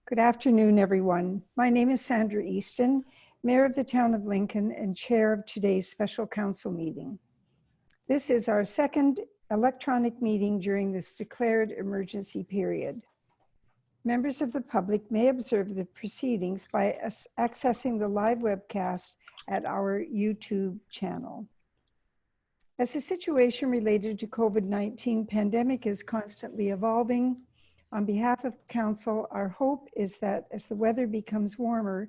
Good afternoon, everyone. My name is Sandra Easton, Mayor of the Town of Lincoln and Chair of today's special council meeting. This is our second electronic meeting during this declared emergency period. Members of the public may observe the proceedings by accessing the live webcast at our YouTube channel. As the situation related to COVID-19 pandemic is constantly evolving, on behalf of Council, our hope is that as the weather becomes warmer,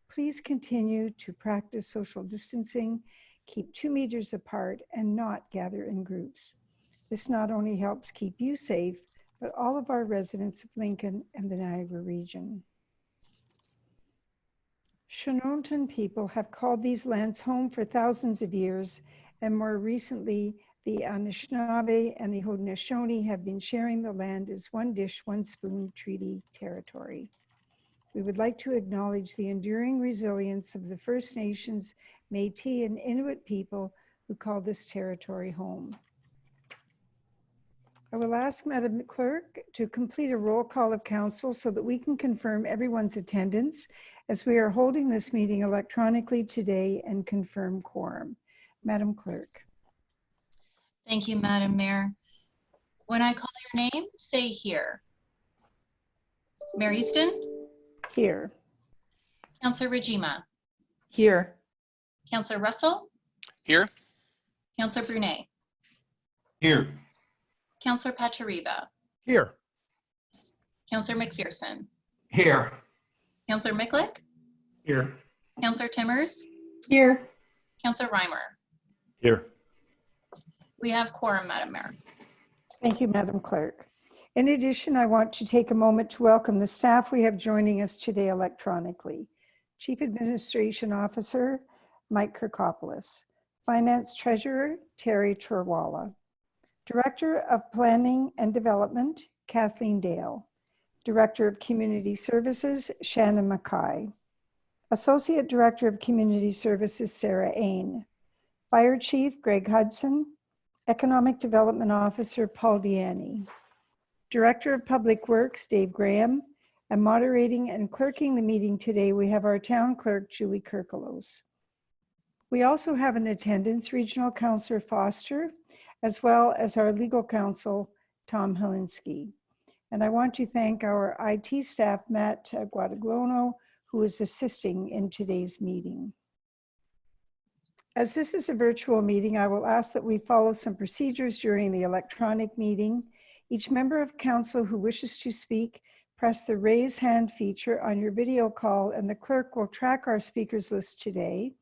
please continue to practice social distancing, keep 2 meters apart, and not gather in groups. This not only helps keep you safe, but all of our residents of Lincoln and the Niagara region. Shononton people have called these lands home for thousands of years, and more recently, the Anishinaabe and the Haudenosaunee have been sharing the land as one dish, one spoon treaty territory. We would like to acknowledge the enduring resilience of the First Nations, Métis, and Inuit people who call this territory home. I will ask Madam Clerk to complete a roll call of council so that we can confirm everyone's attendance as we are holding this meeting electronically today and confirm quorum. Madam Clerk. Thank you, Madam Mayor. When I call your name, say here. Mayor Easton? Here. Councillor Rajima? Here. Councillor Russell? Here. Councillor Brunet? Here. Councillor Pachariva? Here. Councillor McPherson? Here. Councillor Miklick? Here. Councillor Timmers? Here. Councillor Reimer? Here. We have quorum, Madam Mayor. Thank you, Madam Clerk. In addition, I want to take a moment to welcome the staff we have joining us today electronically. Chief Administration Officer, Mike Kirkopoulos. Finance Treasurer, Terry Terwala. Director of Planning and Development, Kathleen Dale. Director of Community Services, Shannon Mackay. Associate Director of Community Services, Sarah Ain. Fire Chief, Greg Hudson. Economic Development Officer, Paul Diani. Director of Public Works, Dave Graham. And moderating and clerking the meeting today, we have our Town Clerk, Julie Kirkelos. We also have in attendance Regional Councillor Foster, as well as our Legal Counsel, Tom Helinski. And I want to thank our IT staff, Matt Guadaglono, who is assisting in today's meeting. As this is a virtual meeting, I will ask that we follow some procedures during the electronic meeting. Each member of council who wishes to speak, press the raise hand feature on your video call and the clerk will track our speakers list today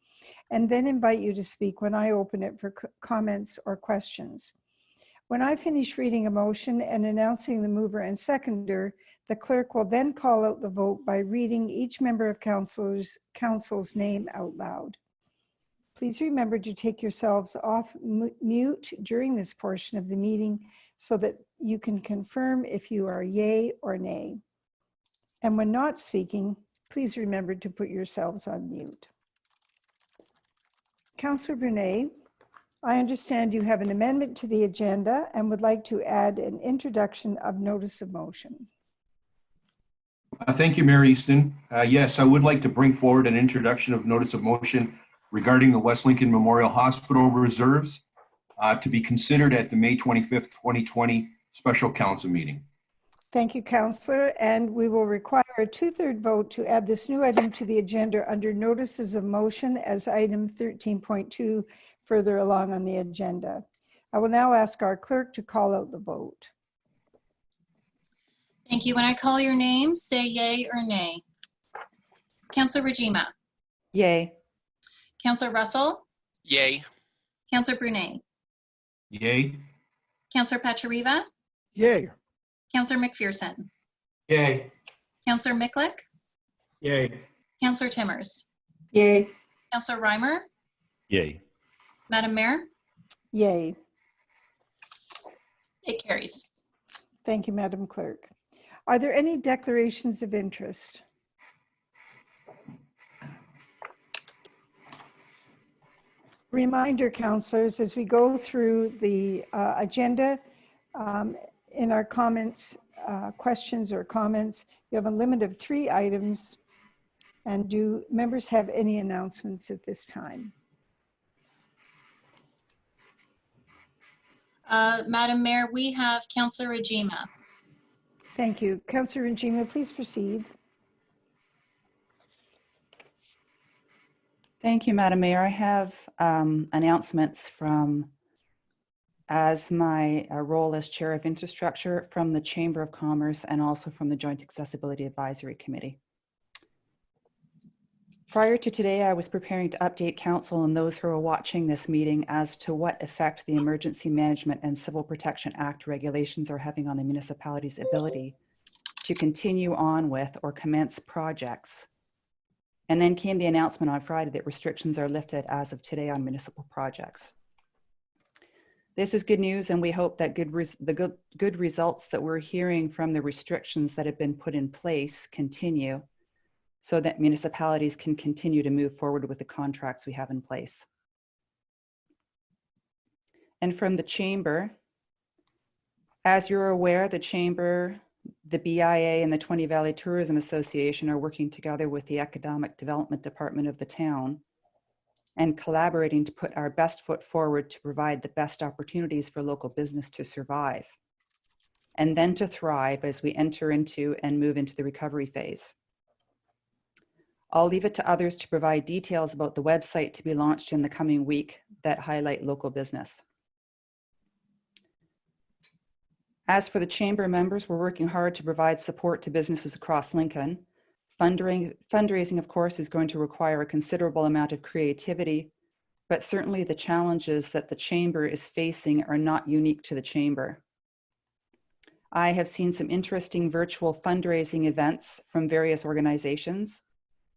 and then invite you to speak when I open it for comments or questions. When I finish reading a motion and announcing the mover and seconder, the clerk will then call out the vote by reading each member of council's name out loud. Please remember to take yourselves off mute during this portion of the meeting so that you can confirm if you are yay or nay. And when not speaking, please remember to put yourselves on mute. Councillor Brunet, I understand you have an amendment to the agenda and would like to add an introduction of notice of motion. Thank you, Mayor Easton. Yes, I would like to bring forward an introduction of notice of motion regarding the West Lincoln Memorial Hospital reserves to be considered at the May 25th, 2020 special council meeting. Thank you, Councillor. And we will require a 2/3 vote to add this new item to the agenda under notices of motion as item 13.2 further along on the agenda. I will now ask our clerk to call out the vote. Thank you. When I call your name, say yay or nay. Councillor Rajima? Yay. Councillor Russell? Yay. Councillor Brunet? Yay. Councillor Pachariva? Yay. Councillor McPherson? Yay. Councillor Miklick? Yay. Councillor Timmers? Yay. Councillor Reimer? Yay. Madam Mayor? Yay. It carries. Thank you, Madam Clerk. Are there any declarations of interest? Reminder, councillors, as we go through the agenda, in our comments questions or comments. You have a limit of 3 items. And do members have any announcements at this time? Madam Mayor, we have Councillor Rajima. Thank you. Councillor Njima, please proceed. Thank you, Madam Mayor. I have announcements from, as my role as Chair of Infrastructure, from the Chamber of Commerce and also from the Joint Accessibility Advisory Committee. Prior to today, I was preparing to update Council and those who are watching this meeting as to what effect the Emergency Management and Civil Protection Act regulations are having on the municipality's ability to continue on with or commence projects. And then came the announcement on Friday that restrictions are lifted as of today on municipal projects. This is good news, and we hope that the good results that we're hearing from the restrictions that have been put in place continue, so that municipalities can continue to move forward with the contracts we have in place. And from the Chamber, as you're aware, the Chamber, the BIA, and the 20 Valley Tourism Association are working together with the Economic Development Department of the town and collaborating to put our best foot forward to provide the best opportunities for local business to survive and then to thrive as we enter into and move into the recovery phase. I'll leave it to others to provide details about the website to be launched in the coming week that highlight local business. As for the Chamber members, we're working hard to provide support to businesses across Lincoln. Fundraising, of course, is going to require a considerable amount of creativity, but certainly the challenges that the Chamber is facing are not unique to the Chamber. I have seen some interesting virtual fundraising events from various organizations,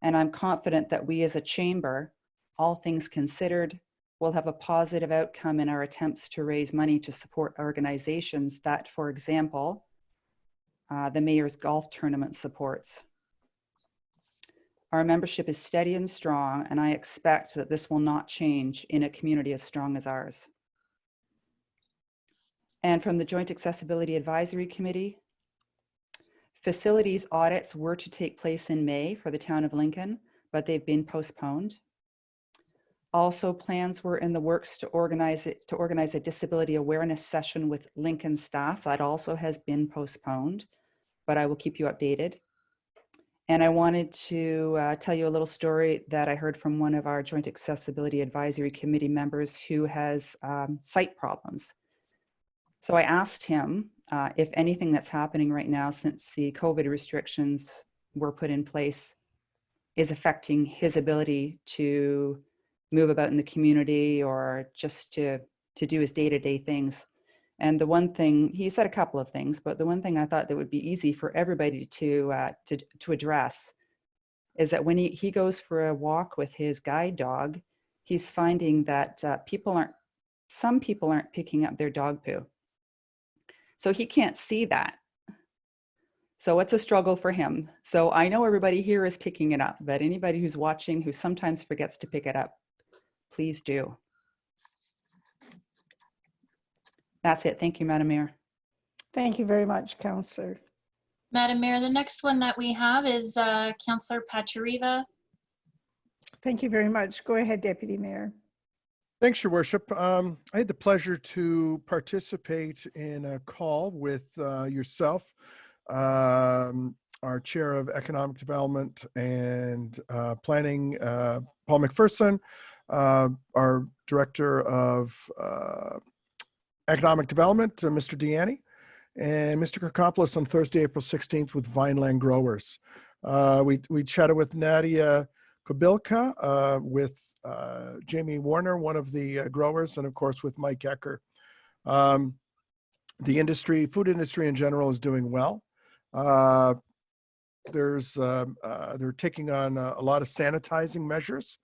and I'm confident that we as a Chamber, all things considered, will have a positive outcome in our attempts to raise money to support organizations that, for example, the Mayor's Golf Tournament supports. Our membership is steady and strong, and I expect that this will not change in a community as strong as ours. And from the Joint Accessibility Advisory Committee, facilities audits were to take place in May for the town of Lincoln, but they've been postponed. Also, plans were in the works to organize a disability awareness session with Lincoln staff. That also has been postponed, but I will keep you updated. And I wanted to tell you a little story that I heard from one of our Joint Accessibility Advisory Committee members who has sight problems. So I asked him if anything that's happening right now since the COVID restrictions were put in place is affecting his ability to move about in the community or just to do his day-to-day things. And the one thing, he said a couple of things, but the one thing I thought that would be easy for everybody to address is that when he goes for a walk with his guide dog, he's finding that some people aren't picking up their dog poo. So he can't see that. So it's a struggle for him. So I know everybody here is picking it up, but anybody who's watching who sometimes forgets to pick it up, please do. That's it. Thank you, Madam Mayor. Thank you very much, Councillor. Madam Mayor, the next one that we have is Councillor Pachariva. Thank you very much. Go ahead, Deputy Mayor. Thanks, Your Worship. I had the pleasure to participate in a call with yourself, our Chair of Economic Development and Planning, Paul McPherson, our Director of Economic Development, Mr. Deanny, and Mr. Kirkopoulos on Thursday, April 16th with Vineland Growers. We chatted with Nadia Kobilka, with Jamie Warner, one of the growers, and of course with Mike Ecker. The industry, food industry in general, is doing well. They're taking on a lot of sanitizing measures.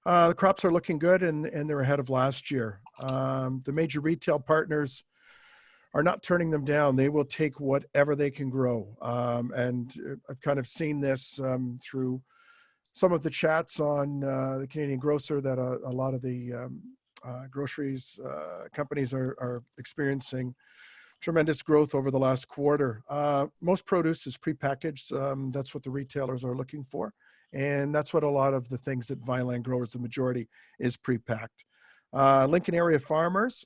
The crops are looking good, and they're ahead of last year. The major retail partners are not turning them down. They will take whatever they can grow. And I've kind of seen this through some of the chats on the Canadian Grocer that a lot of the groceries companies are experiencing tremendous growth over the last quarter. Most produce is prepackaged. That's what the retailers are looking for. And that's what a lot of the things that Vineland growers, the majority, is pre-packed. Lincoln area farmers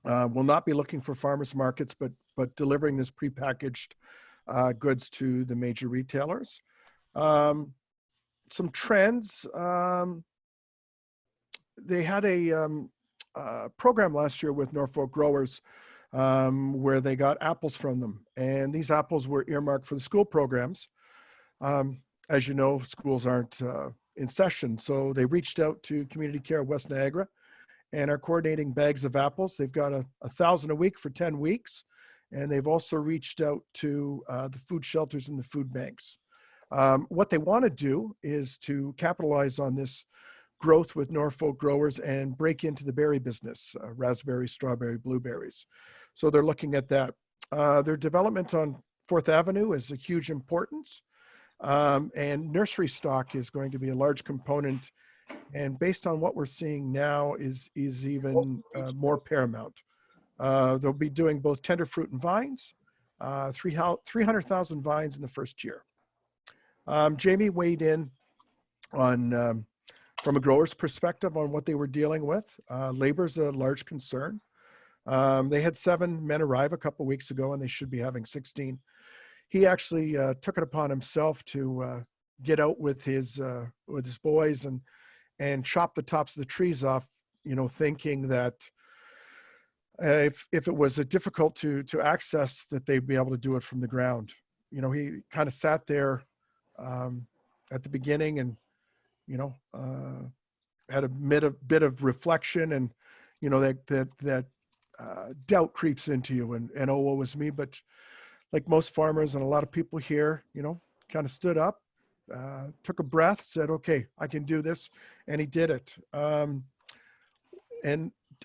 will not be looking for farmers markets, but delivering this prepackaged goods to the major retailers. Some trends. They had a program last year with Norfolk growers where they got apples from them. And these apples were earmarked for the school programs. As you know, schools aren't in session. So they reached out to Community Care West Niagara and are coordinating bags of apples. They've got 1,000 a week for 10 weeks. And they've also reached out to the food shelters and the food banks. What they want to do is to capitalize on this growth with Norfolk growers and break into the berry business, raspberries, strawberry, blueberries. So they're looking at that. Their development on 4th Avenue is a huge importance. And nursery stock is going to be a large component. And based on what we're seeing now is even more paramount. They'll be doing both tender fruit and vines, 300,000 vines in the first year. Jamie weighed in on, from a grower's perspective on what they were dealing with. Labor is a large concern. They had 7 men arrive a couple weeks ago, and they should be having 16. He actually took it upon himself to get out with his boys and chop the tops of the trees off, you know, thinking that if it was difficult to access, that they'd be able to do it from the ground. You know, he kind of sat there at the beginning and, you know, had a bit of reflection, and, you know, that doubt creeps into you and oh, woe was me. But like most farmers and a lot of people here, you know, kind of stood up, took a breath, said, okay, I can do this. And he did it. And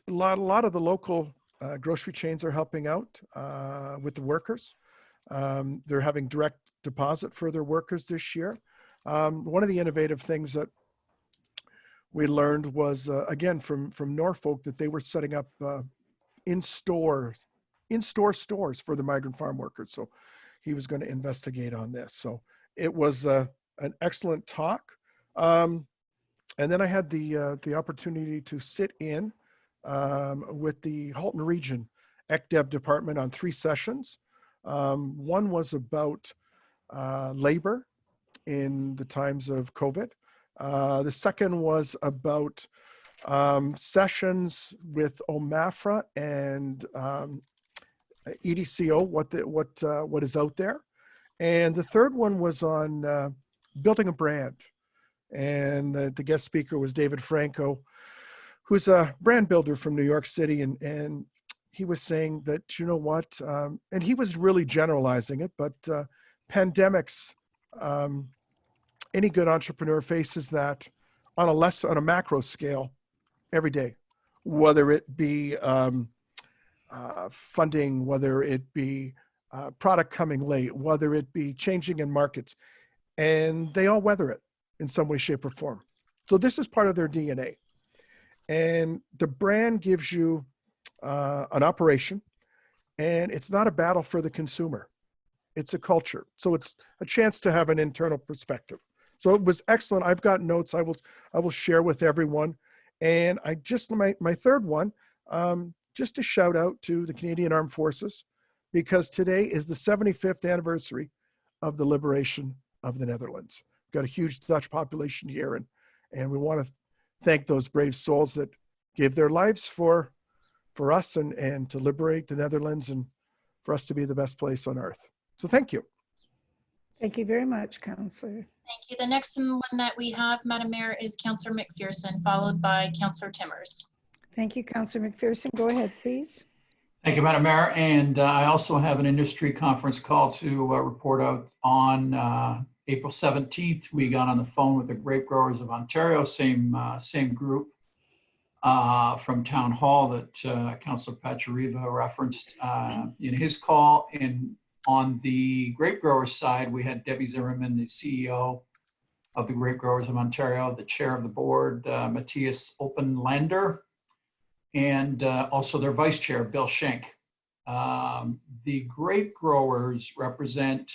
a lot of the local grocery chains are helping out with the workers. They're having direct deposit for their workers this year. One of the innovative things that we learned was, again, from Norfolk, that they were setting up in-store stores for the migrant farm workers. So he was going to investigate on this. So it was an excellent talk. And then I had the opportunity to sit in with the Halton Region ECDEV department on 3 sessions. One was about labor in the times of COVID. The second was about sessions with OMAFRA and EDCO, what is out there. And the third one was on building a brand. And the guest speaker was David Franco, who's a brand builder from New York City. And he was saying that, you know what, and he was really generalizing it, but pandemics, any good entrepreneur faces that on a macro scale every day, whether it be funding, whether it be product coming late, whether it be changing in markets, and they all weather it in some way, shape, or form. So this is part of their DNA. And the brand gives you an operation, and it's not a battle for the consumer. It's a culture. So it's a chance to have an internal perspective. So it was excellent. I've got notes I will share with everyone. And I just, my third one, just a shout out to the Canadian Armed Forces, because today is the 75th anniversary of the liberation of the Netherlands. We've got a huge Dutch population here, and we want to thank those brave souls that gave their lives for us and to liberate the Netherlands and for us to be the best place on earth. So thank you. Thank you very much, Councillor. Thank you. The next one that we have, Madam Mayor, is Councillor McPherson, followed by Councillor Timmers. Thank you, Councillor McPherson. Go ahead, please. Thank you, Madam Mayor. And I also have an industry conference call to report out on April 17th. We got on the phone with the Grape Growers of Ontario, same group from Town Hall that Councillor Pachariva referenced in his call. And on the Grape Growers side, we had Debbie Zimmerman, the CEO of the Grape Growers of Ontario, the chair of the board, Matthias Oppenlander, and also their vice chair, Bill Schenk. The grape growers represent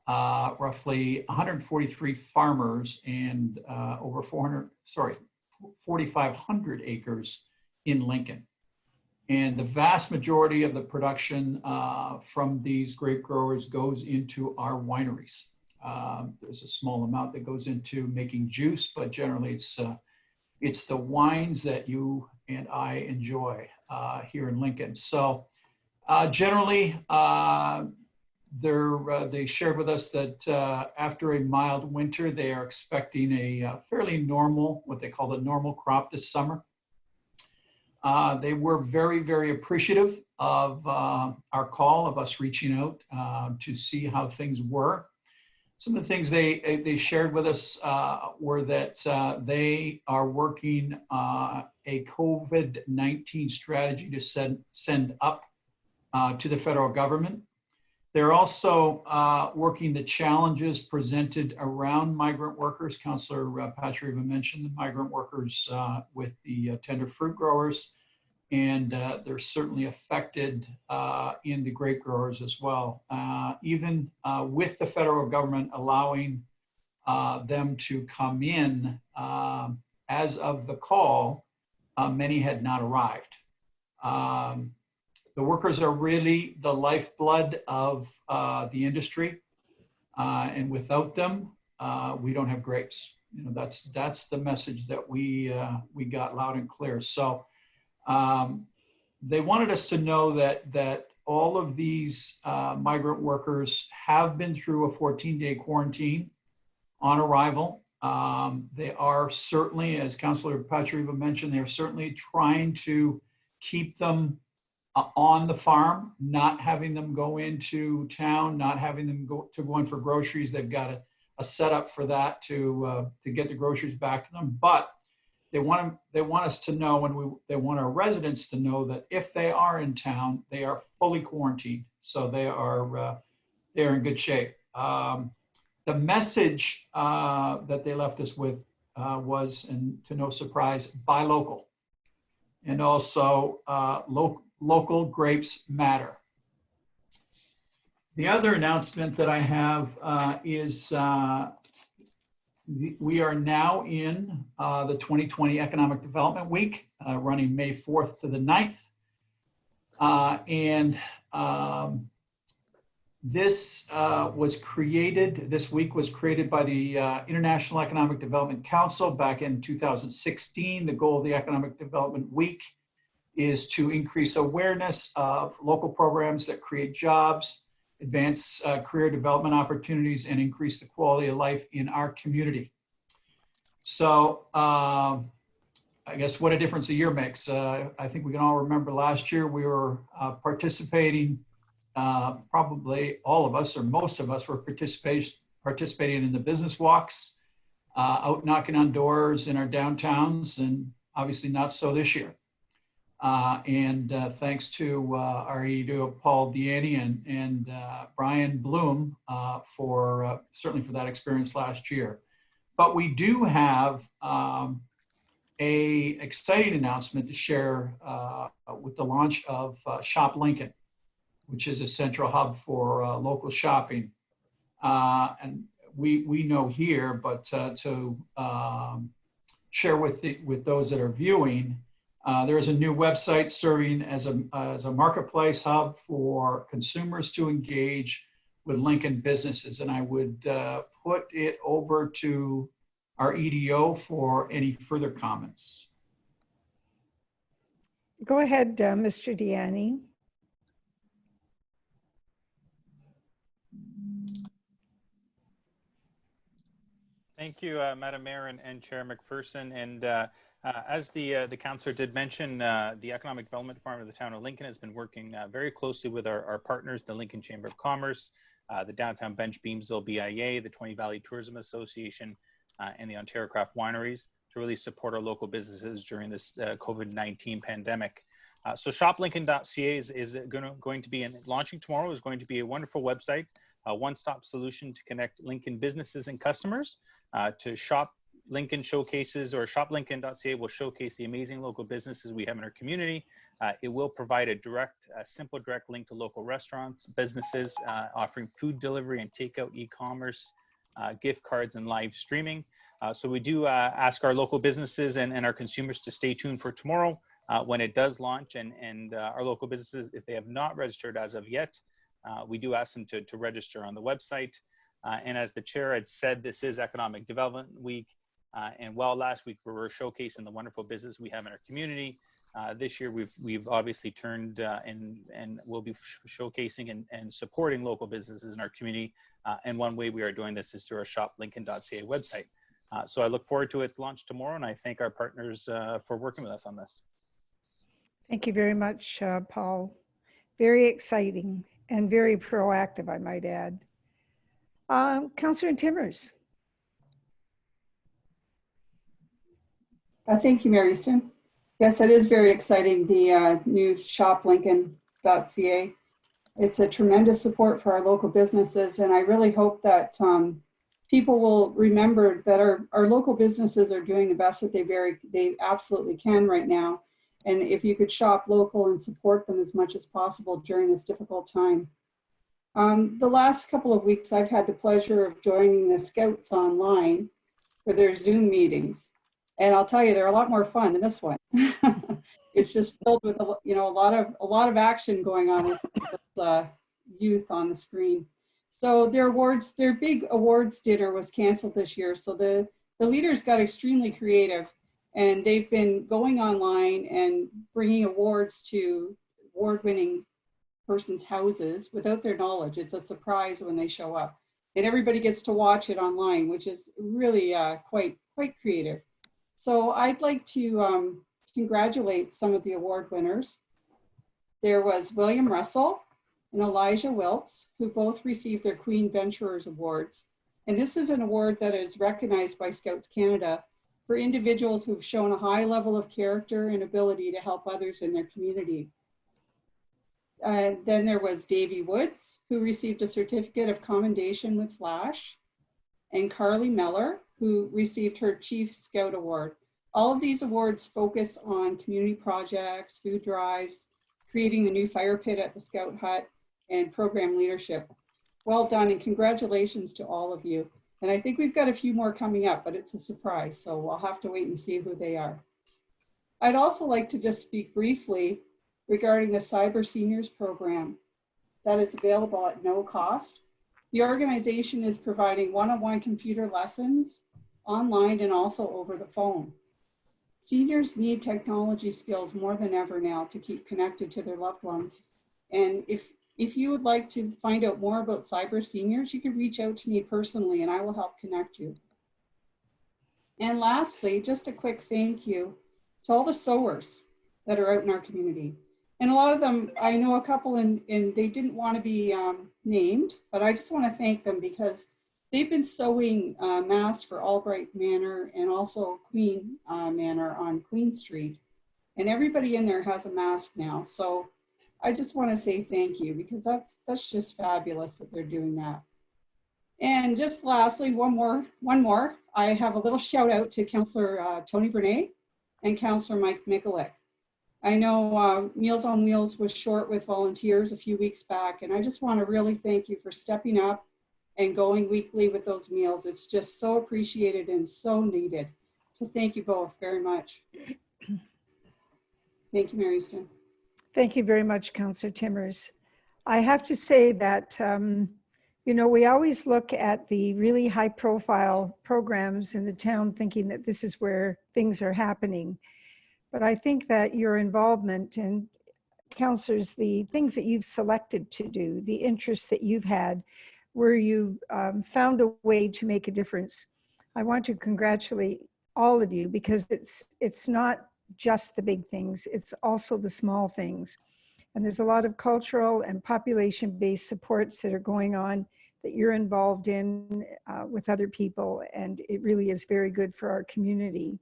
roughly 143 farmers and over 4,500 acres in Lincoln. And the vast majority of the production from these grape growers goes into our wineries. There's a small amount that goes into making juice, but generally it's the wines that you and I enjoy here in Lincoln. So generally, they shared with us that after a mild winter, they are expecting a fairly normal, what they call the normal crop this summer. They were very, very appreciative of our call, of us reaching out to see how things were. Some of the things they shared with us were that they are working a COVID-19 strategy to send up to the federal government. They're also working the challenges presented around migrant workers. Councillor Patrick even mentioned the migrant workers with the tender fruit growers, and they're certainly affected in the grape growers as well. Even with the federal government allowing them to come in, as of the call, many had not arrived. The workers are really the lifeblood of the industry, and without them, we don't have grapes. You know, that's the message that we got loud and clear. So they wanted us to know that all of these migrant workers have been through a 14-day quarantine on arrival. They are certainly, as Councillor Patriva mentioned, they're certainly trying to keep them on the farm, not having them go into town, not having them go in for groceries. They've got a setup for that to get the groceries back to them. But they want us to know, and they want our residents to know that if they are in town, they are fully quarantined, so they're in good shape. The message that they left us with was, and to no surprise, buy local, and also local grapes matter. The other announcement that I have is we are now in the 2020 Economic Development Week, running May 4th to the 9th. This week was created by the International Economic Development Council back in 2016. The goal of the Economic Development Week is to increase awareness of local programs that create jobs, advance career development opportunities, and increase the quality of life in our community. So I guess what a difference a year makes. I think we can all remember last year we were participating, probably all of us or most of us were participating in the business walks, out knocking on doors in our downtowns, and obviously not so this year. Thanks to our EDO, Paul Deaney and Brian Bloom for certainly for that experience last year. But we do have a exciting announcement to share with the launch of Shop Lincoln, which is a central hub for local shopping. And we know here, but to share with those that are viewing, there is a new website serving as a marketplace hub for consumers to engage with Lincoln businesses. And I would put it over to our EDO for any further comments. Go ahead, Mr. Deaney. Thank you, Madam Mayor and Chair McPherson. And as the councillor did mention, the Economic Development Department of the town of Lincoln has been working very closely with our partners, the Lincoln Chamber of Commerce, the Downtown Bench Beamsville BIA, the Twain Valley Tourism Association, and the Ontario Craft Wineries to really support our local businesses during this COVID-19 pandemic. So shoplincoln.ca is going to be launching tomorrow, is going to be a wonderful website, a one-stop solution to connect Lincoln businesses and customers to shop Lincoln showcases, or shoplincoln.ca will showcase the amazing local businesses we have in our community. It will provide a simple direct link to local restaurants, businesses offering food delivery and takeout, e-commerce, gift cards, and live streaming. So we do ask our local businesses and our consumers to stay tuned for tomorrow when it does launch. And our local businesses, if they have not registered as of yet, we do ask them to register on the website. And as the chair had said, this is Economic Development Week. And while last week we were showcasing the wonderful business we have in our community, this year we've obviously turned and will be showcasing and supporting local businesses in our community. And one way we are doing this is through our shoplincoln.ca website. So I look forward to its launch tomorrow, and I thank our partners for working with us on this. Thank you very much, Paul. Very exciting and very proactive, I might add. Councillor Timmers. Thank you, Mary Easton. Yes, it is very exciting, the new shoplincoln.ca. It's a tremendous support for our local businesses, and I really hope that people will remember that our local businesses are doing the best that they absolutely can right now. And if you could shop local and support them as much as possible during this difficult time. The last couple of weeks, I've had the pleasure of joining the Scouts online for their Zoom meetings. And I'll tell you, they're a lot more fun than this one. It's just filled with a lot of action going on with youth on the screen. So their big awards dinner was canceled this year. So the leaders got extremely creative, and they've been going online and bringing awards to award-winning person's houses without their knowledge. It's a surprise when they show up, and everybody gets to watch it online, which is really quite creative. So I'd like to congratulate some of the award winners. There was William Russell and Elijah Wiltz, who both received their Queen Venturers Awards. And this is an award that is recognized by Scouts Canada for individuals who've shown a high level of character and ability to help others in their community. Then there was Davy Woods, who received a certificate of commendation with Flash, and Carly Meller, who received her Chief Scout Award. All of these awards focus on community projects, food drives, creating the new fire pit at the Scout Hut, and program leadership. Well done, and congratulations to all of you. And I think we've got a few more coming up, but it's a surprise, so we'll have to wait and see who they are. I'd also like to just speak briefly regarding the Cyber Seniors program that is available at no cost. The organization is providing one-on-one computer lessons online and also over the phone. Seniors need technology skills more than ever now to keep connected to their loved ones. And if you would like to find out more about Cyber Seniors, you can reach out to me personally and I will help connect you. And lastly, just a quick thank you to all the sewers that are out in our community. And a lot of them, I know a couple and they didn't want to be named, but I just want to thank them because they've been sewing masks for Albright Manor and also Queen Manor on Queen Street. And everybody in there has a mask now. So I just want to say thank you because that's just fabulous that they're doing that. And just lastly, one more. I have a little shout out to Councillor Tony Bernay and Councillor Mike Mikulik. I know Meals on Wheels was short with volunteers a few weeks back, and I just want to really thank you for stepping up and going weekly with those meals. It's just so appreciated and so needed. So thank you both very much. Thank you, Mary Easton. Thank you very much, Councillor Timmers. I have to say that, you know, we always look at the really high profile programs in the town thinking that this is where things are happening. But I think that your involvement and councillors, the things that you've selected to do, the interests that you've had, where you found a way to make a difference. I want to congratulate all of you because it's not just the big things, it's also the small things. And there's a lot of cultural and population-based supports that are going on that you're involved in with other people, and it really is very good for our community.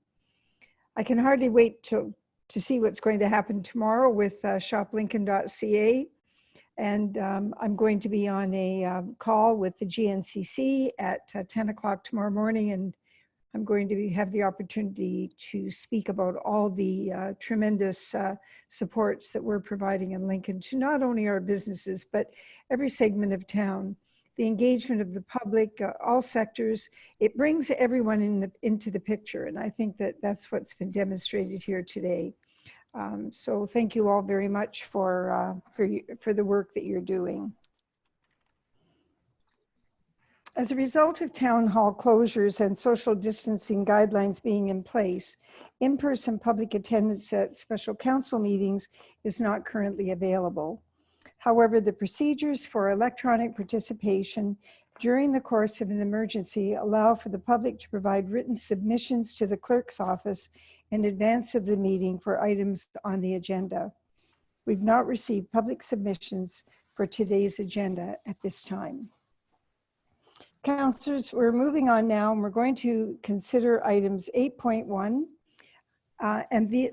I can hardly wait to see what's going to happen tomorrow with shoplincoln.ca. And I'm going to be on a call with the GNCC at 10 o'clock tomorrow morning, and I'm going to have the opportunity to speak about all the tremendous supports that we're providing in Lincoln to not only our businesses, but every segment of town. The engagement of the public, all sectors, it brings everyone into the picture. And I think that that's what's been demonstrated here today. So thank you all very much for the work that you're doing. As a result of town hall closures and social distancing guidelines being in place, in-person public attendance at special council meetings is not currently available. However, the procedures for electronic participation during the course of an emergency allow for the public to provide written submissions to the clerk's office in advance of the meeting for items on the agenda. We've not received public submissions for today's agenda at this time. Councillors, we're moving on now, and we're going to consider items 8.1.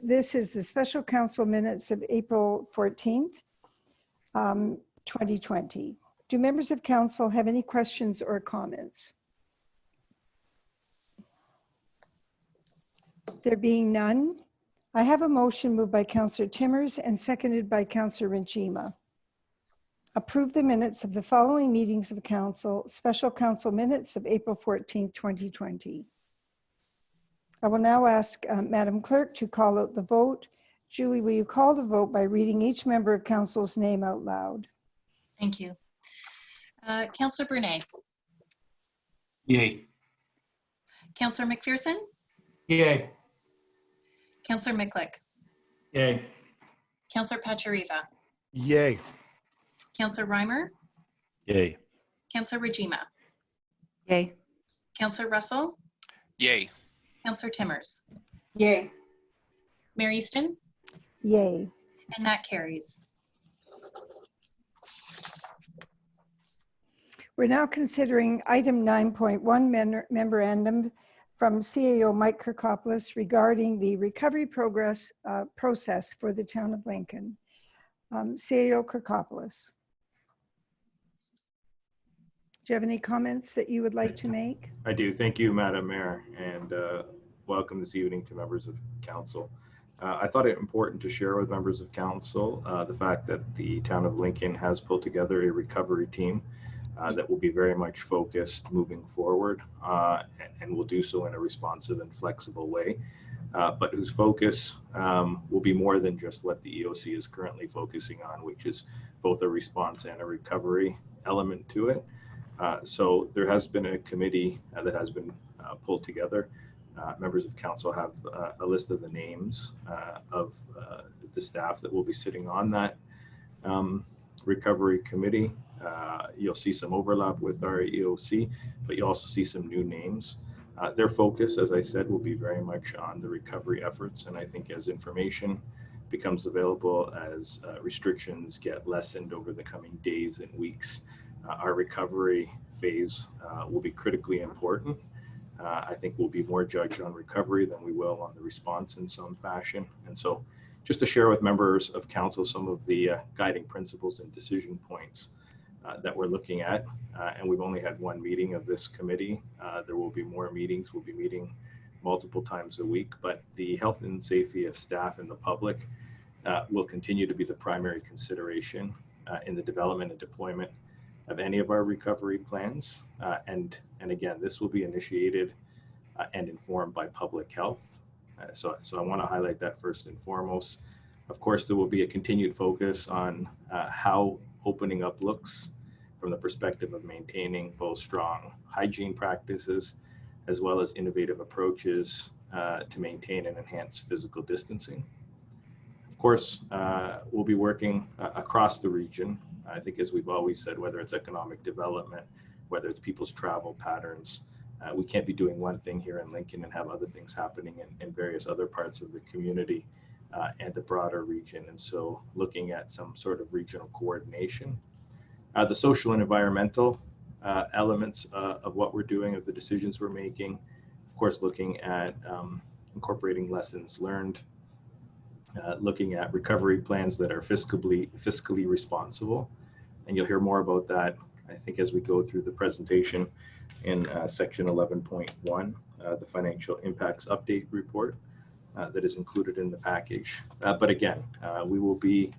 This is the special council minutes of April 14th, 2020. Do members of council have any questions or comments? There being none, I have a motion moved by Councillor Timmers and seconded by Councillor Rinchima. Approve the minutes of the following meetings of council, special council minutes of April 14th, 2020. I will now ask Madam Clerk to call out the vote. Julie, will you call the vote by reading each member of council's name out loud? Thank you. Councillor Brunet, Yay. Councillor McPherson, Yay. Councillor Miklick, Yay. Councillor Pachariva, Yay. Councillor Reimer, Yay. Councillor Rajima, Yay. Councillor Russell, Yay. Councillor Timmers, Yay. Mayor Easton, Yay. and that carries. We're now considering item 9.1 memorandum from CAO Mike Kirkopoulos regarding the recovery process for the town of Lincoln. CAO Kirkopoulos. Do you have any comments that you would like to make? I do. Thank you, Madam Mayor, and welcome this evening to members of council. I thought it important to share with members of council the fact that the town of Lincoln has pulled together a recovery team that will be very much focused moving forward and will do so in a responsive and flexible way, but whose focus will be more than just what the EOC is currently focusing on, which is both a response and a recovery element to it. So there has been a committee that has been pulled together. Members of council have a list of the names of the staff that will be sitting on that recovery committee. You'll see some overlap with our EOC, but you'll also see some new names. Their focus, as I said, will be very much on the recovery efforts. And I think as information becomes available, as restrictions get lessened over the coming days and weeks, our recovery phase will be critically important. I think we'll be more judged on recovery than we will on the response in some fashion. And so just to share with members of council some of the guiding principles and decision points that we're looking at, and we've only had one meeting of this committee. There will be more meetings. We'll be meeting multiple times a week, but the health and safety of staff and the public will continue to be the primary consideration in the development and deployment of any of our recovery plans. And again, this will be initiated and informed by public health. So I want to highlight that first and foremost. Of course, there will be a continued focus on how opening up looks from the perspective of maintaining both strong hygiene practices as well as innovative approaches to maintain and enhance physical distancing. Of course, we'll be working across the region. I think, as we've always said, whether it's economic development, whether it's people's travel patterns, we can't be doing one thing here in Lincoln and have other things happening in various other parts of the community and the broader region. And so looking at some sort of regional coordination. The social and environmental elements of what we're doing, of the decisions we're making, of course, looking at incorporating lessons learned, looking at recovery plans that are fiscally responsible. And you'll hear more about that, I think as we go through the presentation in section 11.1, the financial impacts update report that is included in the package. But again, we will be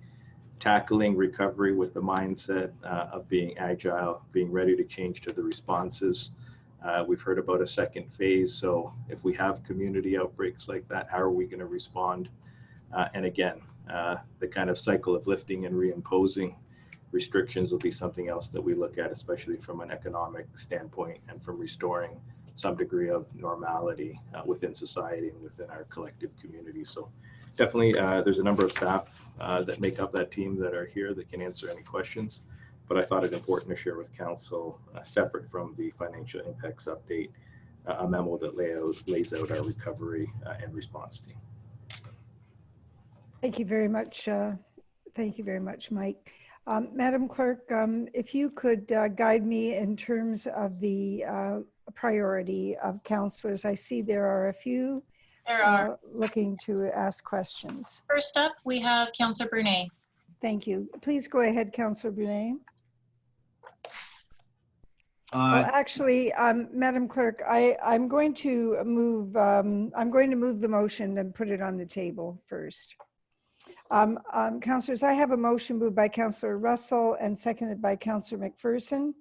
tackling recovery with the mindset of being agile, being ready to change to the responses. We've heard about a second phase. So if we have community outbreaks like that, how are we going to respond? And again, the kind of cycle of lifting and reimposing restrictions will be something else that we look at, especially from an economic standpoint and from restoring some degree of normality within society and within our collective community. So definitely there's a number of staff that make up that team that are here that can answer any questions. But I thought it important to share with council, separate from the financial impacts update, a memo that lays out our recovery and response team. Thank you very much. Thank you very much, Mike. Madam Clerk, if you could guide me in terms of the priority of councillors. I see there are a few looking to ask questions. First up, we have Councillor Brunet. Thank you. Please go ahead, Councillor Brunet. Well, actually, Madam Clerk, I'm going to move the motion and put it on the table first. Councillors, I have a motion moved by Councillor Russell and seconded by Councillor McPherson.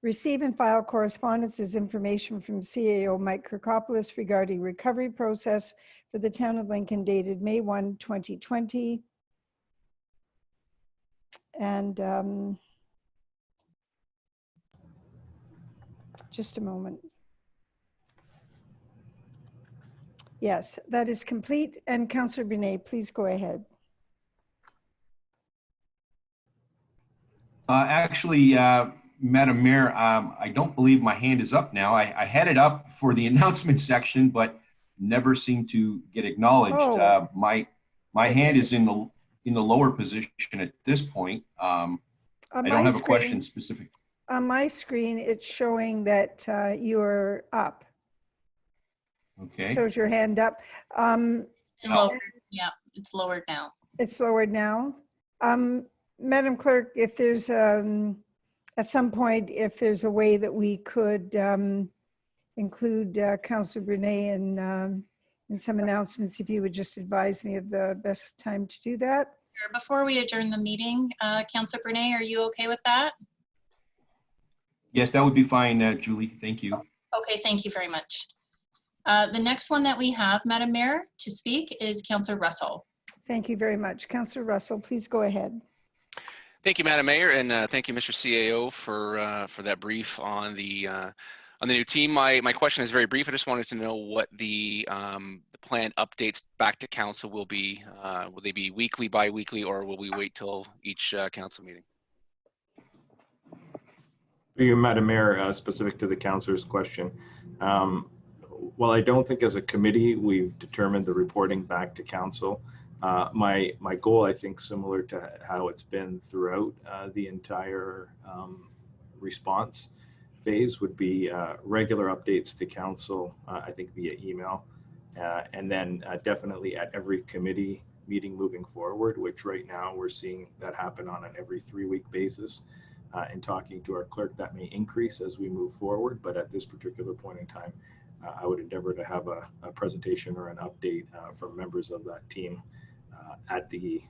Receive and file correspondence as information from CAO Mike Kirkopoulos regarding recovery process for the town of Lincoln dated May 1, 2020. And just a moment. Yes, that is complete. And Councillor Brunet, please go ahead. Actually, Madam Mayor, I don't believe my hand is up now. I had it up for the announcement section, but never seemed to get acknowledged. Oh. My hand is in the lower position at this point. I don't have a question specific. On my screen, it's showing that you're up. Okay. Shows your hand up. Lowered. Yeah, it's lowered now. It's lowered now. Madam Clerk, if there's at some point, if there's a way that we could include Councillor Brunet in some announcements, if you would just advise me of the best time to do that. Sure. Before we adjourn the meeting, Councillor Brunet, are you okay with that? Yes, that would be fine, Julie. Thank you. Okay, thank you very much. The next one that we have, Madam Mayor, to speak is Councillor Russell. Thank you very much. Councillor Russell, please go ahead. Thank you, Madam Mayor, and thank you, Mr. CAO, for that brief on the new team. My question is very brief. I just wanted to know what the planned updates back to council will be. Will they be weekly, bi-weekly, or will we wait till each council meeting? Madam Mayor, specific to the councillor's question, well, I don't think as a committee we've determined the reporting back to council. My goal, I think, similar to how it's been throughout the entire response phase, would be regular updates to council, I think via email, and then definitely at every committee meeting moving forward, which right now we're seeing that happen on an every 3-week basis. And talking to our clerk, that may increase as we move forward, but at this particular point in time, I would endeavor to have a presentation or an update from members of that team at the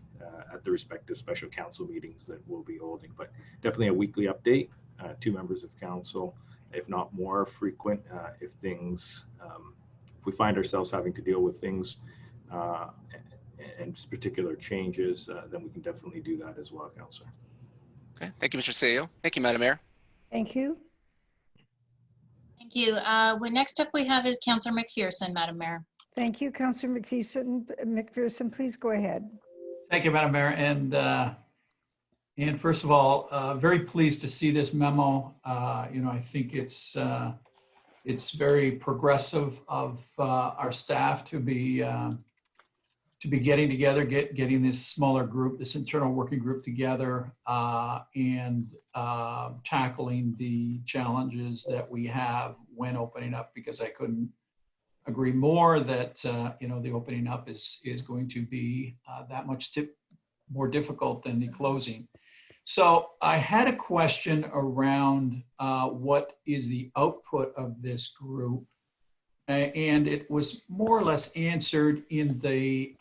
respective special council meetings that we'll be holding. But definitely a weekly update, 2 members of council, if not more frequent, if we find ourselves having to deal with things and particular changes, then we can definitely do that as well, Councillor. Okay, thank you, Mr. CAO. Thank you, Madam Mayor. Thank you. Thank you. Next up we have is Councillor McPherson, Madam Mayor. Thank you, Councillor McPherson, please go ahead. Thank you, Madam Mayor. And first of all, very pleased to see this memo. I think it's very progressive of our staff to be getting together, getting this smaller group, this internal working group together, and tackling the challenges that we have when opening up, because I couldn't agree more that the opening up is going to be that much more difficult than the closing. So I had a question around what is the output of this group, and it was more or less answered in the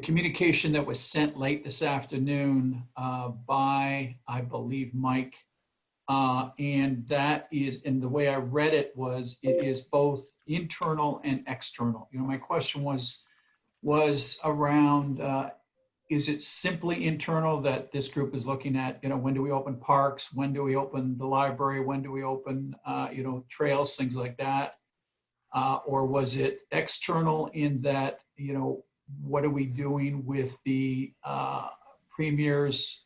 communication that was sent late this afternoon by, I believe, Mike. And that is, and the way I read it was, it is both internal and external. You know, my question was around, is it simply internal that this group is looking at, you know, when do we open parks? When do we open the library? When do we open, you know, trails, things like that? Or was it external in that, you know, what are we doing with the Premier's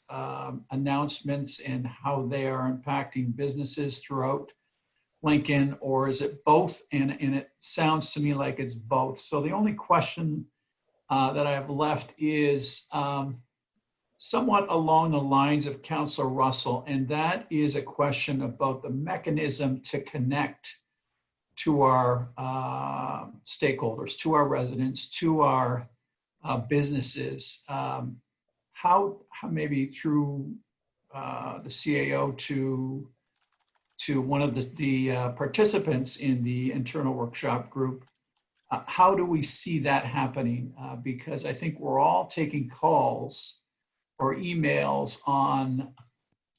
announcements and how they are impacting businesses throughout Lincoln? Or is it both? And it sounds to me like it's both. So the only question that I have left is somewhat along the lines of Councillor Russell, and that is a question about the mechanism to connect to our stakeholders, to our residents, to our businesses. How maybe through the CAO to one of the participants in the internal workshop group, how do we see that happening? Because I think we're all taking calls or emails on,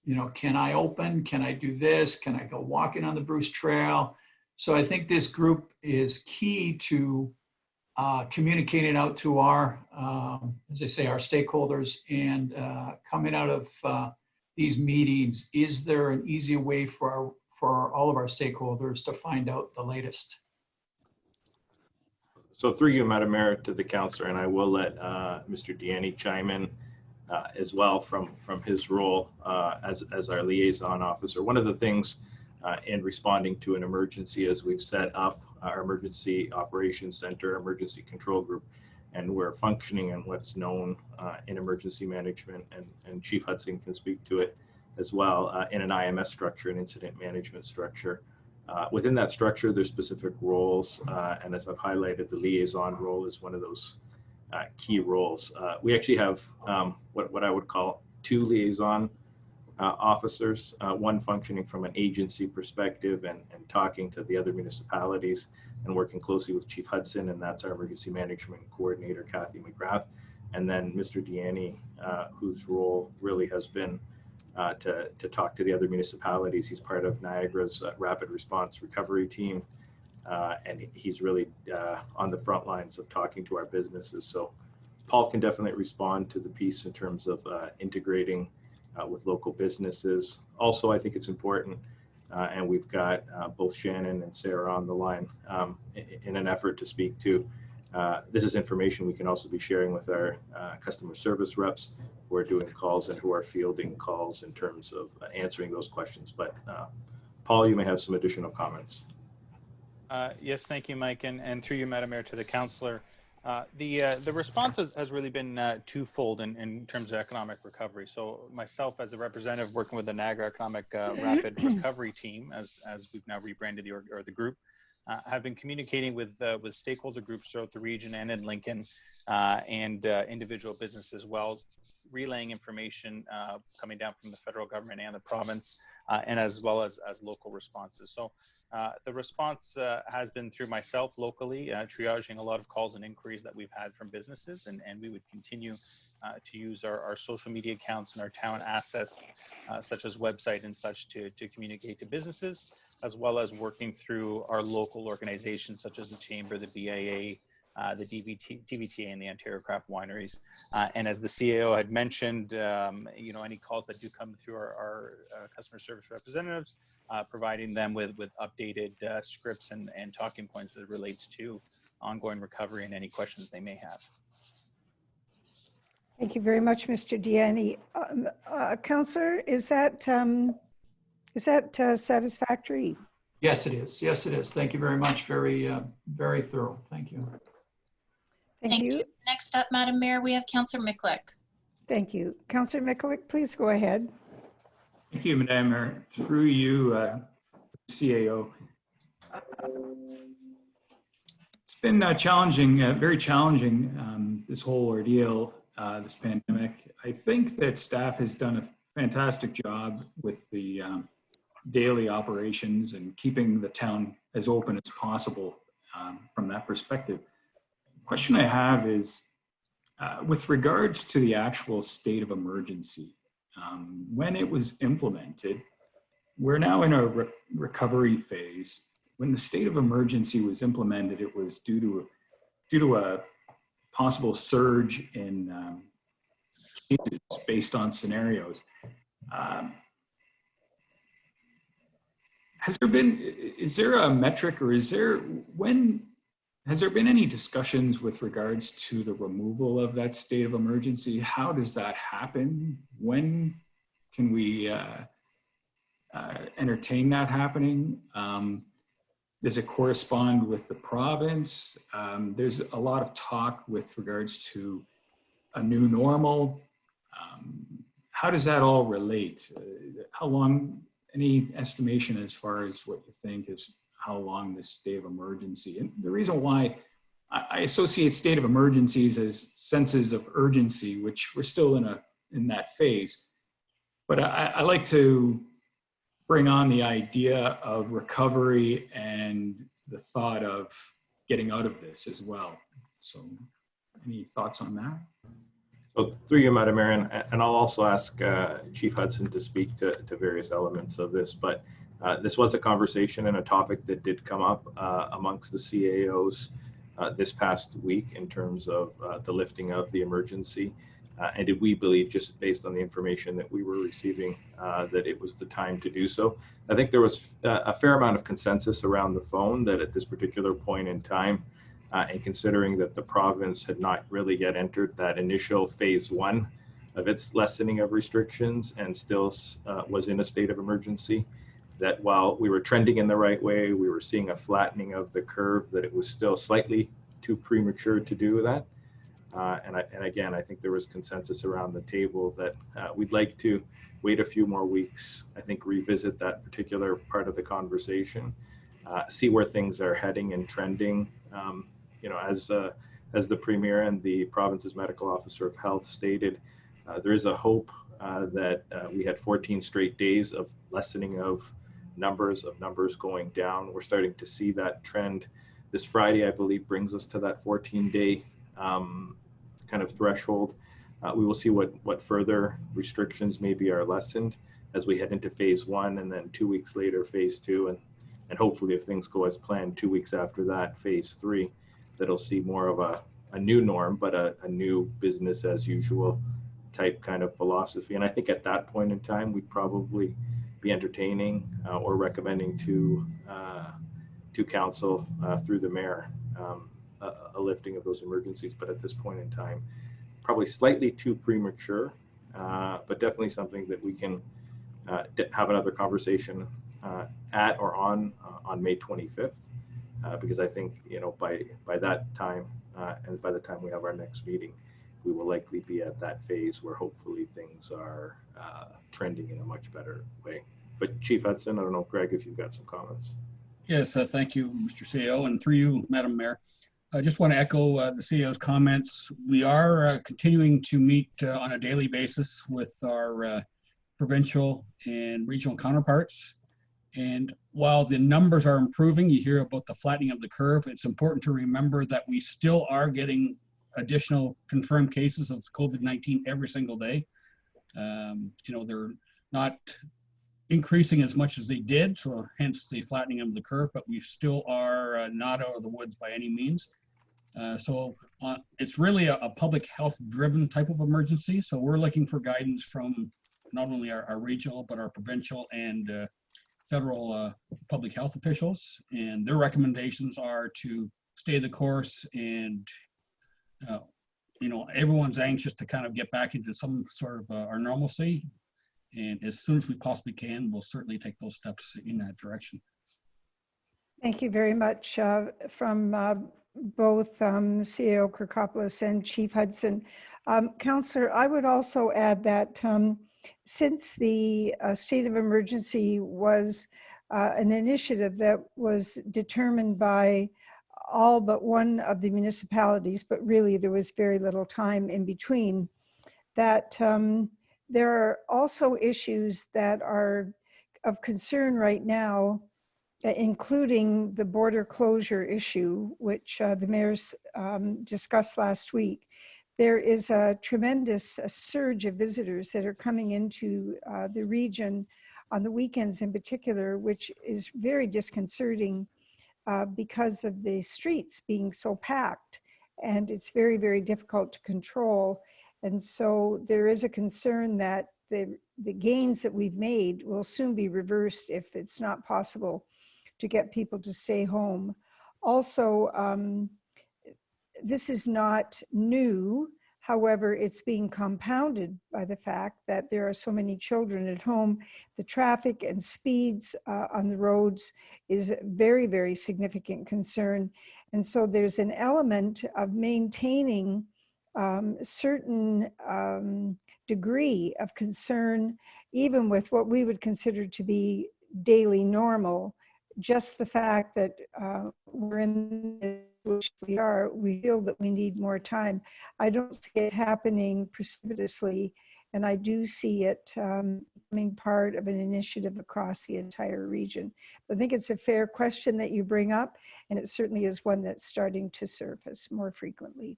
you know, can I open? Can I do this? Can I go walking on the Bruce Trail? So I think this group is key to communicating out to our, as I say, our stakeholders, and coming out of these meetings. Is there an easier way for all of our stakeholders to find out the latest? So through you, Madam Mayor, to the councillor, and I will let Mr. Deanny chime in as well from his role as our liaison officer. One of the things in responding to an emergency, as we've set up our emergency operations center, emergency control group, and we're functioning in what's known in emergency management, and Chief Hudson can speak to it as well, in an IMS structure, an incident management structure. Within that structure, there's specific roles, and as I've highlighted, the liaison role is one of those key roles. We actually have what I would call two liaison officers, one functioning from an agency perspective and talking to the other municipalities and working closely with Chief Hudson, and that's our emergency management coordinator, Kathy McGrath, and then Mr. Deanny, whose role really has been to talk to the other municipalities. He's part of Niagara's rapid response recovery team, and he's really on the front lines of talking to our businesses. So Paul can definitely respond to the piece in terms of integrating with local businesses. Also, I think it's important, and we've got both Shannon and Sarah on the line in an effort to speak to. This is information we can also be sharing with our customer service reps who are doing calls and who are fielding calls in terms of answering those questions. But Paul, you may have some additional comments. Yes, thank you, Mike, and through you, Madam Mayor, to the councillor. The response has really been twofold in terms of economic recovery. So myself, as a representative working with the Niagara Economic Rapid Recovery Team, as we've now rebranded the group, have been communicating with stakeholder groups throughout the region and in Lincoln, and individual businesses as well, relaying information coming down from the federal government and the province, and as well as local responses. So the response has been through myself locally, triaging a lot of calls and inquiries that we've had from businesses, and we would continue to use our social media accounts and our town assets, such as website and such, to communicate to businesses, as well as working through our local organizations such as the Chamber, the BAA, the DVTA, and the Ontario Craft Wineries. And as the CAO had mentioned, you know, any calls that do come through our customer service representatives, providing them with updated scripts and talking points that relates to ongoing recovery and any questions they may have. Thank you very much, Mr. Deanny. Councillor, is that satisfactory? Yes, it is. Yes, it is. Thank you very much. Very, very thorough. Thank you. Thank you. Next up, Madam Mayor, we have Councillor Miklick. Thank you. Councillor Miklick, please go ahead. Thank you, Madam Mayor. Through you, CAO. It's been challenging, very challenging, this whole ordeal, this pandemic. I think that staff has done a fantastic job with the daily operations and keeping the town as open as possible from that perspective. Question I have is with regards to the actual state of emergency, when it was implemented, we're now in a recovery phase. When the state of emergency was implemented, it was due to a possible surge in cases based on scenarios. Is there a metric, or has there been any discussions with regards to the removal of that state of emergency? How does that happen? When can we entertain that happening? Does it correspond with the province? There's a lot of talk with regards to a new normal. How does that all relate? How long, any estimation as far as what you think is how long this state of emergency? And the reason why I associate state of emergencies as senses of urgency, which we're still in that phase. But I like to bring on the idea of recovery and the thought of getting out of this as well. So any thoughts on that? So through you, Madam Mayor, and I'll also ask Chief Hudson to speak to various elements of this, but this was a conversation and a topic that did come up amongst the CAOs this past week in terms of the lifting of the emergency. And did we believe, just based on the information that we were receiving, that it was the time to do so? I think there was a fair amount of consensus around the phone that at this particular point in time, and considering that the province had not really yet entered that initial phase 1 of its lessening of restrictions and still was in a state of emergency, that while we were trending in the right way, we were seeing a flattening of the curve, that it was still slightly too premature to do that. And again, I think there was consensus around the table that we'd like to wait a few more weeks, I think revisit that particular part of the conversation, see where things are heading and trending. As the Premier and the province's medical officer of health stated, there is a hope that we had 14 straight days of lessening of numbers going down. We're starting to see that trend. This Friday, I believe, brings us to that 14-day kind of threshold. We will see what further restrictions maybe are lessened as we head into phase 1, and then 2 weeks later, phase 2, and hopefully, if things go as planned, 2 weeks after that, phase 3, that'll see more of a new norm, but a new business as usual type kind of philosophy. And I think at that point in time, we'd probably be entertaining or recommending to council through the mayor a lifting of those emergencies. But at this point in time, probably slightly too premature, but definitely something that we can have another conversation at or on May 25th, because I think, by that time and by the time we have our next meeting, we will likely be at that phase where hopefully things are trending in a much better way. But Chief Hudson, I don't know, Greg, if you've got some comments. Yes, thank you, Mr. CEO, and through you, Madam Mayor. I just want to echo the CEO's comments. We are continuing to meet on a daily basis with our provincial and regional counterparts. And while the numbers are improving, you hear about the flattening of the curve, it's important to remember that we still are getting additional confirmed cases of COVID-19 every single day. They're not increasing as much as they did, so hence the flattening of the curve, but we still are not out of the woods by any means. It's really a public health driven type of emergency. So we're looking for guidance from not only our regional, but our provincial and federal public health officials. And their recommendations are to stay the course, and everyone's anxious to kind of get back into some sort of our normalcy. And as soon as we possibly can, we'll certainly take those steps in that direction. Thank you very much from both CEO Kirkopoulos and Chief Hudson. Councillor, I would also add that since the state of emergency was an initiative that was determined by all but one of the municipalities, but really there was very little time in between, that there are also issues that are of concern right now, including the border closure issue, which the mayors discussed last week. There is a tremendous surge of visitors that are coming into the region on the weekends in particular, which is very disconcerting because of the streets being so packed, and it's very, very difficult to control. And so there is a concern that the gains that we've made will soon be reversed if it's not possible to get people to stay home. Also, this is not new. However, it's being compounded by the fact that there are so many children at home. The traffic and speeds on the roads is a very, very significant concern. And so there's an element of maintaining certain degree of concern, even with what we would consider to be daily normal. Just the fact that we're in which we feel that we need more time. I don't see it happening precipitously, and I do see it becoming part of an initiative across the entire region. I think it's a fair question that you bring up, and it certainly is one that's starting to surface more frequently.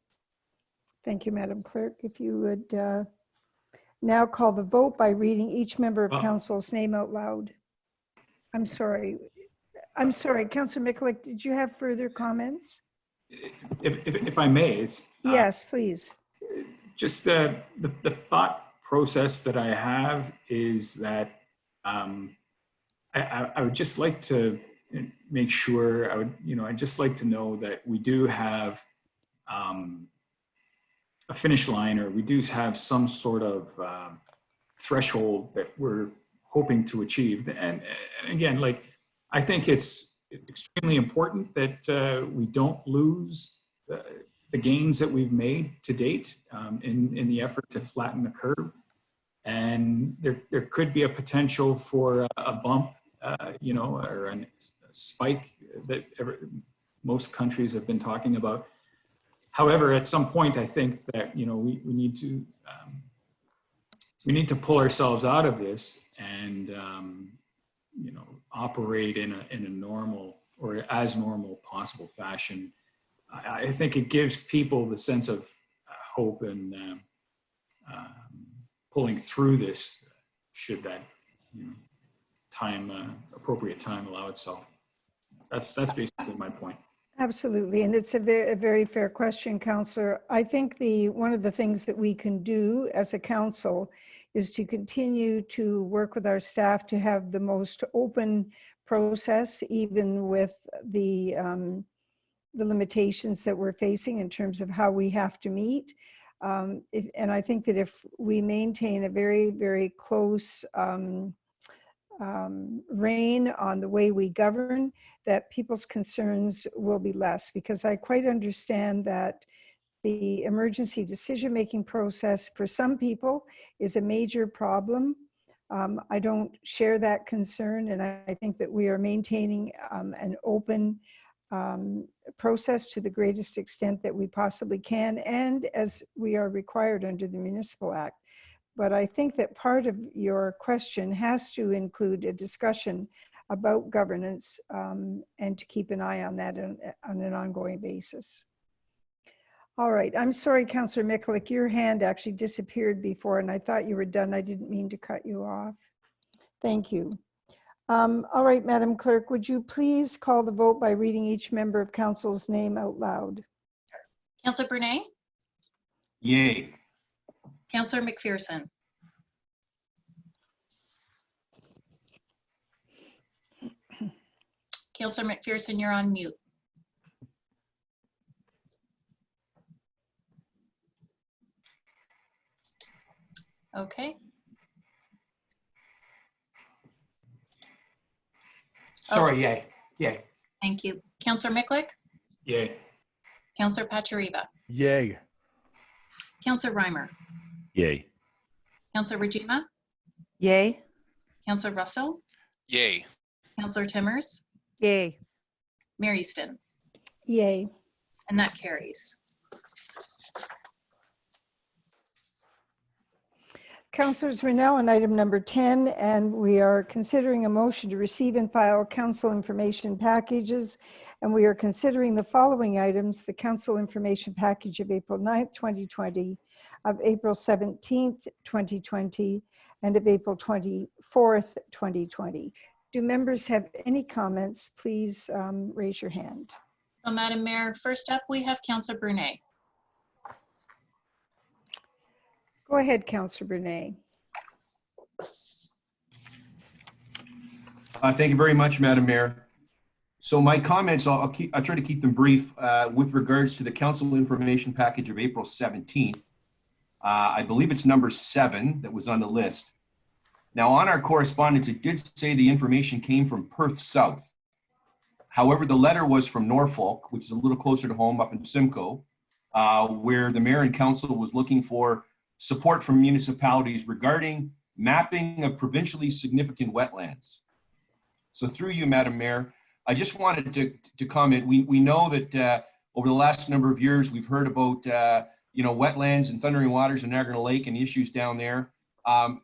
Thank you, Madam Clerk. If you would now call the vote by reading each member of council's name out loud. I'm sorry, Councillor Mikulik, did you have further comments? If I may, it's yes, please. Just the thought process that I have is that I would just like to make sure I'd just like to know that we do have a finish line, or we do have some sort of threshold that we're hoping to achieve. And again, like, I think it's extremely important that we don't lose the gains that we've made to date in the effort to flatten the curve. And there could be a potential for a bump, or a spike that most countries have been talking about. However, at some point, I think that we need to pull ourselves out of this and operate in a normal or as normal possible fashion. I think it gives people the sense of hope and pulling through this, should that appropriate time allow itself. That's basically my point. Absolutely, and it's a very fair question, Councillor. I think one of the things that we can do as a council is to continue to work with our staff to have the most open process, even with the limitations that we're facing in terms of how we have to meet. And I think that if we maintain a very, very close rein on the way we govern, that people's concerns will be less, because I quite understand that the emergency decision-making process for some people is a major problem. I don't share that concern, and I think that we are maintaining an open process to the greatest extent that we possibly can, and as we are required under the Municipal Act. But I think that part of your question has to include a discussion about governance and to keep an eye on that on an ongoing basis. All right, I'm sorry, Councillor Mikulik, your hand actually disappeared before and I thought you were done. I didn't mean to cut you off. Thank you. All right, Madam Clerk, would you please call the vote by reading each member of council's name out loud? Councillor Brunei? Yay. Councillor McPherson? Councillor McPherson, you're on mute. Okay. Sorry, yay. Yay. Thank you. Councillor Mikulik? Yay. Councillor Pachariva? Yay. Councillor Reimer? Yay. Councillor Rajima? Yay. Councillor Russell? Yay. Councillor Timmers? Yay. Mayor Easton? Yay. And that carries. Councillors, we're now on item number 10, and we are considering a motion to receive and file council information packages. And we are considering the following items: the council information package of April 9th, 2020, of April 17th, 2020, and of April 24th, 2020. Do members have any comments? Please raise your hand. So Madam Mayor, first up, we have Councillor Brunet. Go ahead, Councillor Brunet. Thank you very much, Madam Mayor. So my comments, I'll try to keep them brief with regards to the council information package of April 17th. I believe it's number 7 that was on the list. Now, on our correspondence, it did say the information came from Perth South. However, the letter was from Norfolk, which is a little closer to home up in Simcoe, where the mayor and council was looking for support from municipalities regarding mapping of provincially significant wetlands. So through you, Madam Mayor, I just wanted to comment. We know that over the last number of years, we've heard about wetlands and thundering waters in Niagara Lake and issues down there. I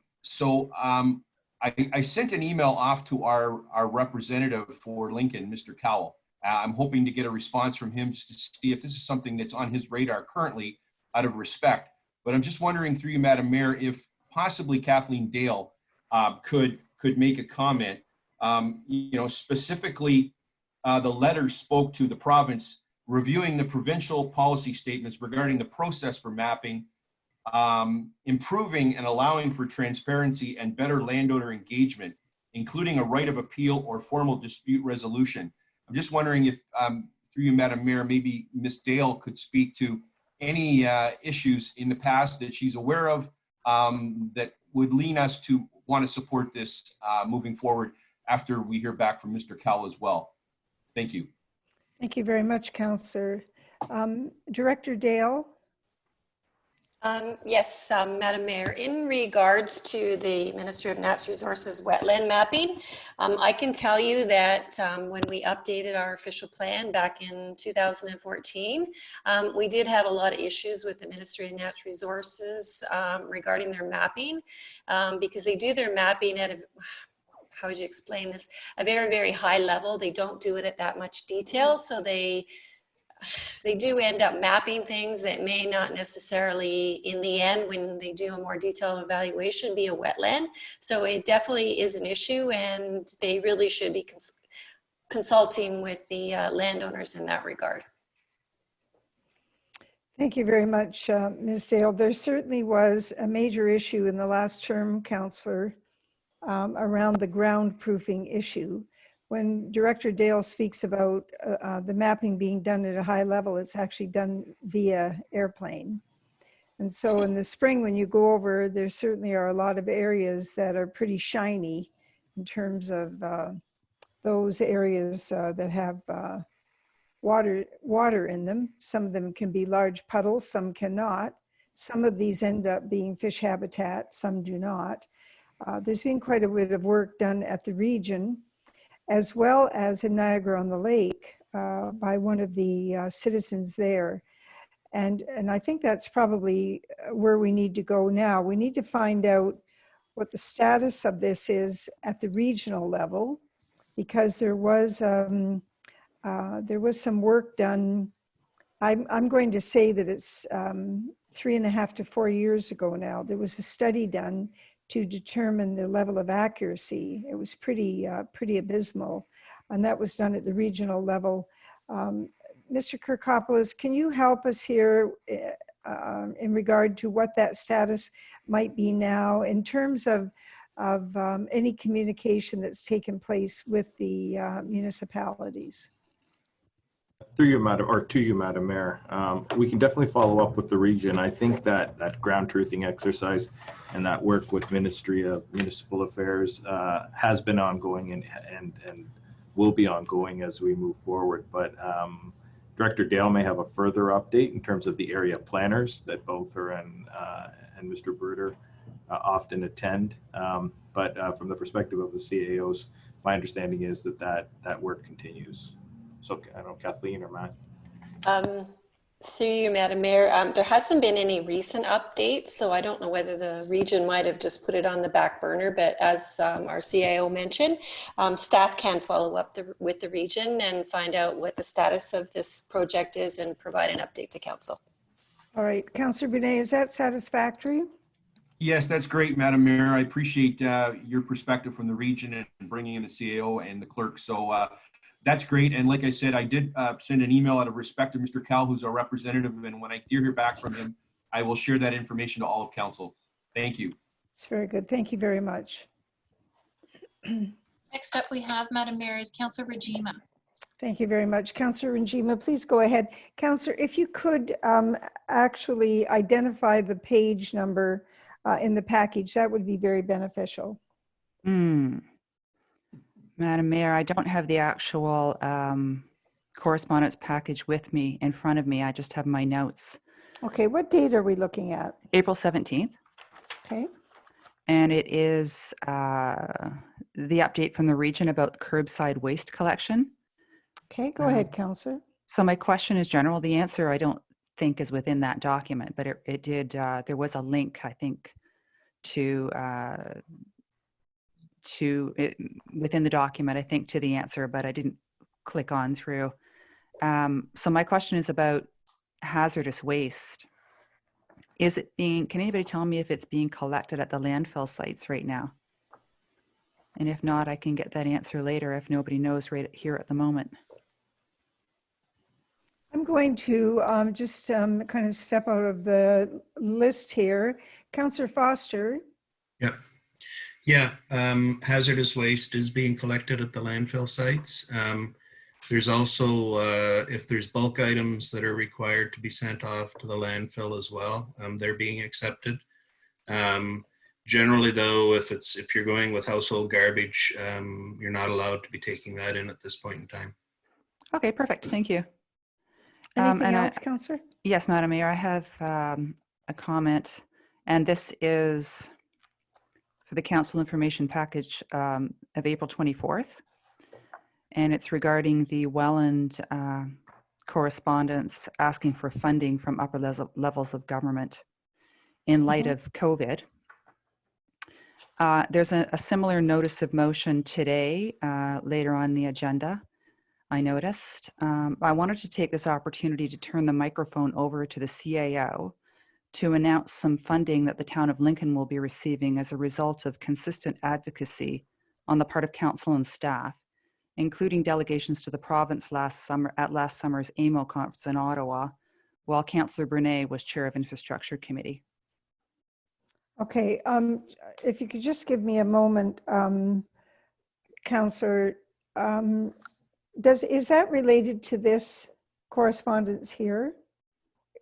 sent an email off to our representative for Lincoln, Mr. Cowell. I'm hoping to get a response from him just to see if this is something that's on his radar currently, out of respect. But I'm just wondering through you, Madam Mayor, if possibly Kathleen Dale could make a comment. Specifically, the letter spoke to the province reviewing the provincial policy statements regarding the process for mapping, improving and allowing for transparency and better landowner engagement, including a right of appeal or formal dispute resolution. I'm just wondering if, through you, Madam Mayor, maybe Ms. Dale could speak to any issues in the past that she's aware of that would lean us to want to support this moving forward after we hear back from Mr. Cowell as well. Thank you. Thank you very much, Councillor. Director Dale. Yes, Madam Mayor, in regards to the Ministry of Natural Resources wetland mapping, I can tell you that when we updated our official plan back in 2014, we did have a lot of issues with the Ministry of Natural Resources regarding their mapping, because they do their mapping at a, how would you explain this, a very, very high level. They don't do it at that much detail, so they do end up mapping things that may not necessarily, in the end, when they do a more detailed evaluation, be a wetland. So it definitely is an issue, and they really should be consulting with the landowners in that regard. Thank you very much, Ms. Dale. There certainly was a major issue in the last term, Councillor, around the ground proofing issue. When Director Dale speaks about the mapping being done at a high level, it's actually done via airplane. And so in the spring, when you go over, there certainly are a lot of areas that are pretty shiny in terms of those areas that have water in them. Some of them can be large puddles, some cannot. Some of these end up being fish habitat, some do not. There's been quite a bit of work done at the region, as well as in Niagara-on-the-Lake by one of the citizens there. And I think that's probably where we need to go now. We need to find out what the status of this is at the regional level, because there was some work done. I'm going to say that it's 3.5 to 4 years ago now. There was a study done to determine the level of accuracy. It was pretty abysmal, and that was done at the regional level. Mr. Kirkopoulos, can you help us here in regard to what that status might be now in terms of any communication that's taken place with the municipalities? Through you, Madam, or to you, Madam Mayor, we can definitely follow up with the region. I think that ground truthing exercise and that work with Ministry of Municipal Affairs has been ongoing and will be ongoing as we move forward. But Director Dale may have a further update in terms of the area planners that both her and Mr. Bruder often attend. But from the perspective of the CAOs, my understanding is that work continues. So I don't know, Kathleen or Matt. Through you, Madam Mayor, there hasn't been any recent updates, so I don't know whether the region might have just put it on the back burner, but as our CIO mentioned, staff can follow up with the region and find out what the status of this project is and provide an update to council. All right, Councillor Brunet, is that satisfactory? Yes, that's great, Madam Mayor. I appreciate your perspective from the region and bringing in the CAO and the clerk. So that's great. And like I said, I did send an email out of respect to Mr. Cal, who's our representative. And when I hear back from him, I will share that information to all of council. Thank you. It's very good. Thank you very much. Next up we have, Madam Mayor, is Councillor Rajima. Thank you very much. Councillor Njima, please go ahead. Councillor, if you could actually identify the page number in the package, that would be very beneficial. Madam Mayor, I don't have the actual correspondence package with me in front of me. I just have my notes. Okay, what date are we looking at? April 17th. Okay. And it is the update from the region about curbside waste collection. Okay, go ahead, Councillor. So my question is general. The answer I don't think is within that document, but it did, there was a link, I think, to it within the document, I think, to the answer, but I didn't click on through. So my question is about hazardous waste. Is it being, can anybody tell me if it's being collected at the landfill sites right now? And if not, I can get that answer later if nobody knows right here at the moment. I'm going to just kind of step out of the list here. Councillor Foster. Yeah, hazardous waste is being collected at the landfill sites. There's also, if there's bulk items that are required to be sent off to the landfill as well, they're being accepted. Generally though, if you're going with household garbage, you're not allowed to be taking that in at this point in time. Okay, perfect. Thank you. Anything else, Councillor? Yes, Madam Mayor, I have a comment, and this is for the council information package of April 24th. And it's regarding the Welland correspondence asking for funding from upper levels of government in light of COVID. There's a similar notice of motion today, later on the agenda, I noticed. I wanted to take this opportunity to turn the microphone over to the CAO to announce some funding that the town of Lincoln will be receiving as a result of consistent advocacy on the part of council and staff, including delegations to the province last summer's AMO conference in Ottawa, while Councillor Brunet was chair of Infrastructure Committee. Okay, if you could just give me a moment, Councillor, is that related to this correspondence here?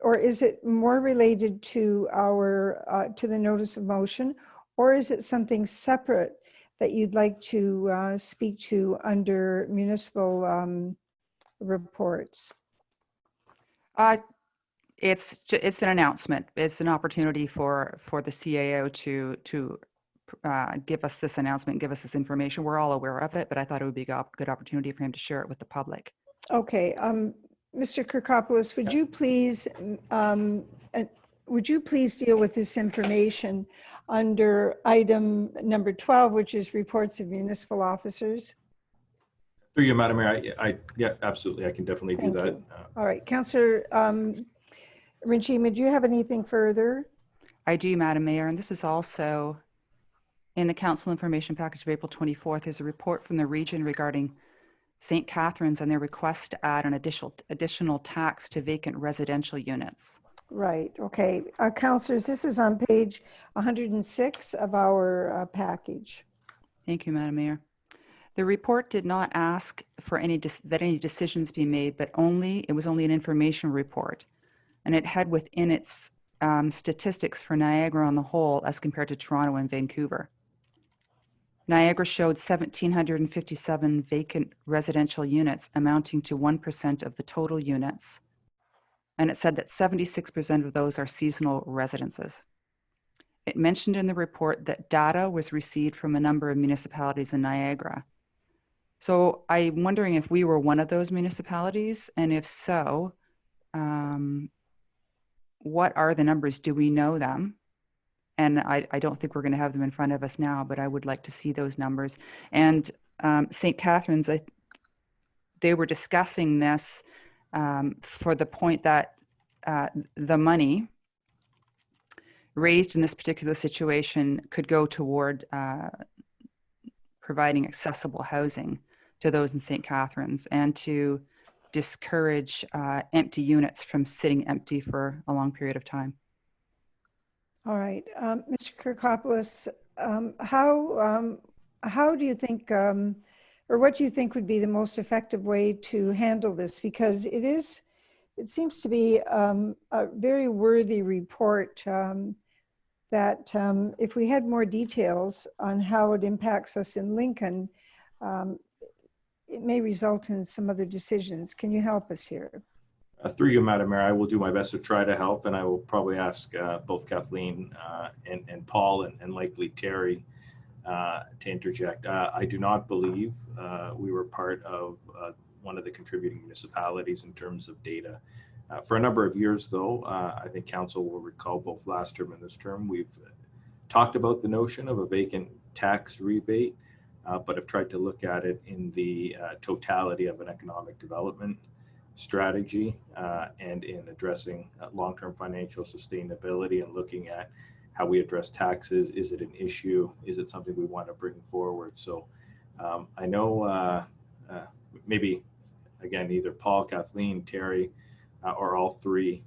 Or is it more related to our, to the notice of motion? Or is it something separate that you'd like to speak to under municipal reports? It's an announcement. It's an opportunity for the CAO to give us this announcement, give us this information. We're all aware of it, but I thought it would be a good opportunity for him to share it with the public. Okay, Mr. Kirkopoulos, would you please deal with this information under item number 12, which is reports of municipal officers? Through you, Madam Mayor, yeah, absolutely. I can definitely do that. All right, Councillor Njima, do you have anything further? I do, Madam Mayor, and this is also in the council information package of April 24th. There's a report from the region regarding St. Catharines and their request to add an additional tax to vacant residential units. Right, okay. Councillors, this is on page 106 of our package. Thank you, Madam Mayor. The report did not ask for that any decisions be made, but it was only an information report. And it had within its statistics for Niagara on the whole as compared to Toronto and Vancouver. Niagara showed 1,757 vacant residential units amounting to 1% of the total units. And it said that 76% of those are seasonal residences. It mentioned in the report that data was received from a number of municipalities in Niagara. So I'm wondering if we were one of those municipalities, and if so, what are the numbers? Do we know them? And I don't think we're going to have them in front of us now, but I would like to see those numbers. And St. Catharines, they were discussing this for the point that the money raised in this particular situation could go toward providing accessible housing to those in St. Catharines and to discourage empty units from sitting empty for a long period of time. All right, Mr. Kirkopoulos, how do you think, or what do you think would be the most effective way to handle this? Because it seems to be a very worthy report that if we had more details on how it impacts us in Lincoln, it may result in some other decisions. Can you help us here? Through you, Madam Mayor, I will do my best to try to help, and I will probably ask both Kathleen and Paul and likely Terry to interject. I do not believe we were part of one of the contributing municipalities in terms of data. For a number of years, though, I think Council will recall both last term and this term, we've talked about the notion of a vacant tax rebate, but have tried to look at it in the totality of an economic development strategy and in addressing long-term financial sustainability and looking at how we address taxes. Is it an issue? Is it something we want to bring forward? So I know maybe, again, either Paul, Kathleen, Terry, or all three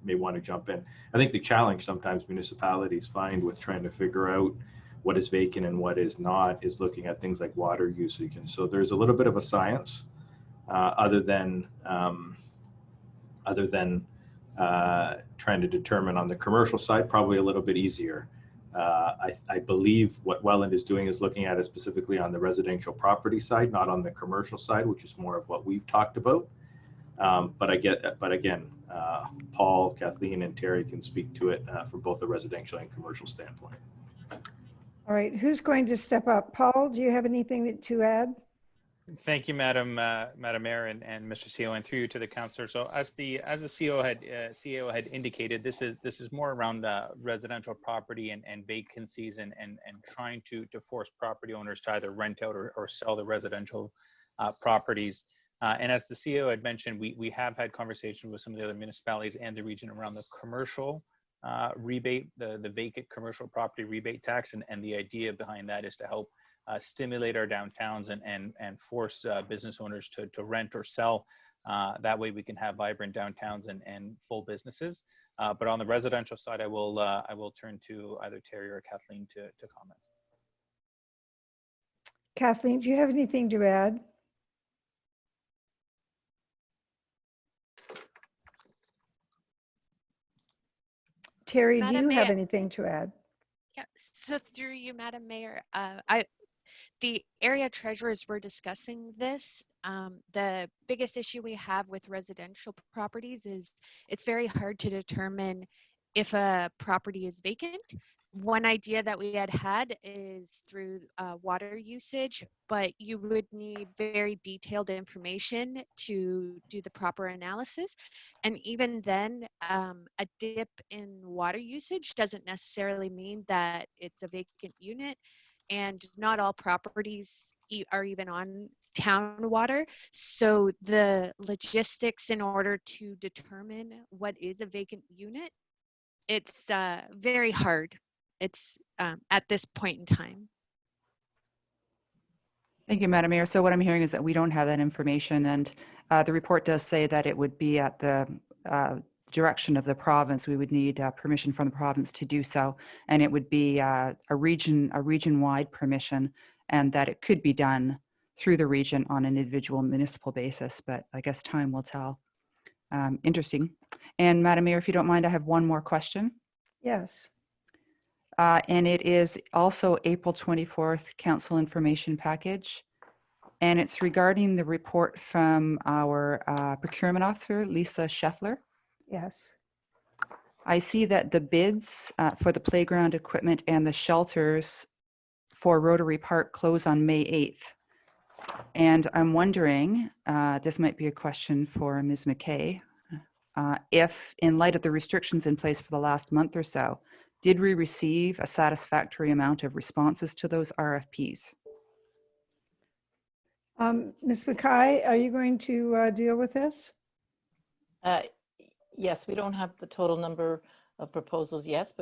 may want to jump in. I think the challenge sometimes municipalities find with trying to figure out what is vacant and what is not is looking at things like water usage. And so there's a little bit of a science other than trying to determine on the commercial side, probably a little bit easier. I believe what Welland is doing is looking at it specifically on the residential property side, not on the commercial side, which is more of what we've talked about. But again, Paul, Kathleen, and Terry can speak to it from both a residential and commercial standpoint. All right, who's going to step up? Paul, do you have anything to add? Thank you, Madam Mayor and Mr. CEO, and through you to the councillor. So as the CEO had indicated, this is more around residential property and vacancies and trying to force property owners to either rent out or sell the residential properties. And as the CEO had mentioned, we have had conversations with some of the other municipalities and the region around the commercial rebate, the vacant commercial property rebate tax, and the idea behind that is to help stimulate our downtowns and force business owners to rent or sell. That way we can have vibrant downtowns and full businesses. But on the residential side, I will turn to either Terry or Kathleen to comment. Kathleen, do you have anything to add? Terry, do you have anything to add? Yeah, so through you, Madam Mayor, the area treasurers were discussing this. The biggest issue we have with residential properties is it's very hard to determine if a property is vacant. One idea that we had is through water usage, but you would need very detailed information to do the proper analysis. And even then, a dip in water usage doesn't necessarily mean that it's a vacant unit. And not all properties are even on town water. So the logistics in order to determine what is a vacant unit, it's very hard. It's at this point in time. Thank you, Madam Mayor. So what I'm hearing is that we don't have that information, and the report does say that it would be at the direction of the province. We would need permission from the province to do so, and it would be a region-wide permission, and that it could be done through the region on an individual municipal basis, but I guess time will tell. Interesting. And Madam Mayor, if you don't mind, I have one more question. Yes. And it is also April 24th Council Information Package. And it's regarding the report from our procurement officer, Lisa Scheffler. Yes. I see that the bids for the playground equipment and the shelters for Rotary Park close on May 8th. And I'm wondering, this might be a question for Ms. McKay, if in light of the restrictions in place for the last month or so, did we receive a satisfactory amount of responses to those RFPs? Ms. Mackay, are you going to deal with this? Yes, we don't have the total number of proposals yet,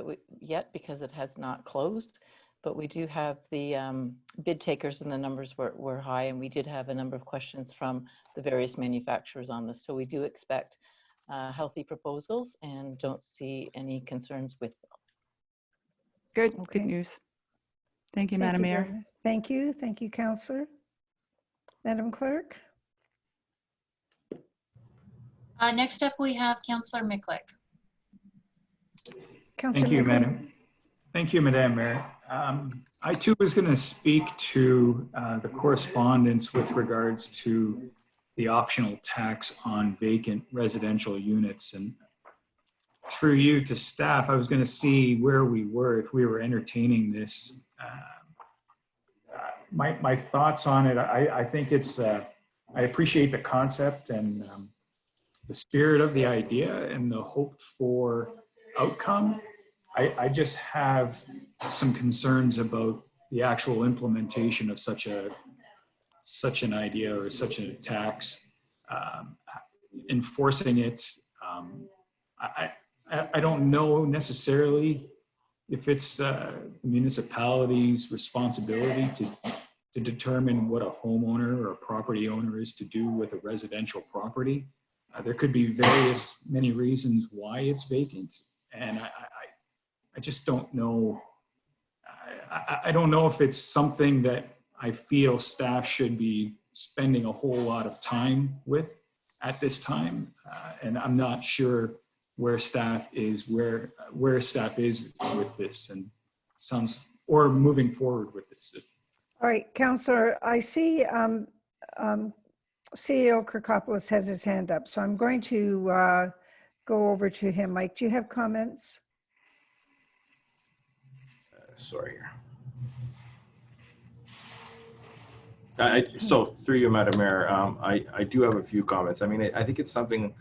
because it has not closed. But we do have the bid takers, and the numbers were high, and we did have a number of questions from the various manufacturers on this. So we do expect healthy proposals and don't see any concerns with them. Good, Okay. good news. Thank you, Thank Madam you Mayor. very much. Thank you. Thank you, Councillor. Madam Clerk? Next up, we have Councillor Miklick. Councillor Thank you, Miklick? Madam. Thank you, Madam Mayor. I too was going to speak to the correspondence with regards to the optional tax on vacant residential units. And through you to staff, I was going to see where we were if we were entertaining this. My thoughts on it, I think it's, I appreciate the concept and the spirit of the idea and the hoped for outcome. I just have some concerns about the actual implementation of such an idea or such a tax. Enforcing it, I don't know necessarily if it's the municipality's responsibility to determine what a homeowner or a property owner is to do with a residential property. There could be many reasons why it's vacant, and I just don't know. I don't know if it's something that I feel staff should be spending a whole lot of time with at this time, and I'm not sure where staff is with this, and or moving forward with this. All right, Councillor, I see CEO Kirkopoulos has his hand up, so I'm going to go over to him. Mike, do you have comments? Sorry here. So through you, Madam Mayor, I do have a few comments. I mean, I think it's something,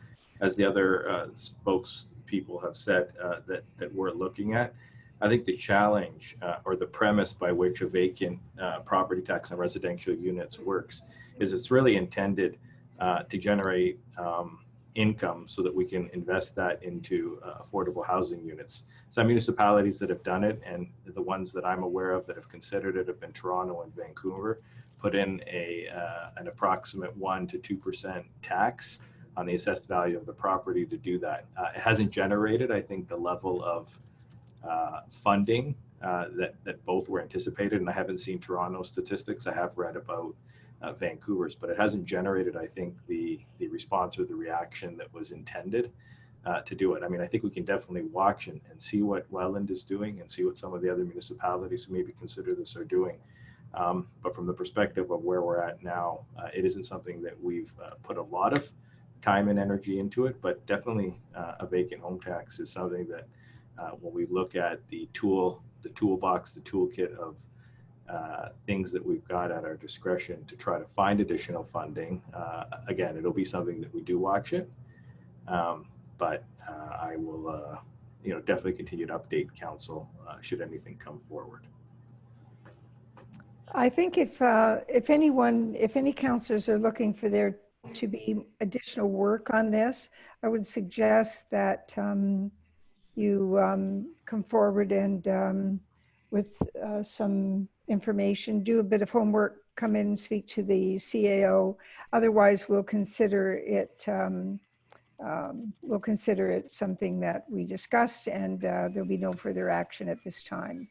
as the other spokespeople have said, that we're looking at. I think the challenge or the premise by which a vacant property tax on residential units works is it's really intended to generate income so that we can invest that into affordable housing units. Some municipalities that have done it, and the ones that I'm aware of that have considered it, have been Toronto and Vancouver, put in an approximate 1% to 2% tax on the assessed value of the property to do that. It hasn't generated, I think, the level of funding that both were anticipated, and I haven't seen Toronto statistics. I have read about Vancouver's, but it hasn't generated, I think, the response or the reaction that was intended to do it. I mean, I think we can definitely watch and see what Welland is doing and see what some of the other municipalities who maybe consider this are doing. But from the perspective of where we're at now, it isn't something that we've put a lot of time and energy into it, but definitely a vacant home tax is something that when we look at the toolbox, the toolkit of things that we've got at our discretion to try to find additional funding. Again, it'll be something that we do watch it, but I will, definitely continue to update council should anything come forward. I think if any councillors are looking for there to be additional work on this, I would suggest that you come forward and with some information, do a bit of homework, come in and speak to the CAO. Otherwise, we'll consider it something that we discussed, and there'll be no further action at this time.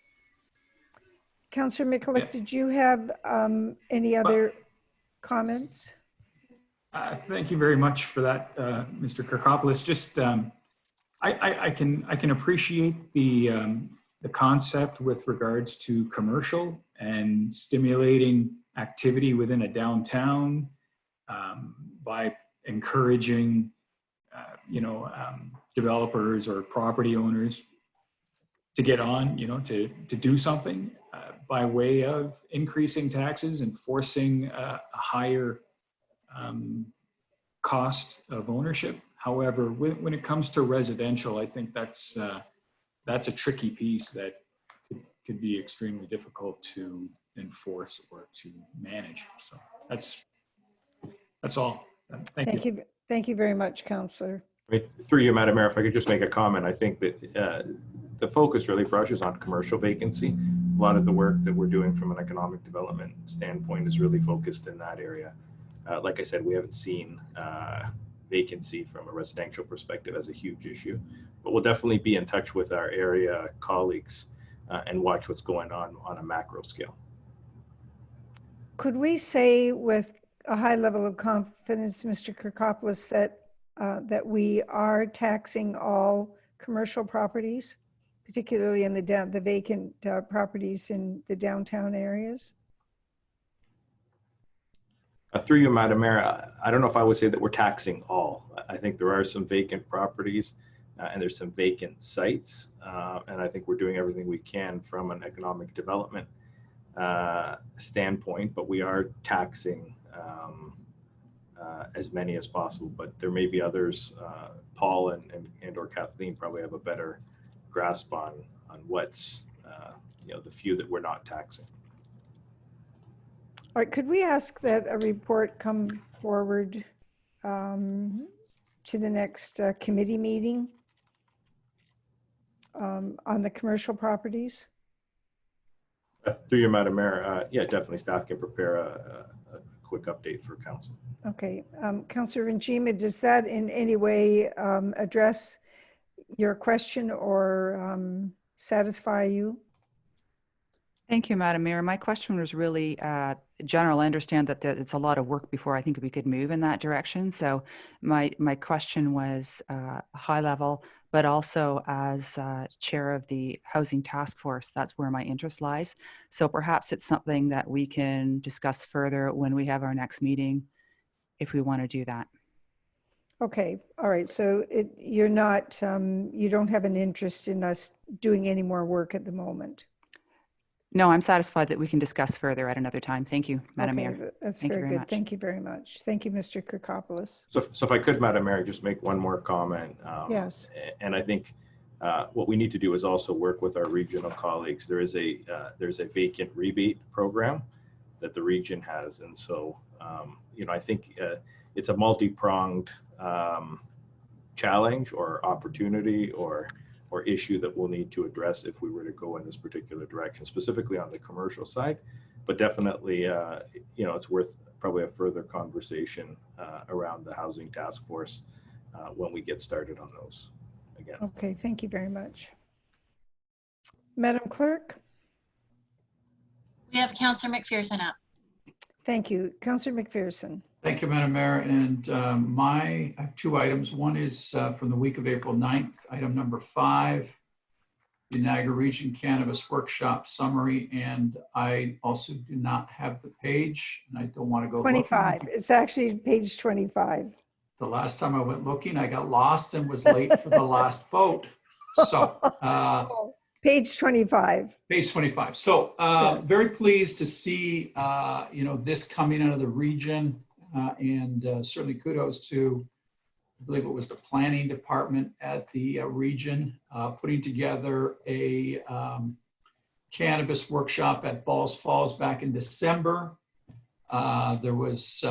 Councillor Mikulik, did you have any other comments? Thank you very much for that, Mr. Kirkopoulos. Just I can appreciate the concept with regards to commercial and stimulating activity within a downtown by encouraging, developers or property owners to get on, to do something by way of increasing taxes and forcing a higher cost of ownership. However, when it comes to residential, I think that's a tricky piece that could be extremely difficult to enforce or to manage. So that's all. Thank you. Thank you very much, Councillor. Through you, Madam Mayor, if I could just make a comment, I think that the focus really for us is on commercial vacancy. A lot of the work that we're doing from an economic development standpoint is really focused in that area. Like I said, we haven't seen vacancy from a residential perspective as a huge issue, but we'll definitely be in touch with our area colleagues and watch what's going on a macro scale. Could we say with a high level of confidence, Mr. Kirkopoulos, that we are taxing all commercial properties, particularly in the vacant properties in the downtown areas? Through you, Madam Mayor, I don't know if I would say that we're taxing all. I think there are some vacant properties and there's some vacant sites. And I think we're doing everything we can from an economic development standpoint, but we are taxing as many as possible. But there may be others, Paul and or Kathleen probably have a better grasp on what's, the few that we're not taxing. All right, could we ask that a report come forward to the next committee meeting on the commercial properties? Through you, Madam Mayor, yeah, definitely staff can prepare a quick update for council. Okay, Councillor Njima, does that in any way address your question or satisfy you? Thank you, Madam Mayor. My question was really general. I understand that it's a lot of work before I think we could move in that direction. So my question was high level, but also as chair of the Housing Task Force, that's where my interest lies. So perhaps it's something that we can discuss further when we have our next meeting, if we want to do that. Okay, all right. So you're not, you don't have an interest in us doing any more work at the moment? No, I'm satisfied that we can discuss further at another time. Thank you, Madam Mayor. That's Thank you very very good. much. Thank you very much. Thank you, Mr. Kirkopoulos. So if I could, Madam Mayor, just make one more comment. Yes. And I think what we need to do is also work with our regional colleagues. There's a vacant rebate program that the region has. And so, I think it's a multi-pronged challenge or opportunity or issue that we'll need to address if we were to go in this particular direction, specifically on the commercial side. But definitely, it's worth probably a further conversation around the Housing Task Force when we get started on those again. Okay, thank you very much. Madam Clerk? We have Councillor McPherson up. Thank you. Councillor McPherson. Thank you, Madam Mayor. And I have two items. One is from the week of April 9th, item number 5, the Niagara Region Cannabis Workshop Summary. And I also do not have the page, and I don't want to go 25. looking. It's actually page 25. The last time I went looking, I got lost and was late for the last vote. So page 25. Page 25. So very pleased to see, this coming out of the region. And certainly kudos to, I believe it was the planning department at the region, putting together a cannabis workshop at Balls Falls back in December. There was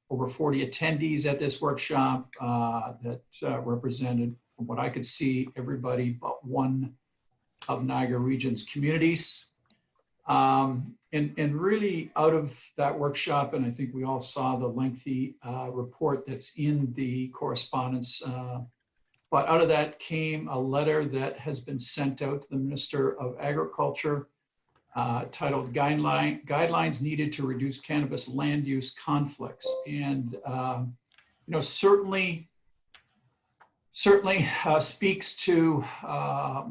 over 40 attendees at this workshop that represented, from what I could see, everybody but one of Niagara Region's communities. And really out of that workshop, and I think we all saw the lengthy report that's in the correspondence, but out of that came a letter that has been sent out to the Minister of Agriculture titled Guidelines Needed to Reduce Cannabis Land Use Conflicts. And, certainly speaks to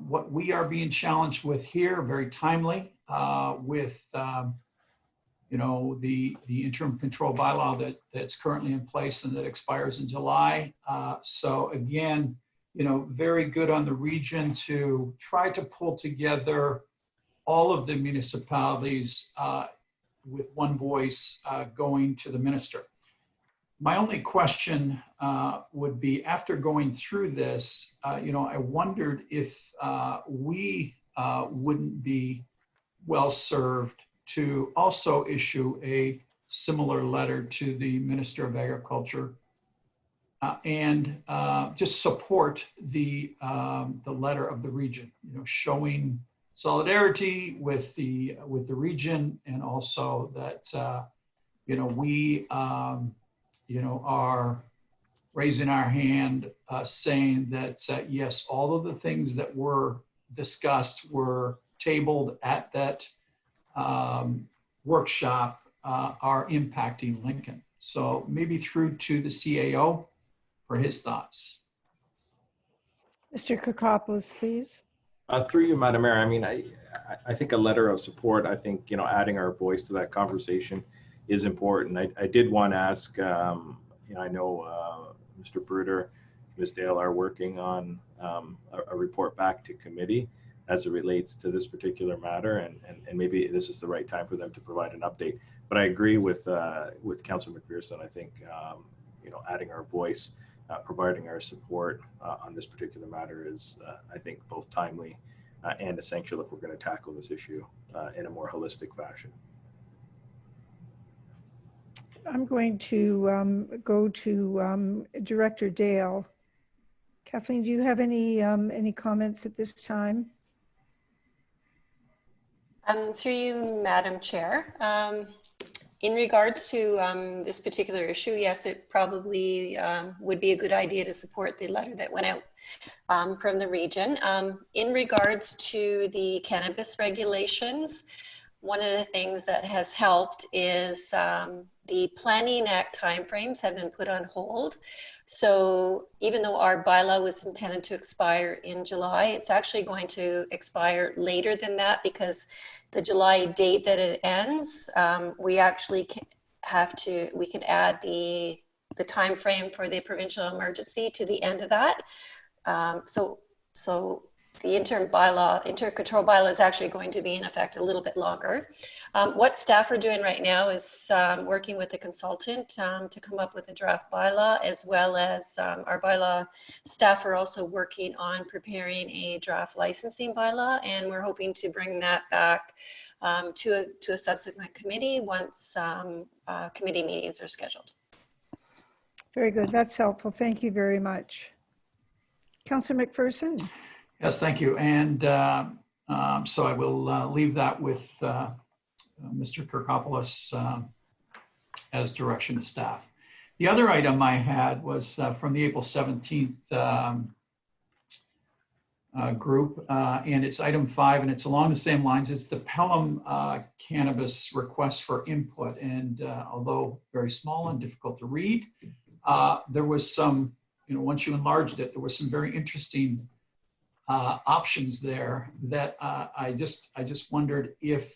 what we are being challenged with here, very timely. With the interim control bylaw that's currently in place and that expires in July. So again, very good on the region to try to pull together all of the municipalities with one voice going to the minister. My only question would be, after going through this, I wondered if we wouldn't be well served to also issue a similar letter to the Minister of Agriculture and just support the letter of the region, showing solidarity with the region, and also that we are raising our hand, saying that yes, all of the things that were discussed were tabled at that workshop are impacting Lincoln. So maybe through to the CAO for his thoughts. Mr. Kokopoulos, please. Through you, Madam Mayor, I mean, I think a letter of support, I think, adding our voice to that conversation is important. I did want to ask, I know Mr. Bruder, Ms. Dale are working on a report back to committee as it relates to this particular matter, and maybe this is the right time for them to provide an update. But I agree with Councillor McPherson. I think, adding our voice, providing our support on this particular matter is, I think, both timely and essential if we're going to tackle this issue in a more holistic fashion. I'm going to go to Director Dale. Kathleen, do you have any comments at this time? Through you, Madam Chair. In regards to this particular issue, yes, it probably would be a good idea to support the letter that went out from the region. In regards to the cannabis regulations, one of the things that has helped is the Planning Act timeframes have been put on hold. So even though our bylaw was intended to expire in July, it's actually going to expire later than that, because the July date that it ends, we actually can add the time frame for the provincial emergency to the end of that. So the inter-control bylaw is actually going to be in effect a little bit longer. What staff are doing right now is working with a consultant to come up with a draft bylaw, as well as our bylaw staff are also working on preparing a draft licensing bylaw, and we're hoping to bring that back to a subsequent committee once committee meetings are scheduled. Very good. That's helpful. Thank you very much. Councillor McPherson. Yes, thank you. And so I will leave that with Mr. Kirkopoulos as direction to staff. The other item I had was from the April 17th group, and it's item 5, and it's along the same lines. It's the Pelham cannabis request for input. And although very small and difficult to read, there was some, once you enlarged it, there was some very interesting options there that I just wondered if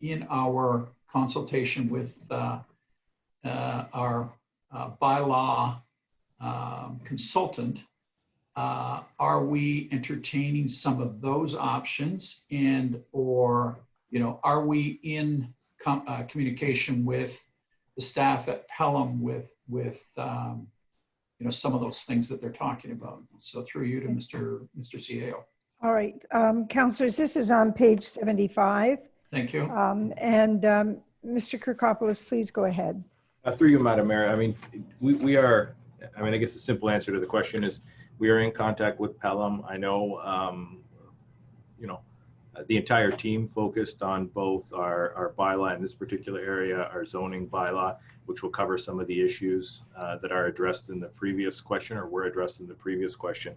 in our consultation with our bylaw consultant, are we entertaining some of those options, and or are we in communication with the staff at Pelham with some of those things that they're talking about? So through you to Mr. CAO. All right, councillors, this is on page 75. Thank you. Mr. Kirkopoulos, please go ahead. Through you, Madam Mayor, I mean, we are, I guess the simple answer to the question is we are in contact with Pelham. I know, the entire team focused on both our bylaw in this particular area, our zoning bylaw, which will cover some of the issues that are addressed in the previous question, or were addressed in the previous question.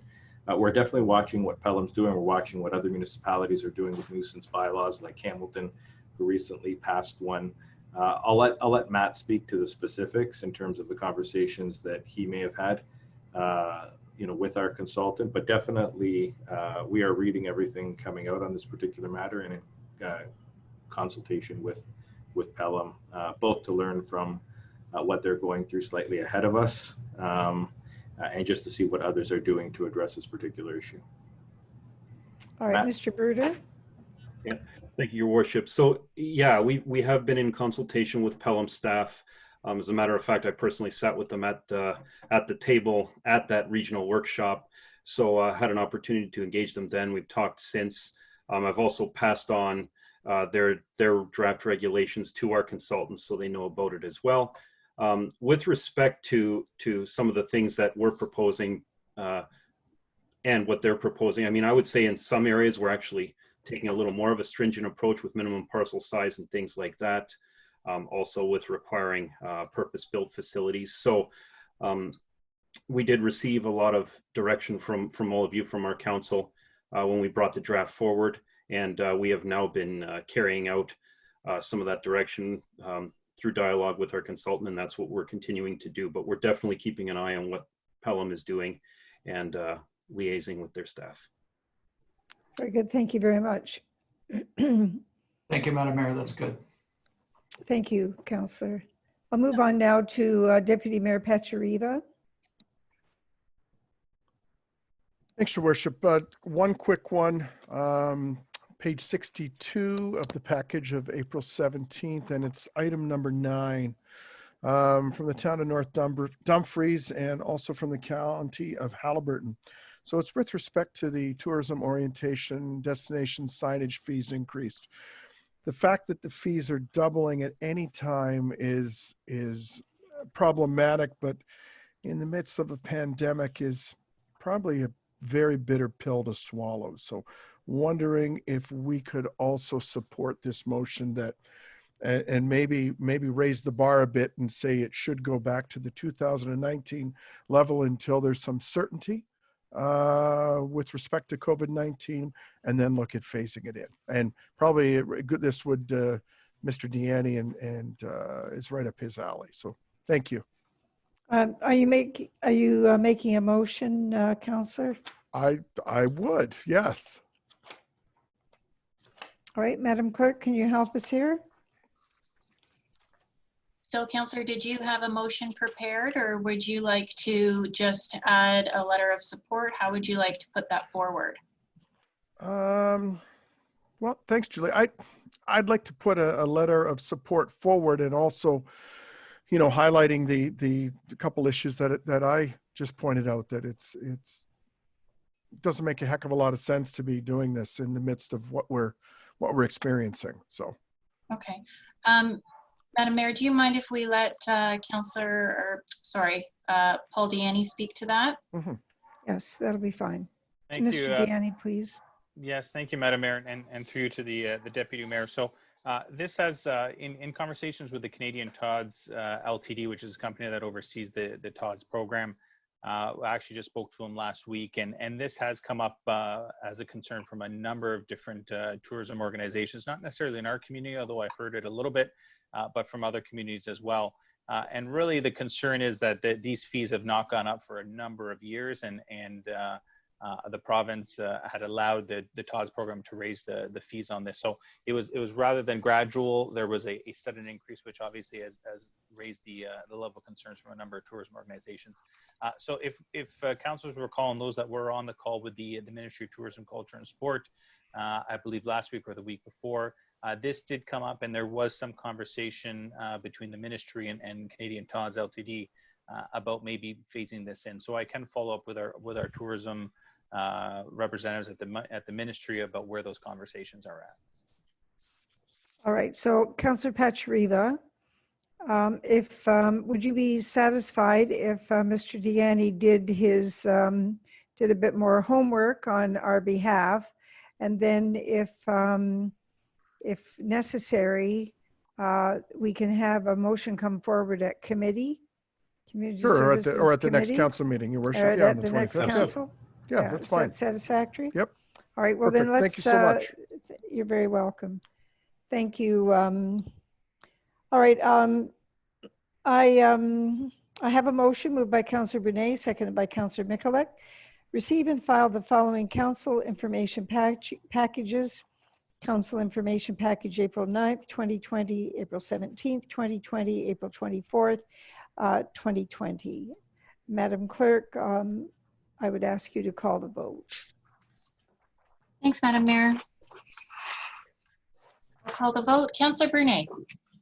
We're definitely watching what Pelham's doing. We're watching what other municipalities are doing with nuisance bylaws, like Hamilton, who recently passed one. I'll let Matt speak to the specifics in terms of the conversations that he may have had, with our consultant. But definitely, we are reading everything coming out on this particular matter and in consultation with Pelham, both to learn from what they're going through slightly ahead of us, and just to see what others are doing to address this particular issue. All right, Matt? Mr. Bruder. Yeah, thank you, Your Worship. So yeah, we have been in consultation with Pelham staff. As a matter of fact, I personally sat with them at the table at that regional workshop. So I had an opportunity to engage them then. We've talked since. I've also passed on their draft regulations to our consultants so they know about it as well. With respect to some of the things that we're proposing and what they're proposing, I mean, I would say in some areas we're actually taking a little more of a stringent approach with minimum parcel size and things like that. Also with requiring purpose-built facilities. So we did receive a lot of direction from all of you, from our council, when we brought the draft forward. And we have now been carrying out some of that direction through dialogue with our consultant, and that's what we're continuing to do. But we're definitely keeping an eye on what Pelham is doing and liaising with their staff. Very good. Thank you very much. Thank you, Madam Mayor. That's good. Thank you, Councillor. I'll move on now to Deputy Mayor Pachariva. Thanks, Your Worship. One quick one, page 62 of the package of April 17th, and it's item number 9 from the town of North Dumfries and also from the county of Haliburton. So it's with respect to the tourism orientation destination signage fees increased. The fact that the fees are doubling at any time is problematic, but in the midst of a pandemic is probably a very bitter pill to swallow. So wondering if we could also support this motion that and maybe raise the bar a bit and say it should go back to the 2019 level until there's some certainty with respect to COVID-19, and then look at phasing it in. And probably this would, Mr. Deanny and is right up his alley. So thank you. Are you making a motion, Councillor? I would, yes. All right, Madam Clerk, can you help us here? So Councillor, did you have a motion prepared, or would you like to just add a letter of support? How would you like to put that forward? Well, thanks, Julie. I'd like to put a letter of support forward, and also, you know, highlighting the couple issues that I just pointed out, that it doesn't make a heck of a lot of sense to be doing this in the midst of what we're experiencing. So. Okay. Madam Mayor, do you mind if we let Paul Deanny speak to that? Mm-hmm. Yes, that'll be fine. Thank Mr. you. Deanny, please. Yes, thank you, Madam Mayor, and through you to the Deputy Mayor. So this has, in conversations with the Canadian Tods Ltd, which is a company that oversees the Tods program, I actually just spoke to him last week, and this has come up as a concern from a number of different tourism organizations, not necessarily in our community, although I've heard it a little bit, but from other communities as well. And really the concern is that these fees have not gone up for a number of years, and the province had allowed the TODS program to raise the fees on this. So it was rather than gradual, there was a sudden increase, which obviously has raised the level of concerns from a number of tourism organizations. So if councillors recall, and those that were on the call with the Ministry of Tourism, Culture and Sport, I believe last week or the week before, this did come up, and there was some conversation between the ministry and Canadian Tods Ltd about maybe phasing this in. So I can follow up with our tourism representatives at the ministry about where those conversations are at. All right, so Councillor Pachariva, would you be satisfied if Mr. Deanny did a bit more homework on our behalf, and then if necessary, we can have a motion come forward at committee? Sure, or at the next council meeting, Your Worship. Yeah, at the next council? Yeah, that's fine. Is that satisfactory? Yep. All right, well Perfect. then Thank you so much. You're very welcome. Thank you. All right, I have a motion moved by Councillor Brunet, seconded by Councillor Michalek. Receive and file the following council information packages. Council information package April 9th, 2020, April 17th, 2020, April 24th, 2020. Madam Clerk, I would ask you to call the vote. Thanks, Madam Mayor. I'll call the vote. Councillor Brunet.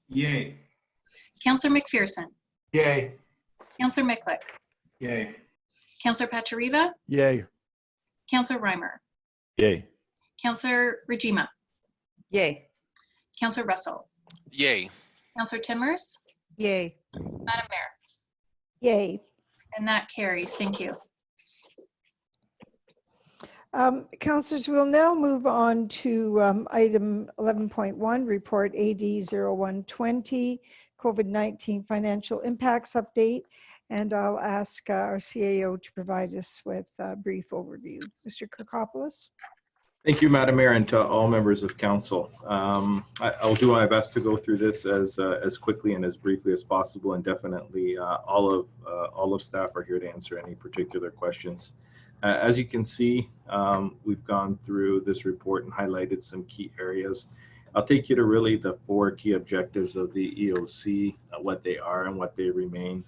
Yay. Councillor McPherson. Yay. Councillor Miklick. Yay. Councillor Pachariva. Yay. Councillor Reimer. Yay. Councillor Rajima. Yay. Councillor Russell. Yay. Councillor Timmers. Yay. Madam Mayor. Yay. And that carries. Thank you. Councillors, we'll now move on to item 11.1, report AD 0120, COVID-19 financial impacts update. And I'll ask our CAO to provide us with a brief overview. Mr. Kirkopoulos. Thank you, Madam Mayor, and to all members of council. I'll do my best to go through this as quickly and as briefly as possible, and definitely all of staff are here to answer any particular questions. As you can see, we've gone through this report and highlighted some key areas. I'll take you to really the 4 key objectives of the EOC, what they are and what they remain.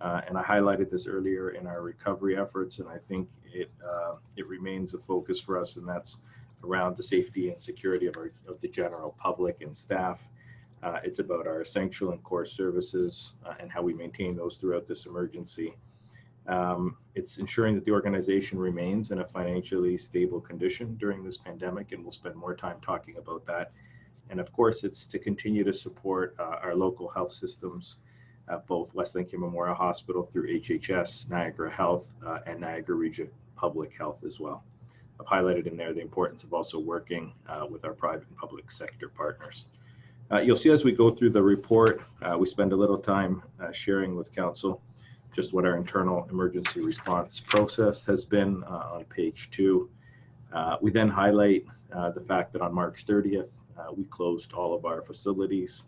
And I highlighted this earlier in our recovery efforts, and I think it remains a focus for us, and that's around the safety and security of the general public and staff. It's about our essential and core services and how we maintain those throughout this emergency. It's ensuring that the organization remains in a financially stable condition during this pandemic, and we'll spend more time talking about that. And of course, it's to continue to support our local health systems, both West Lincoln Memorial Hospital through HHS, Niagara Health, and Niagara Region Public Health as well. I've highlighted in there the importance of also working with our private and public sector partners. You'll see as we go through the report, we spend a little time sharing with council just what our internal emergency response process has been on page 2. We then highlight the fact that on March 30th, we closed all of our facilities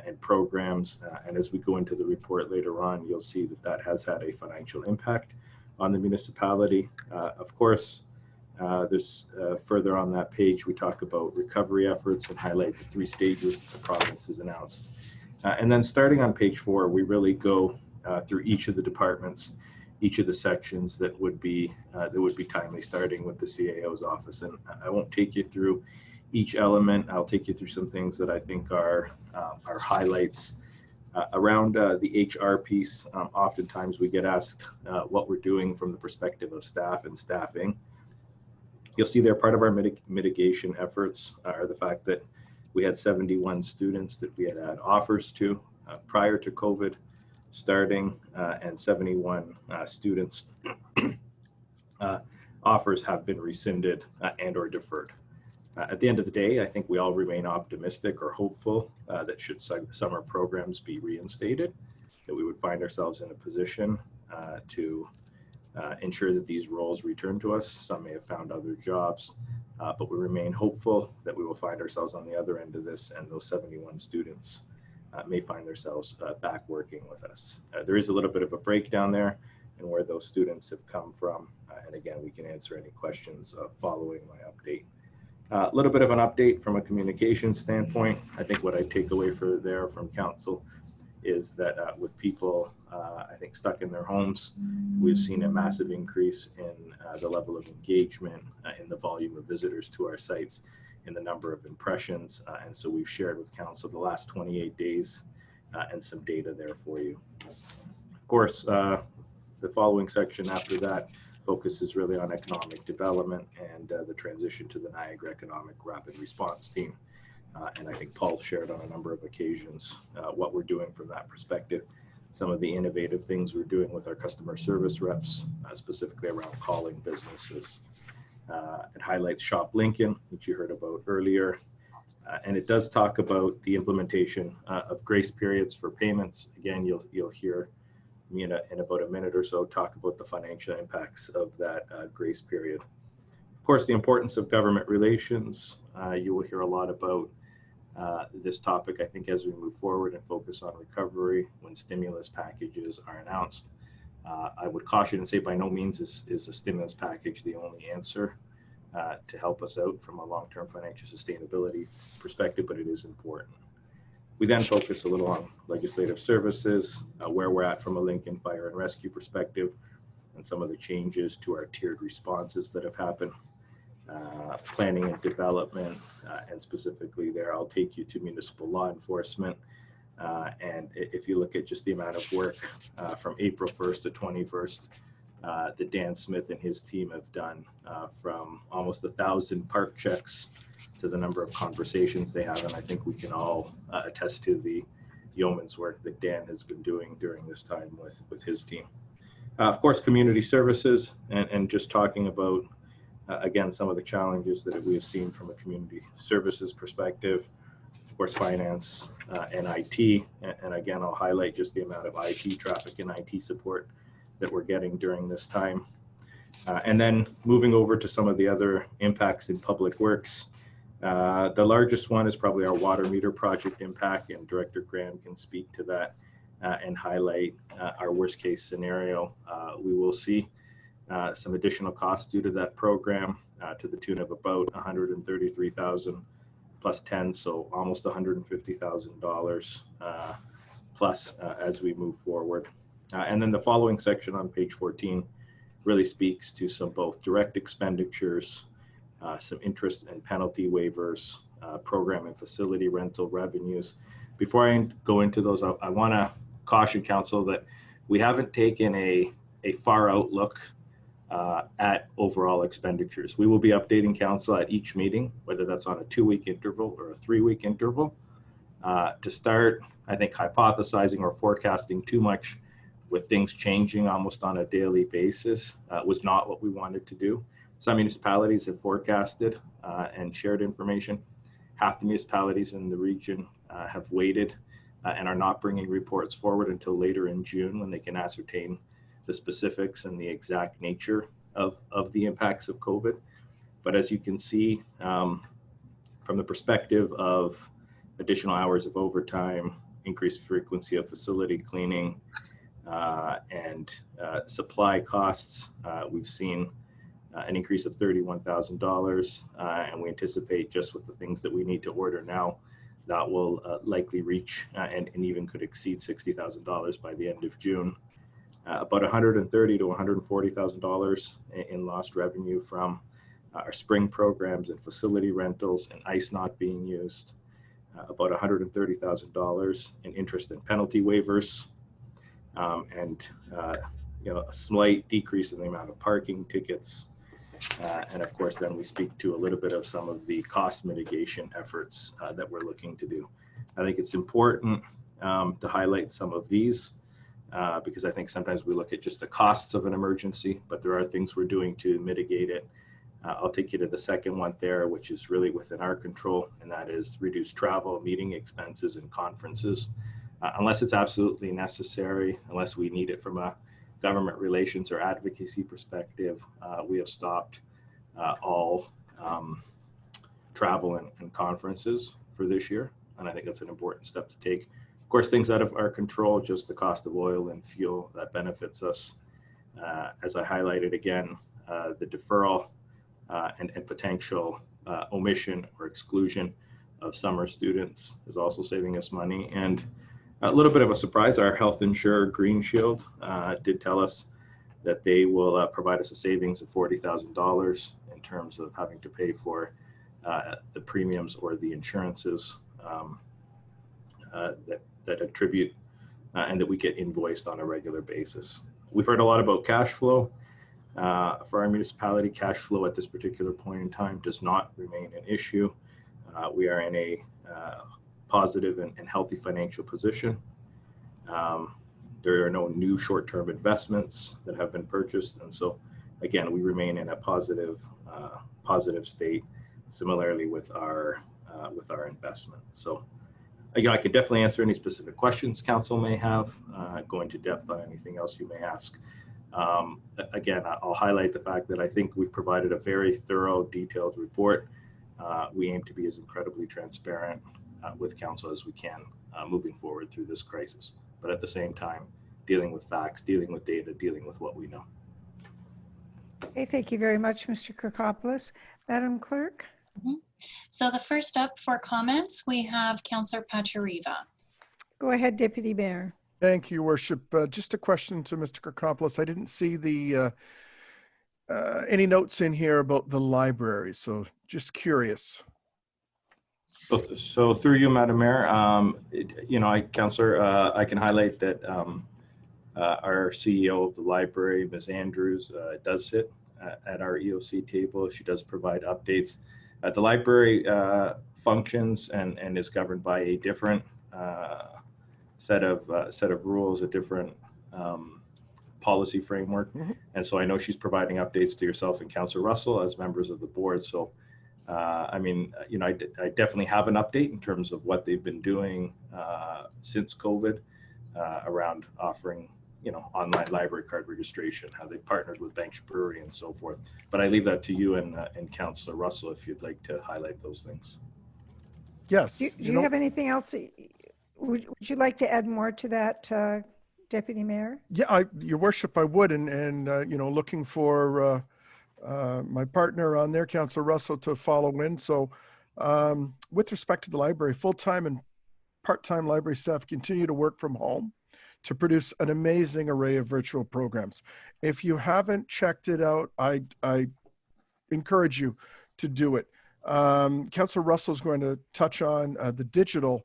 and programs. And as we go into the report later on, you'll see that that has had a financial impact on the municipality. Of course, there's further on that page, we talk about recovery efforts and highlight the 3 stages that the province has announced. And then starting on page 4, we really go through each of the departments, each of the sections that would be timely, starting with the CAO's office. And I won't take you through each element. I'll take you through some things that I think are highlights. Around the HR piece, oftentimes we get asked what we're doing from the perspective of staff and staffing. You'll see there part of our mitigation efforts are the fact that we had 71 students that we had offers to prior to COVID starting, and 71 students offers have been rescinded and or deferred. At the end of the day, I think we all remain optimistic or hopeful that should summer programs be reinstated, that we would find ourselves in a position to ensure that these roles return to us. Some may have found other jobs, but we remain hopeful that we will find ourselves on the other end of this, and those 71 students may find themselves back working with us. There is a little bit of a breakdown there and where those students have come from. And again, we can answer any questions following my update. A little bit of an update from a communication standpoint. I think what I take away from council is that with people, I think, stuck in their homes, we've seen a massive increase in the level of engagement, in the volume of visitors to our sites, in the number of impressions. And so we've shared with council the last 28 days and some data there for you. Of course, the following section after that focuses really on economic development and the transition to the Niagara Economic Rapid Response Team. And I think Paul shared on a number of occasions what we're doing from that perspective. Some of the innovative things we're doing with our customer service reps, specifically around calling businesses. It highlights Shop Lincoln, which you heard about earlier. And it does talk about the implementation of grace periods for payments. Again, you'll hear me in about a minute or so talk about the financial impacts of that grace period. Of course, the importance of government relations. You will hear a lot about this topic, I think, as we move forward and focus on recovery when stimulus packages are announced. I would caution and say by no means is a stimulus package the only answer to help us out from a long-term financial sustainability perspective, but it is important. We then focus a little on legislative services, where we're at from a Lincoln Fire and Rescue perspective, and some of the changes to our tiered responses that have happened. Planning and development, and specifically there, I'll take you to municipal law enforcement. And if you look at just the amount of work from April 1st to 21st, that Dan Smith and his team have done, from almost 1,000 park checks to the number of conversations they have. And I think we can all attest to the yeoman's work that Dan has been doing during this time with his team. Of course, community services, and just talking about, again, some of the challenges that we have seen from a community services perspective. Of course, finance and IT. And again, I'll highlight just the amount of IT traffic and IT support that we're getting during this time. And then moving over to some of the other impacts in public works. The largest one is probably our water meter project impact, and Director Graham can speak to that and highlight our worst case scenario. We will see some additional costs due to that program to the tune of about $133,000 plus 10, so almost $150,000 plus as we move forward. And then the following section on page 14 really speaks to some both direct expenditures, some interest and penalty waivers, program and facility rental revenues. Before I go into those, I want to caution council that we haven't taken a far outlook at overall expenditures. We will be updating council at each meeting, whether that's on a 2-week interval or a 3-week interval. To start, I think hypothesizing or forecasting too much with things changing almost on a daily basis was not what we wanted to do. Some municipalities have forecasted and shared information. Half the municipalities in the region have waited and are not bringing reports forward until later in June, when they can ascertain the specifics and the exact nature of the impacts of COVID. But as you can see, from the perspective of additional hours of overtime, increased frequency of facility cleaning, and supply costs, we've seen an increase of $31,000, and we anticipate just with the things that we need to order now, that will likely reach and even could exceed $60,000 by the end of June. About $130,000 to $140,000 in lost revenue from our spring programs and facility rentals and ice not being used. About $130,000 in interest and penalty waivers, and a slight decrease in the amount of parking tickets. And of course, then we speak to a little bit of some of the cost mitigation efforts that we're looking to do. I think it's important to highlight some of these because I think sometimes we look at just the costs of an emergency, but there are things we're doing to mitigate it. I'll take you to the second one there, which is really within our control, and that is reduce travel, meeting expenses, and conferences. Unless it's absolutely necessary, unless we need it from a government relations or advocacy perspective, we have stopped all travel and conferences for this year. And I think that's an important step to take. Of course, things out of our control, just the cost of oil and fuel, that benefits us. As I highlighted again, the deferral and potential omission or exclusion of summer students is also saving us money. And a little bit of a surprise, our health insurer Green Shield did tell us that they will provide us a savings of $40,000 in terms of having to pay for the premiums or the insurances that attribute and that we get invoiced on a regular basis. We've heard a lot about cash flow. For our municipality, cash flow at this particular point in time does not remain an issue. We are in a positive and healthy financial position. There are no new short-term investments that have been purchased, and so again, we remain in a positive state. Similarly with our investment. So again, I could definitely answer any specific questions council may have. Go into depth on anything else you may ask. Again, I'll highlight the fact that I think we've provided a very thorough, detailed report. We aim to be as incredibly transparent with council as we can moving forward through this crisis, but at the same time, dealing with facts, dealing with data, dealing with what we know. Okay, thank you very much, Mr. Kirkopoulos. Madam Clerk? So the first up for comments, we have Councillor Pachariva. Go ahead, Deputy Mayor. Thank you, Your Worship. Just a question to Mr. Kirkopoulos. I didn't see the any notes in here about the library, so just curious. So through you, Madam Mayor, Councillor, I can highlight that our CEO of the library, Ms. Andrews, does sit at our EOC table. She does provide updates. The library functions and is governed by a different set of rules, a different policy framework. And so I know she's providing updates to yourself and Councillor Russell as members of the board. So I definitely have an update in terms of what they've been doing since COVID around offering, online library card registration, how they've partnered with Banks Brewery and so forth. But I leave that to you and Councillor Russell if you'd like to highlight those things. Yes. Do you have anything else? Would you like to add more to that, Deputy Mayor? Yeah, Your Worship, I would, and looking for my partner on there, Councillor Russell, to follow in. So with respect to the library, full-time and part-time library staff continue to work from home to produce an amazing array of virtual programs. If you haven't checked it out, I encourage you to do it. Councillor Russell is going to touch on the digital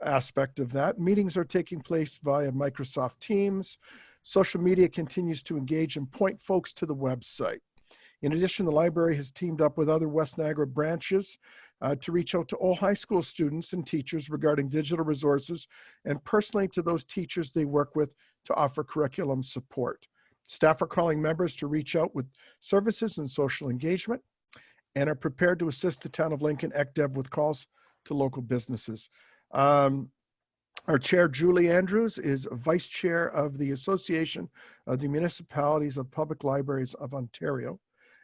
aspect of that. Meetings are taking place via Microsoft Teams. Social media continues to engage and point folks to the website. In addition, the library has teamed up with other West Niagara branches to reach out to all high school students and teachers regarding digital resources, and personally to those teachers they work with to offer curriculum support. Staff are calling members to reach out with services and social engagement and are prepared to assist the Town of Lincoln ECDEB with calls to local businesses. Our chair, Julie Andrews, is vice chair of the Association of the Municipalities of Public Libraries of Ontario,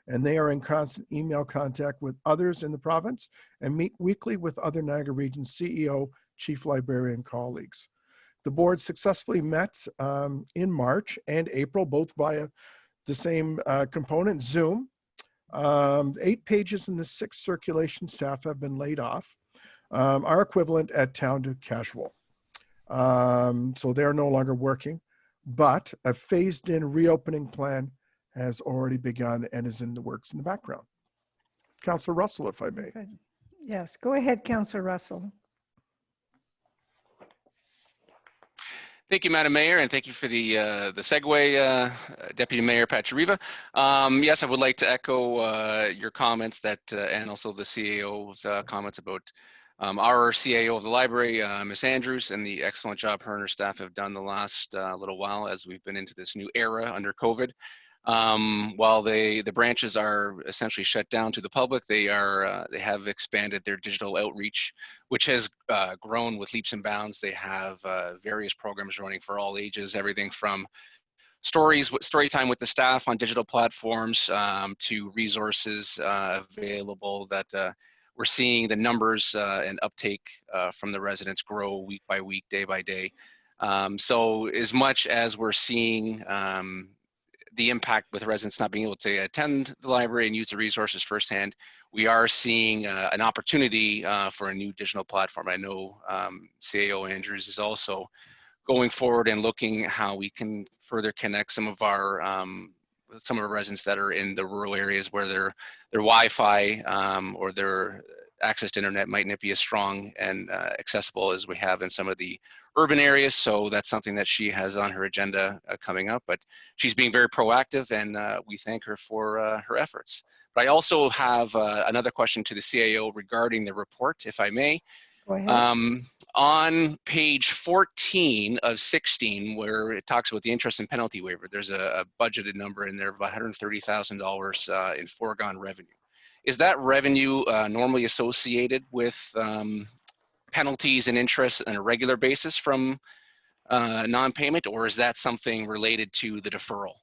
and they are in constant email contact with others in the province and meet weekly with other Niagara Region CEO, chief librarian colleagues. The board successfully met in March and April, both via the same component, Zoom. 8 pages in the 6 circulation staff have been laid off. Our equivalent at town to casual. So they're no longer working, but a phased in reopening plan has already begun and is in the works in the background. Councillor Russell, if I may. Good. Yes, go ahead, Councillor Russell. Thank you, Madam Mayor, and thank you for the segue, Deputy Mayor Pachariva. Yes, I would like to echo your comments that, and also the CAO's comments about our CAO of the library, Ms. Andrews, and the excellent job her and her staff have done the last little while as we've been into this new era under COVID. While the branches are essentially shut down to the public, they have expanded their digital outreach, which has grown with leaps and bounds. They have various programs running for all ages, everything from story time with the staff on digital platforms to resources available that we're seeing the numbers and uptake from the residents grow week by week, day by day. So as much as we're seeing the impact with residents not being able to attend the library and use the resources firsthand, we are seeing an opportunity for a new digital platform. I know CAO Andrews is also going forward and looking how we can further connect some of our residents that are in the rural areas where their Wi-Fi or their access to internet might not be as strong and accessible as we have in some of the urban areas. So that's something that she has on her agenda coming up, but she's being very proactive and we thank her for her efforts. But I also have another question to the CAO regarding the report, if I may. Go ahead. On page 14 of 16, where it talks about the interest and penalty waiver, there's a budgeted number in there of about $130,000 in foregone revenue. Is that revenue normally associated with penalties and interest on a regular basis from non-payment, or is that something related to the deferral?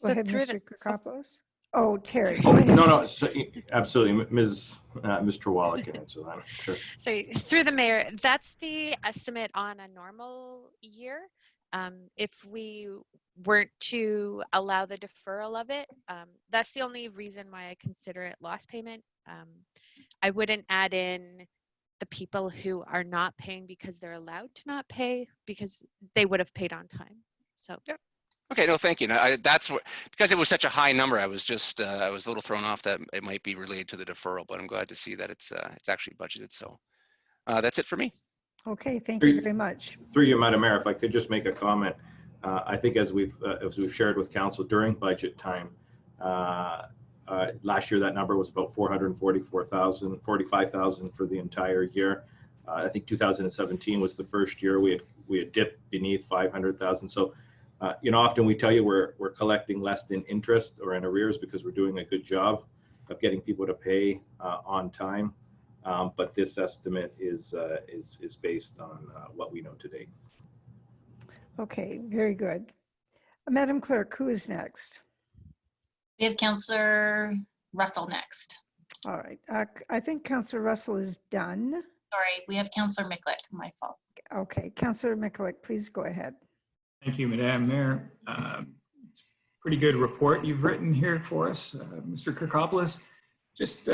Go ahead, Mr. Kirkopoulos. Oh, Terry. Oh, no, so, absolutely. Ms. Trawala can answer that. Sure. So through the mayor, that's the estimate on a normal year. If we weren't to allow the deferral of it, that's the only reason why I consider it lost payment. I wouldn't add in the people who are not paying because they're allowed to not pay, because they would have paid on time. So Yep. Okay, no, thank you. No, that's what, because it was such a high number, I was just, I was a little thrown off that it might be related to the deferral, but I'm glad to see that it's actually budgeted. So that's it for me. Okay, thank you very much. Through you, Madam Mayor, if I could just make a comment. I think as we've shared with council during budget time, last year that number was about 45,000 for the entire year. I think 2017 was the first year we had dipped beneath 500,000. So, often we tell you we're collecting less in interest or in arrears because we're doing a good job of getting people to pay on time. But this estimate is based on what we know today. Okay, very good. Madam Clerk, who is next? We have Councillor Russell next. All right, I think Councillor Russell is done. Sorry, we have Councillor Miklick, my fault. Okay, Councillor Miklick, please go ahead. Thank you, Madam Mayor. Pretty good report you've written here for us, Mr. Kirkopoulos. Just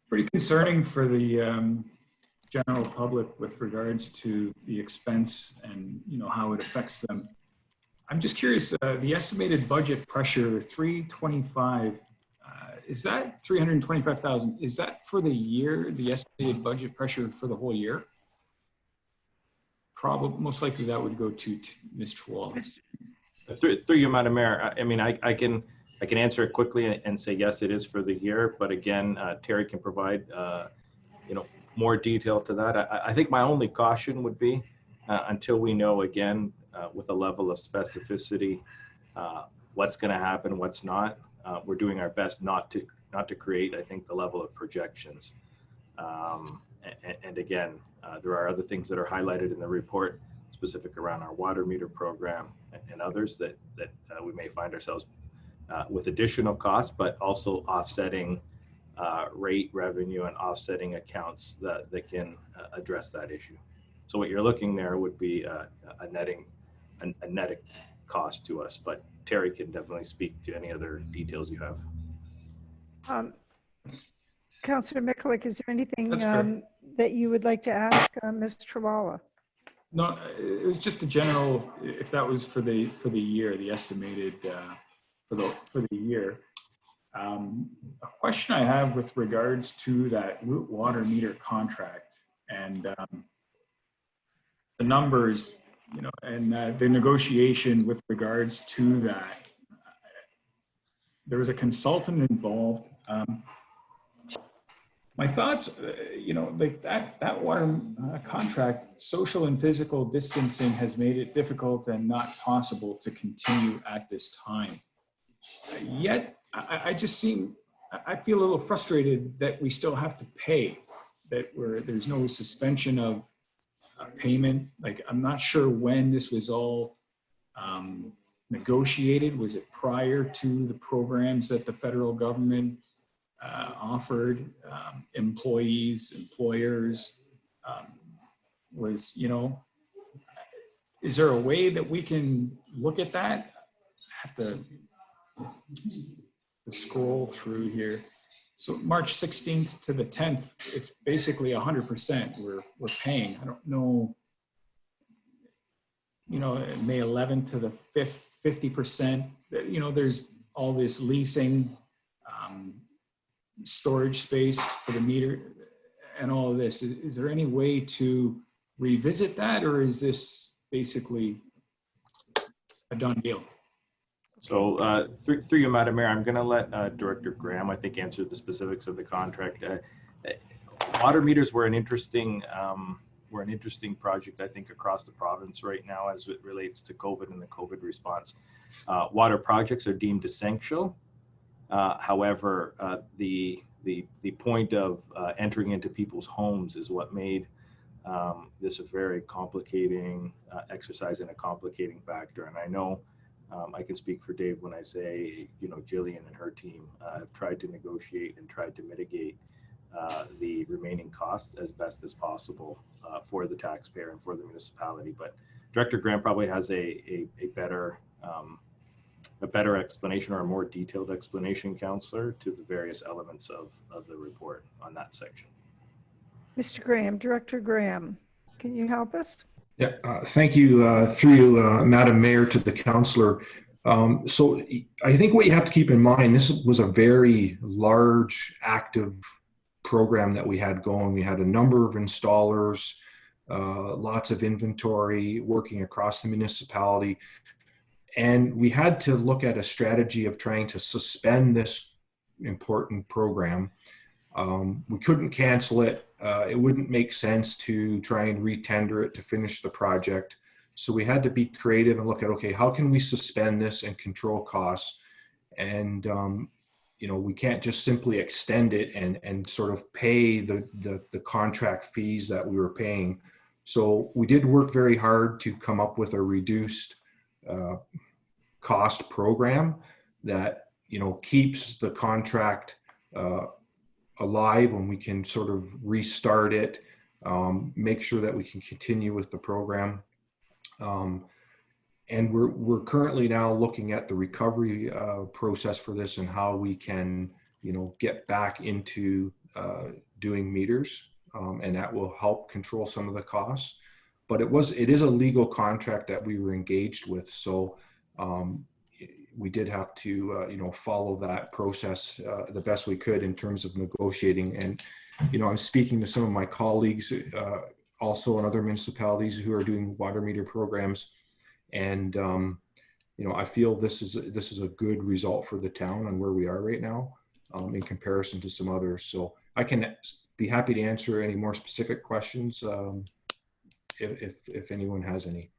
pretty concerning for the general public with regards to the expense and how it affects them. I'm just curious, the estimated budget pressure 325, is that 325,000? Is that for the year, the estimated budget pressure for the whole year? Probably, most likely that would go to Ms. Chwal. Through you, Madam Mayor, I mean, I can answer it quickly and say yes, it is for the year. But again, Terry can provide more detail to that. I think my only caution would be until we know again with a level of specificity what's going to happen, what's not. We're doing our best not to create, I think, the level of projections. And again, there are other things that are highlighted in the report specific around our water meter program and others that we may find ourselves with additional costs, but also offsetting rate revenue and offsetting accounts that can address that issue. So what you're looking there would be a netting cost to us, but Terry can definitely speak to any other details you have. Councillor Miklick, is there anything that you would like to ask Ms. Chwala? No, it was just a general, if that was for the year, the estimated for the year. A question I have with regards to that root water meter contract and the numbers, and the negotiation with regards to that. There was a consultant involved. My thoughts, like that water contract, social and physical distancing has made it difficult and not possible to continue at this time. Yet, I feel a little frustrated that we still have to pay, that there's no suspension of payment. Like, I'm not sure when this was all negotiated. Was it prior to the programs that the federal government offered employees, employers? Is there a way that we can look at that? I have to scroll through here. So March 16th to the 10th, it's basically 100% we're paying. I don't know, May 11th to the 5th, 50%. There's all this leasing, storage space for the meter and all of this. Is there any way to revisit that, or is this basically a done deal? So through you, Madam Mayor, I'm going to let Director Graham, I think, answer the specifics of the contract. Water meters were an interesting project, I think, across the province right now as it relates to COVID and the COVID response. Water projects are deemed essential. However, the point of entering into people's homes is what made this a very complicating exercise and a complicating factor. And I know I can speak for Dave when I say, Jillian and her team have tried to negotiate and tried to mitigate the remaining costs as best as possible for the taxpayer and for the municipality. But Director Graham probably has a better explanation or a more detailed explanation, Councillor, to the various elements of the report on that section. Mr. Graham, Director Graham, can you help us? Yeah, thank you, through you, Madam Mayor, to the councillor. So I think what you have to keep in mind, this was a very large, active program that we had going. We had a number of installers, lots of inventory working across the municipality. And we had to look at a strategy of trying to suspend this important program. We couldn't cancel it. It wouldn't make sense to try and retender it to finish the project. So we had to be creative and look at, okay, how can we suspend this and control costs? And, you know, we can't just simply extend it and sort of pay the contract fees that we were paying. So we did work very hard to come up with a reduced cost program that, you know, keeps the contract alive when we can sort of restart it, make sure that we can continue with the program. And we're currently now looking at the recovery process for this and how we can, you know, get back into doing meters, and that will help control some of the costs. But it is a legal contract that we were engaged with, so we did have to, you know, follow that process the best we could in terms of negotiating. And, you know, I'm speaking to some of my colleagues also in other municipalities who are doing water meter programs. And, you know, I feel this is a good result for the town and where we are right now in comparison to some others. So I can be happy to answer any more specific questions if anyone has any.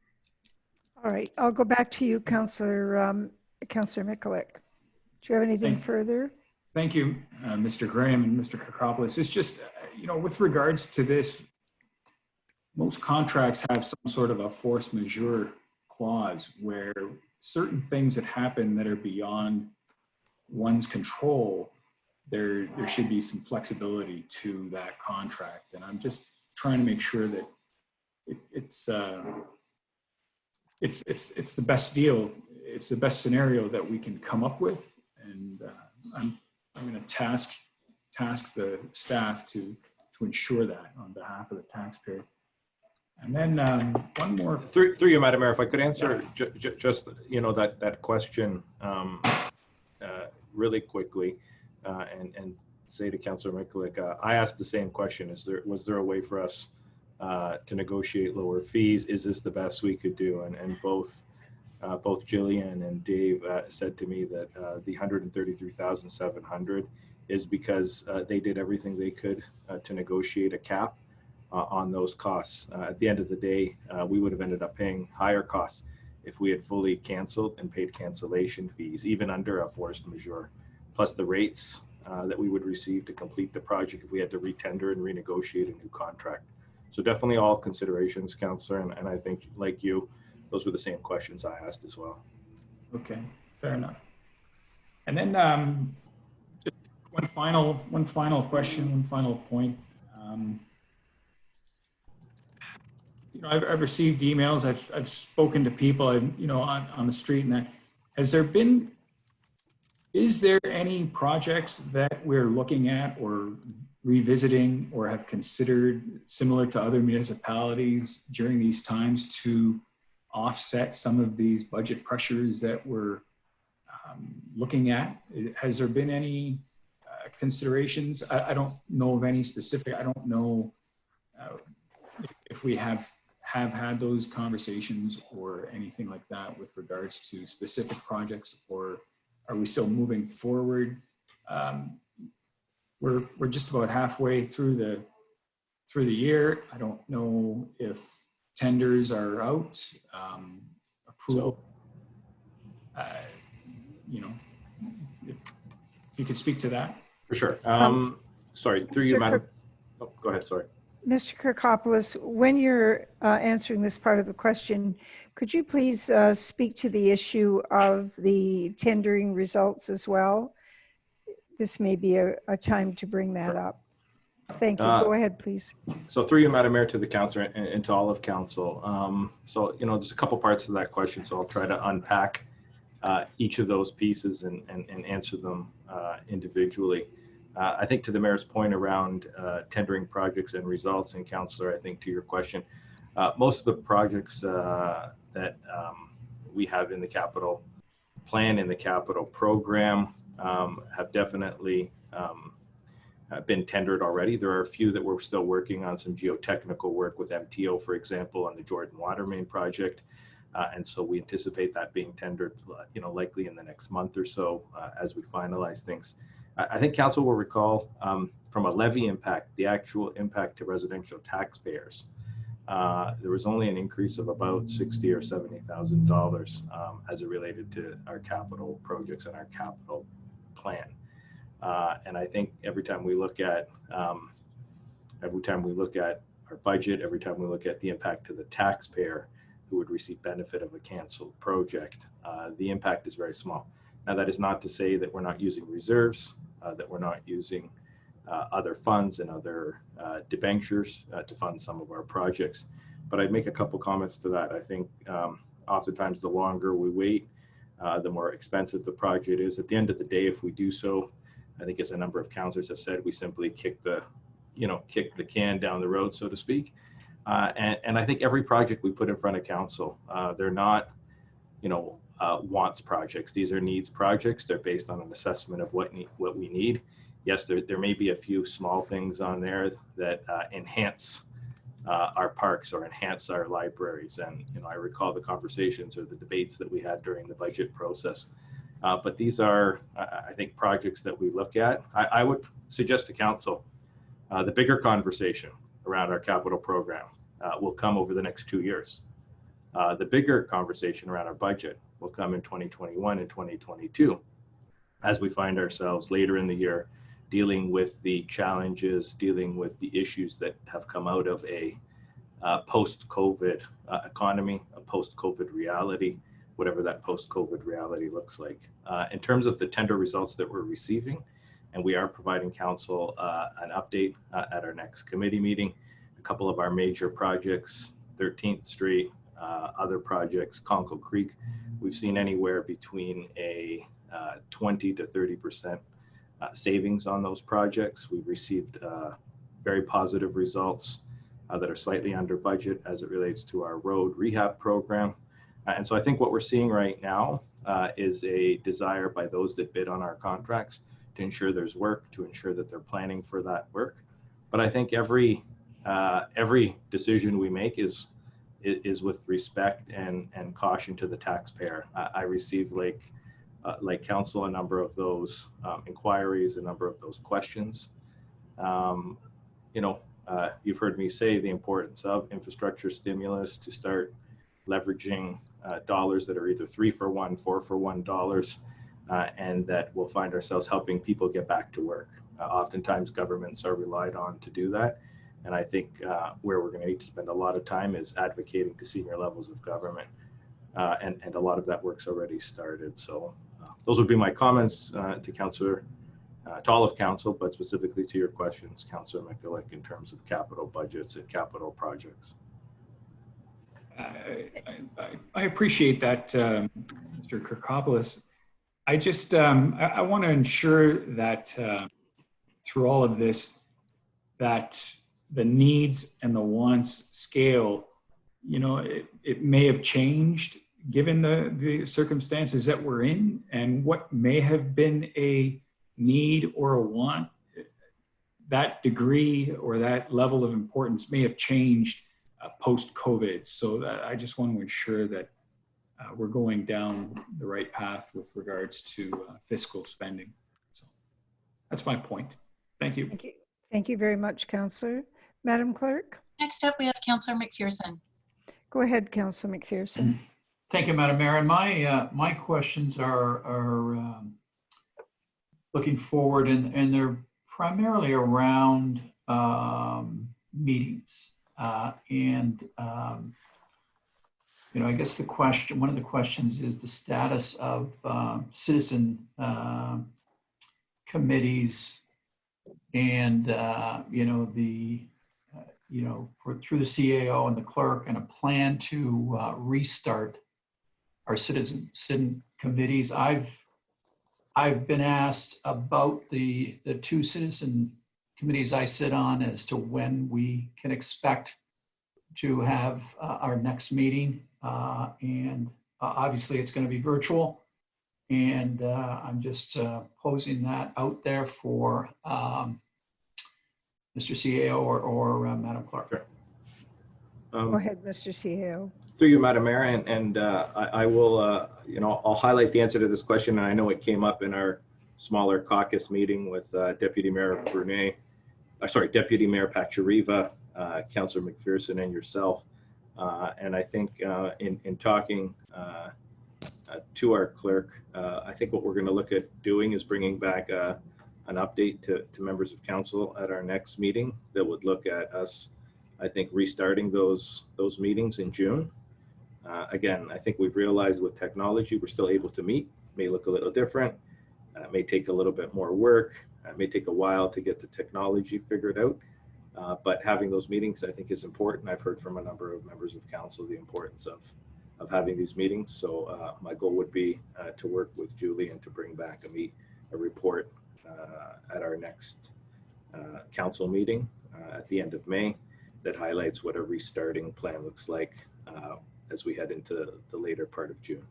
All right, I'll go back to you, Councillor Mikulik. Do you have anything further? Thank you, Mr. Graham and Mr. Kakopoulos. It's just, you know, with regards to this, most contracts have some sort of a force majeure clause where certain things that happen that are beyond one's control, there should be some flexibility to that contract. And I'm just trying to make sure that it's the best deal. It's the best scenario that we can come up with. And I'm going to task the staff to ensure that on behalf of the taxpayer. And then one more. Through you, Madam Mayor, if I could answer just, you know, that question really quickly and say to Councillor Mikulik, I asked the same question. Was there a way for us to negotiate lower fees? Is this the best we could do? And both Jillian and Dave said to me that the $133,700 is because they did everything they could to negotiate a cap on those costs. At the end of the day, we would have ended up paying higher costs if we had fully canceled and paid cancellation fees, even under a force majeure, plus the rates that we would receive to complete the project if we had to retender and renegotiate a new contract. So definitely all considerations, Councillor, and I think, like you, those were the same questions I asked as well. Okay, fair enough. And then just one final question, one final point. You know, I've received emails. I've spoken to people, you know, on the street, and that. Is there any projects that we're looking at or revisiting or have considered similar to other municipalities during these times to offset some of these budget pressures that we're looking at? Has there been any considerations? I don't know of any specific. I don't know if we have had those conversations or anything like that with regards to specific projects, or are we still moving forward? We're just about halfway through the year. I don't know if tenders are out, approval. You know, if you could speak to that. For sure. Sorry, through you, Madam. Oh, go ahead, sorry. Mr. Kirkopoulos, when you're answering this part of the question, could you please speak to the issue of the tendering results as well? This may be a time to bring that up. Thank you. Go ahead, please. So through you, Madam Mayor, to the councillor and to all of council. So, there's a couple parts to that question, so I'll try to unpack each of those pieces and answer them individually. I think to the mayor's point around tendering projects and results, and councillor, I think to your question, most of the projects that we have in the capital plan, in the capital program, have definitely been tendered already. There are a few that we're still working on, some geotechnical work with MTO, for example, on the Jordan Water Main project. And so we anticipate that being tendered, likely in the next month or so as we finalize things. I think council will recall from a levy impact, the actual impact to residential taxpayers. There was only an increase of about $60,000 or $70,000 as it related to our capital projects and our capital plan. And I think every time we look at our budget, every time we look at the impact to the taxpayer who would receive benefit of a canceled project, the impact is very small. Now, that is not to say that we're not using reserves, that we're not using other funds and other debentures to fund some of our projects. But I'd make a couple comments to that. I think oftentimes the longer we wait, the more expensive the project is. At the end of the day, if we do so, I think as a number of councillors have said, we simply kick the can down the road, so to speak. And I think every project we put in front of council, they're not, wants projects. These are needs projects. They're based on an assessment of what we need. Yes, there may be a few small things on there that enhance our parks or enhance our libraries. And, I recall the conversations or the debates that we had during the budget process. But these are, I think, projects that we look at. I would suggest to council the bigger conversation around our capital program will come over the next 2 years. The bigger conversation around our budget will come in 2021 and 2022 as we find ourselves later in the year dealing with the challenges, dealing with the issues that have come out of a post-COVID economy, a post-COVID reality, whatever that post-COVID reality looks like. In terms of the tender results that we're receiving, and we are providing council an update at our next committee meeting, a couple of our major projects, 13th Street, other projects, Conkle Creek, we've seen anywhere between a 20 to 30% savings on those projects. We've received very positive results that are slightly under budget as it relates to our road rehab program. And so I think what we're seeing right now is a desire by those that bid on our contracts to ensure there's work, to ensure that they're planning for that work. But I think every decision we make is with respect and caution to the taxpayer. I received, like council, a number of those inquiries, a number of those questions. You've heard me say the importance of infrastructure stimulus to start leveraging dollars that are either 3-for-1, 4-for-1 dollars, and that we'll find ourselves helping people get back to work. Oftentimes governments are relied on to do that. And I think where we're going to need to spend a lot of time is advocating to senior levels of government. And a lot of that work's already started. So those would be my comments to Councillor, to all of council, but specifically to your questions, Councillor McGillick, in terms of capital budgets and capital projects. I appreciate that, Mr. Kirkopoulos. I just, I want to ensure that through all of this, that the needs and the wants scale, it may have changed given the circumstances that we're in, and what may have been a need or a want, that degree or that level of importance may have changed post-COVID. So that I just want to ensure that we're going down the right path with regards to fiscal spending. So that's my point. Thank you. Thank you. Thank you very much, Councillor. Madam Clerk? Next up, we have Councillor McPherson. Go ahead, Councillor McPherson. Thank you, Madam Mayor. And my questions are looking forward, and they're primarily around meetings. I guess one of the questions is the status of citizen committees and through the CAO and the clerk, and a plan to restart our citizen committees. I've been asked about the two citizen committees I sit on as to when we can expect to have our next meeting. And obviously it's going to be virtual. And I'm just posing that out there for Mr. CAO or Madam Clerk. Go ahead, Mr. CAO. Through you, Madam Mayor, and I will, I'll highlight the answer to this question, and I know it came up in our smaller caucus meeting with Deputy Mayor Brunet, Deputy Mayor Pachariva, Councillor McPherson, and yourself. And I think in talking to our clerk, I think what we're going to look at doing is bringing back an update to members of council at our next meeting that would look at us, I think, restarting those meetings in June. Again, I think we've realized with technology, we're still able to meet. May look a little different. May take a little bit more work. It may take a while to get the technology figured out. But having those meetings, I think, is important. I've heard from a number of members of council the importance of having these meetings. So my goal would be to work with Julie and to bring back a report at our next council meeting at the end of May that highlights what a restarting plan looks like as we head into the later part of June.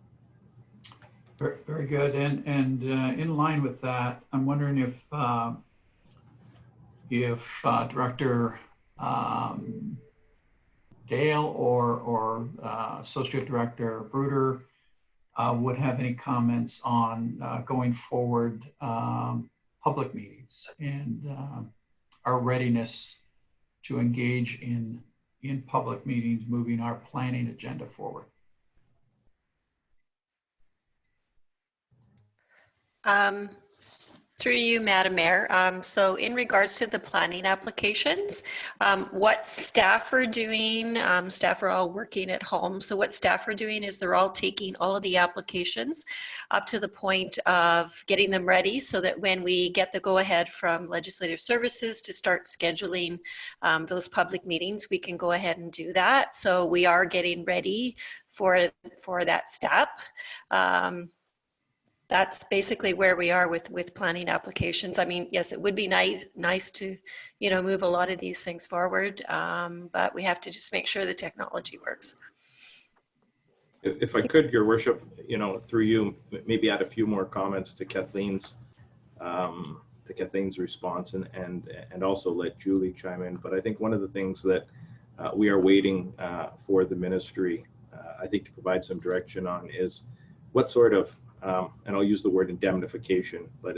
Very, very good. And in line with that, I'm wondering if Director Dale or Associate Director Bruder would have any comments on going forward public meetings and our readiness to engage in public meetings, moving our planning agenda forward. Through you, Madam Mayor. So in regards to the planning applications, what staff are doing, staff are all working at home. So what staff are doing is they're all taking all of the applications up to the point of getting them ready so that when we get the go-ahead from Legislative Services to start scheduling those public meetings, we can go ahead and do that. So we are getting ready for that step. That's basically where we are with planning applications. I mean, yes, it would be nice to, move a lot of these things forward, but we have to just make sure the technology works. If I could, Your Worship, through you, maybe add a few more comments to Kathleen's response and also let Julie chime in. But I think one of the things that we are waiting for the ministry, I think, to provide some direction on is what sort of and I'll use the word indemnification, but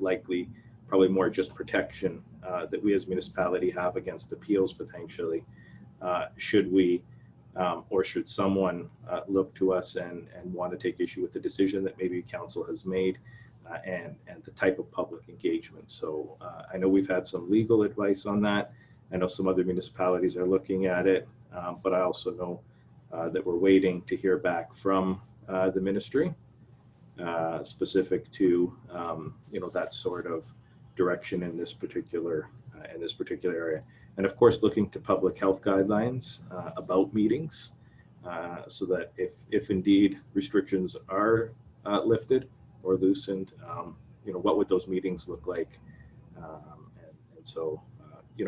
likely probably more just protection that we as municipality have against appeals potentially. Should we or should someone look to us and want to take issue with the decision that maybe council has made and the type of public engagement. So I know we've had some legal advice on that. I know some other municipalities are looking at it, but I also know that we're waiting to hear back from the ministry. Specific to that sort of direction in this particular area, and of course looking to public health guidelines about meetings, so that if indeed restrictions are lifted or loosened, what would those meetings look like? And so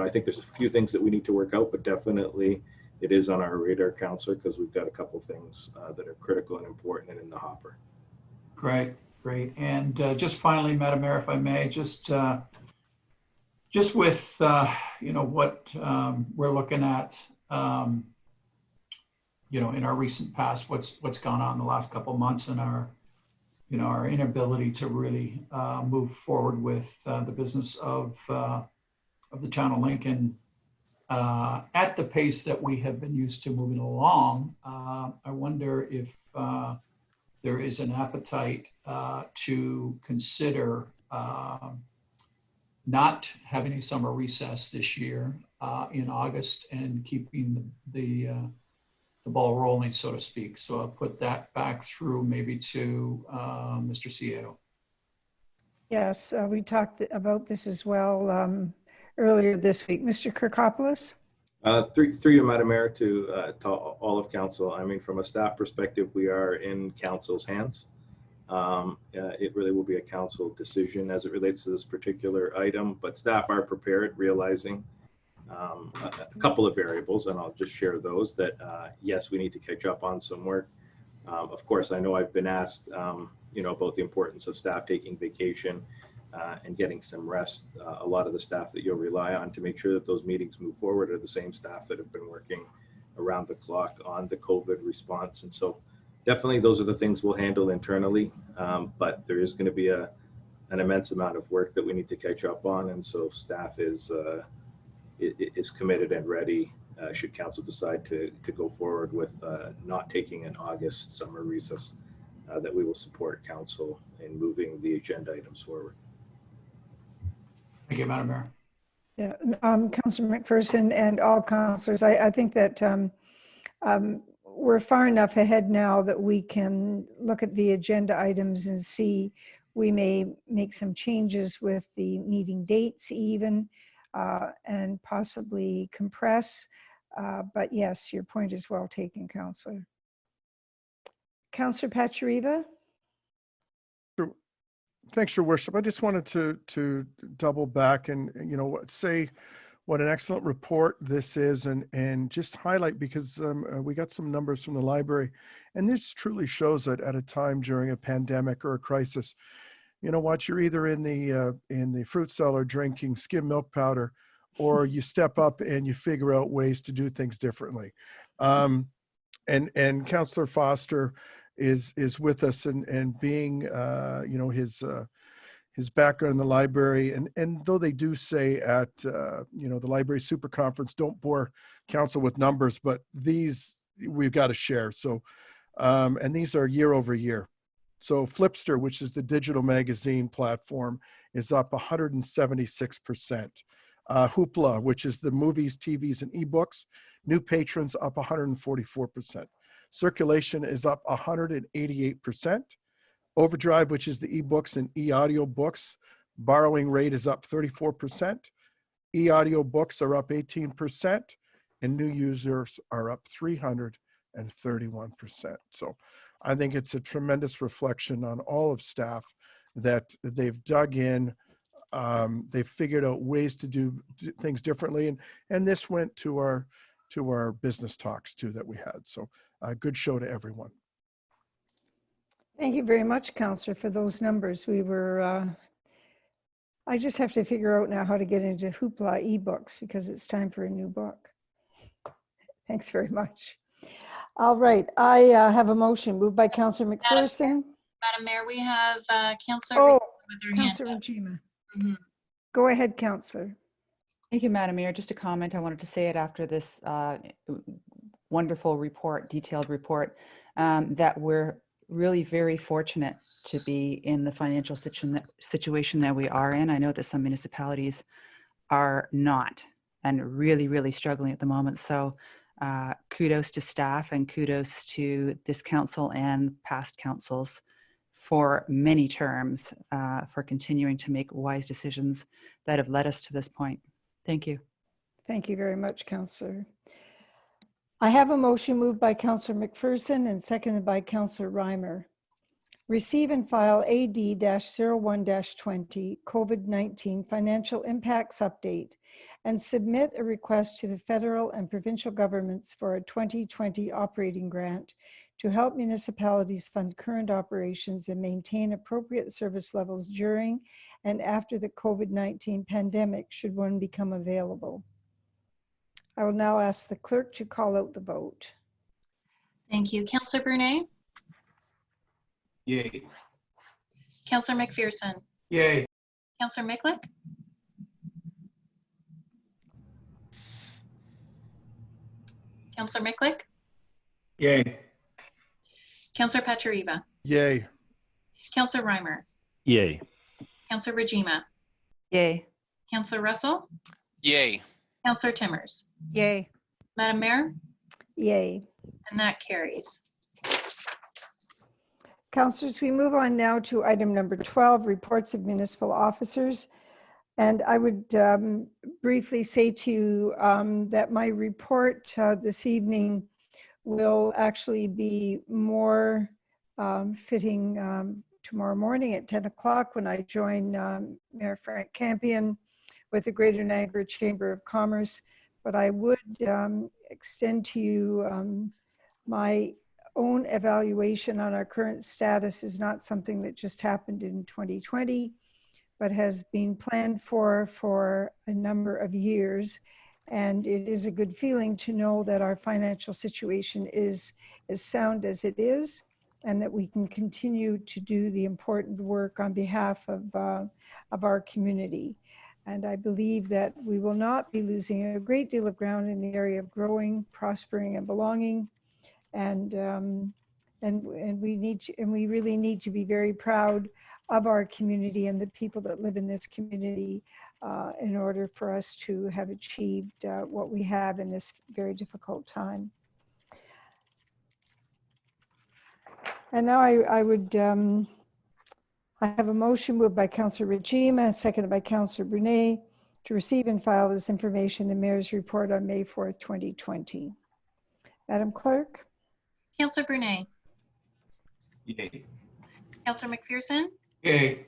I think there's a few things that we need to work out, but definitely it is on our radar, Councillor, because we've got a couple things that are critical and important and in the hopper. Great. And just finally, Madam Mayor, if I may, just with, what we're looking at, in our recent past, what's gone on in the last couple of months and our inability to really move forward with the business of the town of Lincoln at the pace that we have been used to moving along. I wonder if there is an appetite to consider not having a summer recess this year in August and keeping the ball rolling, so to speak. So I'll put that back through maybe to Mr. CAO. Yes, we talked about this as well. earlier this week. Mr. Kirkopoulos? Through you, Madam Mayor, to all of council. I mean, from a staff perspective, we are in council's hands. It really will be a council decision as it relates to this particular item, but staff are prepared, realizing a couple of variables, and I'll just share those that, yes, we need to catch up on some work. Of course, I know I've been asked, about the importance of staff taking vacation and getting some rest. A lot of the staff that you'll rely on to make sure that those meetings move forward are the same staff that have been working around the clock on the COVID response. And so definitely those are the things we'll handle internally, but there is going to be an immense amount of work that we need to catch up on. And so staff is committed and ready should council decide to go forward with not taking an August summer recess, that we will support council in moving the agenda items forward. Thank you, Madam Mayor. Yeah, Councillor McPherson and all councillors, I think that we're far enough ahead now that we can look at the agenda items and see we may make some changes with the meeting dates even, and possibly compress. But yes, your point is well taken, Councillor. Councillor Pachariva? Thanks, Your Worship. I just wanted to double back and say what an excellent report this is, and just highlight, because we got some numbers from the library, and this truly shows that at a time during a pandemic or a crisis, you know what, you're either in the fruit cellar drinking skim milk powder, or you step up and you figure out ways to do things differently. And Councillor Foster is with us, and being his background in the library, and though they do say at the library super conference, don't bore council with numbers, but these we've got to share. So and these are year over year. So Flipster, which is the digital magazine platform, is up 176%. Hoopla, which is the movies, TVs, and ebooks, new patrons up 144%. Circulation is up 188%. Overdrive, which is the ebooks and e-audio books, borrowing rate is up 34%. E-audio books are up 18%, and new users are up 331%. So I think it's a tremendous reflection on all of staff that they've dug in. They've figured out ways to do things differently, and this went to our business talks too that we had. So a good show to everyone. Thank you very much, Councillor, for those numbers. We were, I just have to figure out now how to get into Hoopla ebooks, because it's time for a new book. Thanks very much. All right, I have a motion moved by Councillor McPherson. Madam Mayor, we have Councillor Oh, with her hand Councillor up. Regina. Mhm. Go ahead, Councillor. Thank you, Madam Mayor. Just a comment. I wanted to say it after this wonderful report, detailed report, that we're really very fortunate to be in the financial situation that we are in. I know that some municipalities are not, and really, really struggling at the moment. So kudos to staff, and kudos to this council and past councils for many terms, for continuing to make wise decisions that have led us to this point. Thank you. Thank you very much, Councillor. I have a motion moved by Councillor McPherson and seconded by Councillor Reimer. Receive and file AD-01-20 COVID-19 Financial Impacts Update and submit a request to the federal and provincial governments for a 2020 operating grant to help municipalities fund current operations and maintain appropriate service levels during and after the COVID-19 pandemic, should one become available. I will now ask the clerk to call out the vote. Thank you. Councillor Brunet? Yay. Councillor McPherson? Yay. Councillor Miklick? Councillor Miklick? Yay. Councillor Pachariva? Yay. Councillor Reimer? Yay. Councillor Regima? Yay. Councillor Russell? Yay. Councillor Timmers? Yay. Madam Mayor? Yay. And that carries. Councillors, we move on now to item number 12, reports of municipal officers. And I would briefly say to you that my report this evening will actually be more fitting tomorrow morning at 10 o'clock when I join Mayor Frank Campion with the Greater Niagara Chamber of Commerce. But I would extend to you my own evaluation on our current status is not something that just happened in 2020, but has been planned for a number of years. And it is a good feeling to know that our financial situation is as sound as it is, and that we can continue to do the important work on behalf of our community. And I believe that we will not be losing a great deal of ground in the area of growing, prospering, and belonging. And we really need to be very proud of our community and the people that live in this community in order for us to have achieved what we have in this very difficult time. And now I have a motion moved by Councillor Regima, seconded by Councillor Brunet, to receive and file this information, the Mayor's report on May 4th, 2020. Madam Clerk? Councillor Brunet. Yay. Councillor McPherson. Yay.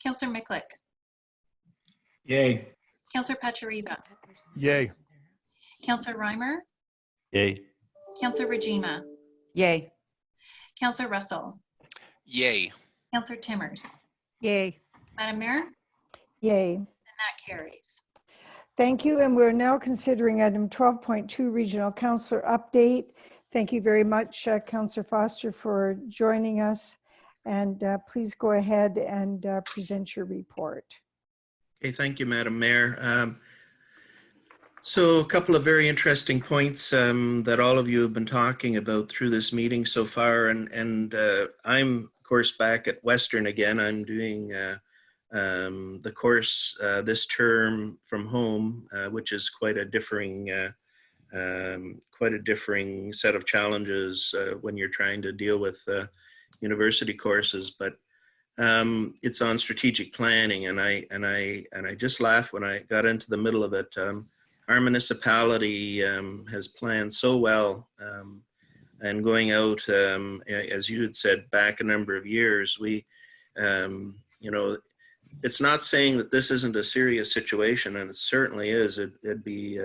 Councillor Miklick. Yay. Councillor Pachariva. Yay. Councillor Reimer. Yay. Councillor Regima. Yay. Councillor Russell. Yay. Councillor Timmers. Yay. Madam Mayor. Yay. And that carries. Thank you. And we're now considering item 12.2, Regional Councillor Update. Thank you very much, Councillor Foster, for joining us. And please go ahead and present your report. Okay, thank you, Madam Mayor. So a couple of very interesting points that all of you have been talking about through this meeting so far. And I'm, of course, back at Western again. I'm doing the course this term from home, which is quite a differing set of challenges when you're trying to deal with university courses. But it's on strategic planning, and I just laughed when I got into the middle of it. Our municipality has planned so well, and going out, as you had said, back a number of years, we, you know, it's not saying that this isn't a serious situation, and it certainly is. It'd be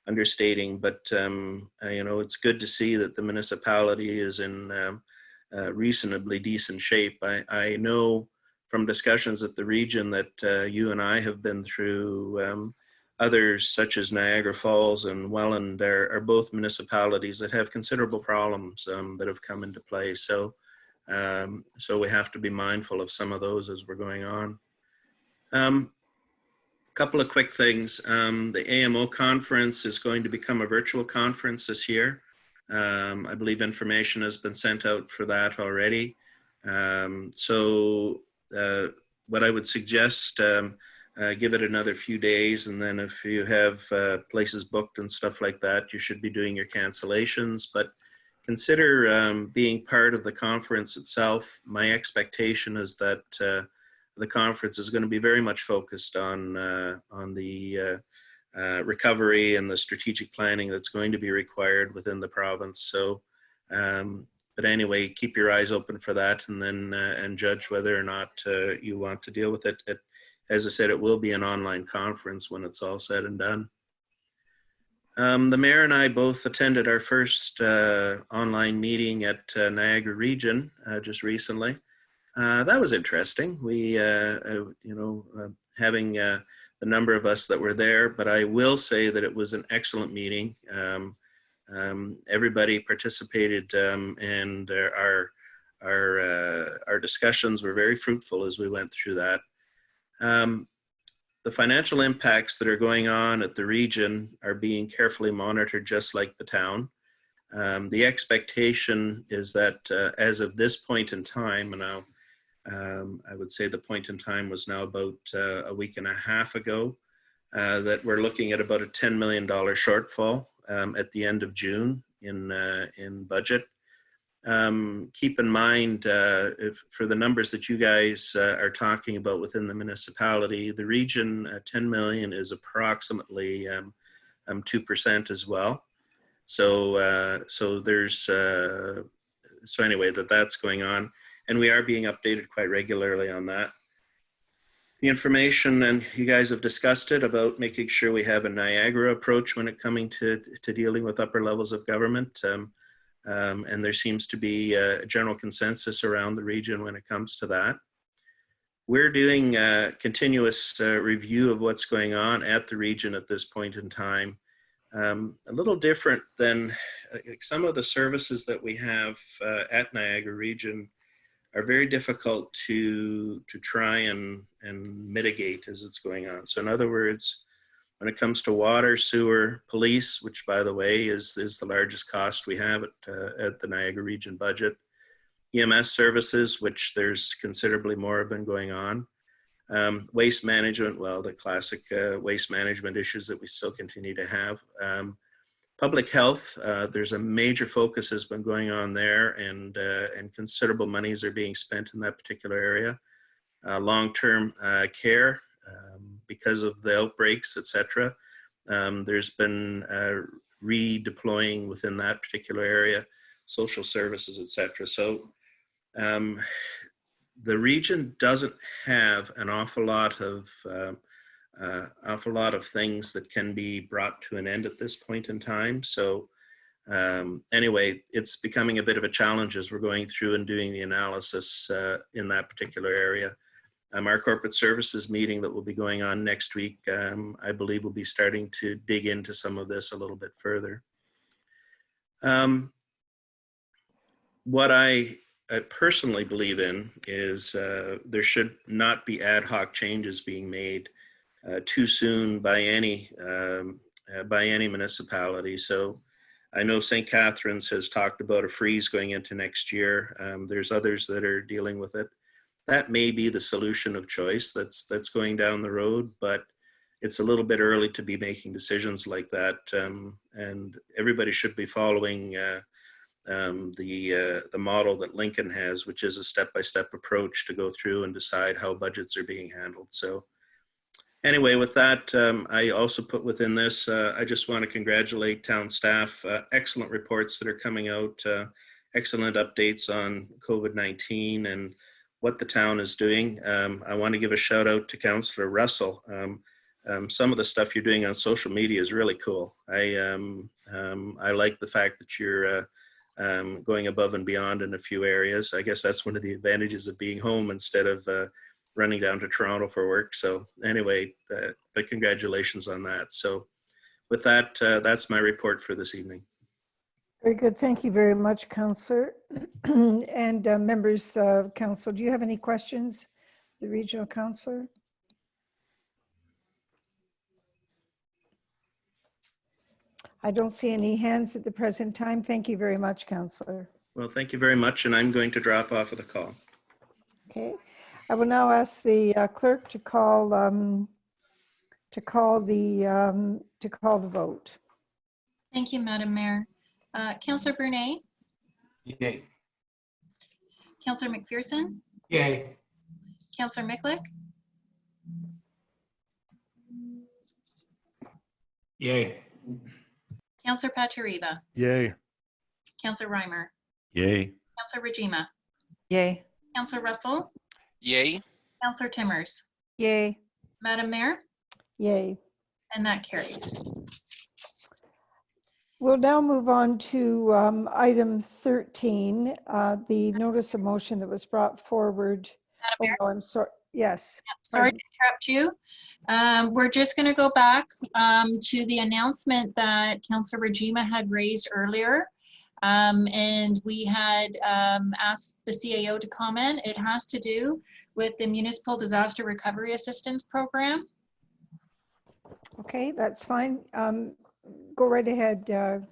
understating, but you know, it's good to see that the municipality is in reasonably decent shape. I know from discussions at the region that you and I have been through, others such as Niagara Falls and Welland are both municipalities that have considerable problems that have come into play. So, so we have to be mindful of some of those as we're going on. Couple of quick things. The AMO conference is going to become a virtual conference this year. I believe information has been sent out for that already. So what I would suggest, give it another few days, and then if you have places booked and stuff like that, you should be doing your cancellations. But consider being part of the conference itself. My expectation is that the conference is going to be very much focused on the recovery and the strategic planning that's going to be required within the province. So, but anyway, keep your eyes open for that, and then and judge whether or not you want to deal with it. As I said, it will be an online conference when it's all said and done. The mayor and I both attended our first online meeting at Niagara Region just recently. That was interesting. We, you know, having the number of us that were there, but I will say that it was an excellent meeting. Everybody participated, and our discussions were very fruitful as we went through that. The financial impacts that are going on at the region are being carefully monitored, just like the town. The expectation is that as of this point in time, and now I would say the point in time was now about a week and a half ago, that we're looking at about a $10 million shortfall at the end of June in budget. keep in mind for the numbers that you guys are talking about within the municipality, the region 10 million is approximately 2% as well. So there's so anyway that's going on, and we are being updated quite regularly on that. The information, and you guys have discussed it, about making sure we have a Niagara approach when it coming to dealing with upper levels of government. And there seems to be a general consensus around the region when it comes to that. We're doing a continuous review of what's going on at the region at this point in time. A little different than some of the services that we have at Niagara Region are very difficult to try and mitigate as it's going on. So in other words, when it comes to water, sewer, police, which by the way is the largest cost we have at the Niagara Region budget, EMS services, which there's considerably more have been going on, waste management, well, the classic waste management issues that we still continue to have. Public health, there's a major focus has been going on there, and considerable monies are being spent in that particular area. Long-term care, because of the outbreaks, etc. There's been redeploying within that particular area, social services, etc. So the region doesn't have an awful lot of things that can be brought to an end at this point in time. So anyway, it's becoming a bit of a challenge as we're going through and doing the analysis in that particular area. Our corporate services meeting that will be going on next week, I believe we'll be starting to dig into some of this a little bit further. What I personally believe in is there should not be ad hoc changes being made too soon by any municipality. So I know St. Catharines has talked about a freeze going into next year. There's others that are dealing with it. That may be the solution of choice that's going down the road, but it's a little bit early to be making decisions like that. And everybody should be following the model that Lincoln has, which is a step-by-step approach to go through and decide how budgets are being handled. So anyway, with that, I also put within this, I just want to congratulate town staff. Excellent reports that are coming out, excellent updates on COVID-19 and what the town is doing. I want to give a shout out to Councillor Russell. Some of the stuff you're doing on social media is really cool. I like the fact that you're going above and beyond in a few areas. I guess that's one of the advantages of being home instead of running down to Toronto for work. So anyway, but congratulations on that. So with that, that's my report for this evening. Very good. Thank you very much, Councillor. And members of council, do you have any questions? The regional councillor? I don't see any hands at the present time. Thank you very much, Councillor. Well, thank you very much, and I'm going to drop off of the call. Okay. I will now ask the clerk to call the vote. Thank you, Madam Mayor. Councillor Brunet? Yay. Councillor McPherson? Yay. Councillor Miklick? Yay. Councillor Pachiriva? Yay. Councillor Reimer? Yay. Councillor Rajima? Yay. Councillor Russell? Yay. Councillor Timmers? Yay. Madam Mayor? Yay. And that carries. We'll now move on to item 13, the notice of motion that was brought forward. Madam Mayor? Oh, I'm sorry. Yes. Sorry to interrupt you. We're just going to go back to the announcement that Councillor Rajima had raised earlier. And we had asked the CAO to comment. It has to do with the Municipal Disaster Recovery Assistance Program. Okay, that's fine. Go right ahead, CAO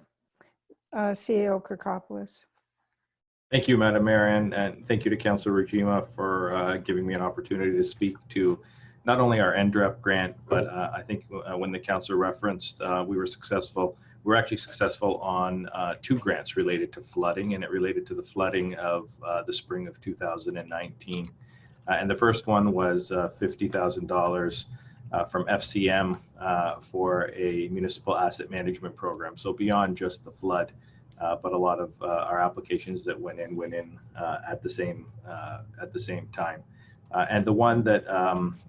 Kirkopoulos. Thank you, Madam Mayor, and thank you to Councillor Rajima for giving me an opportunity to speak to not only our NDREP grant, but I think when the councillor referenced, we were successful we're actually successful on 2 grants related to flooding, and it related to the flooding of the spring of 2019. And the first one was $50,000 from FCM for a municipal asset management program. So beyond just the flood, but a lot of our applications that went in at the same time. And the one that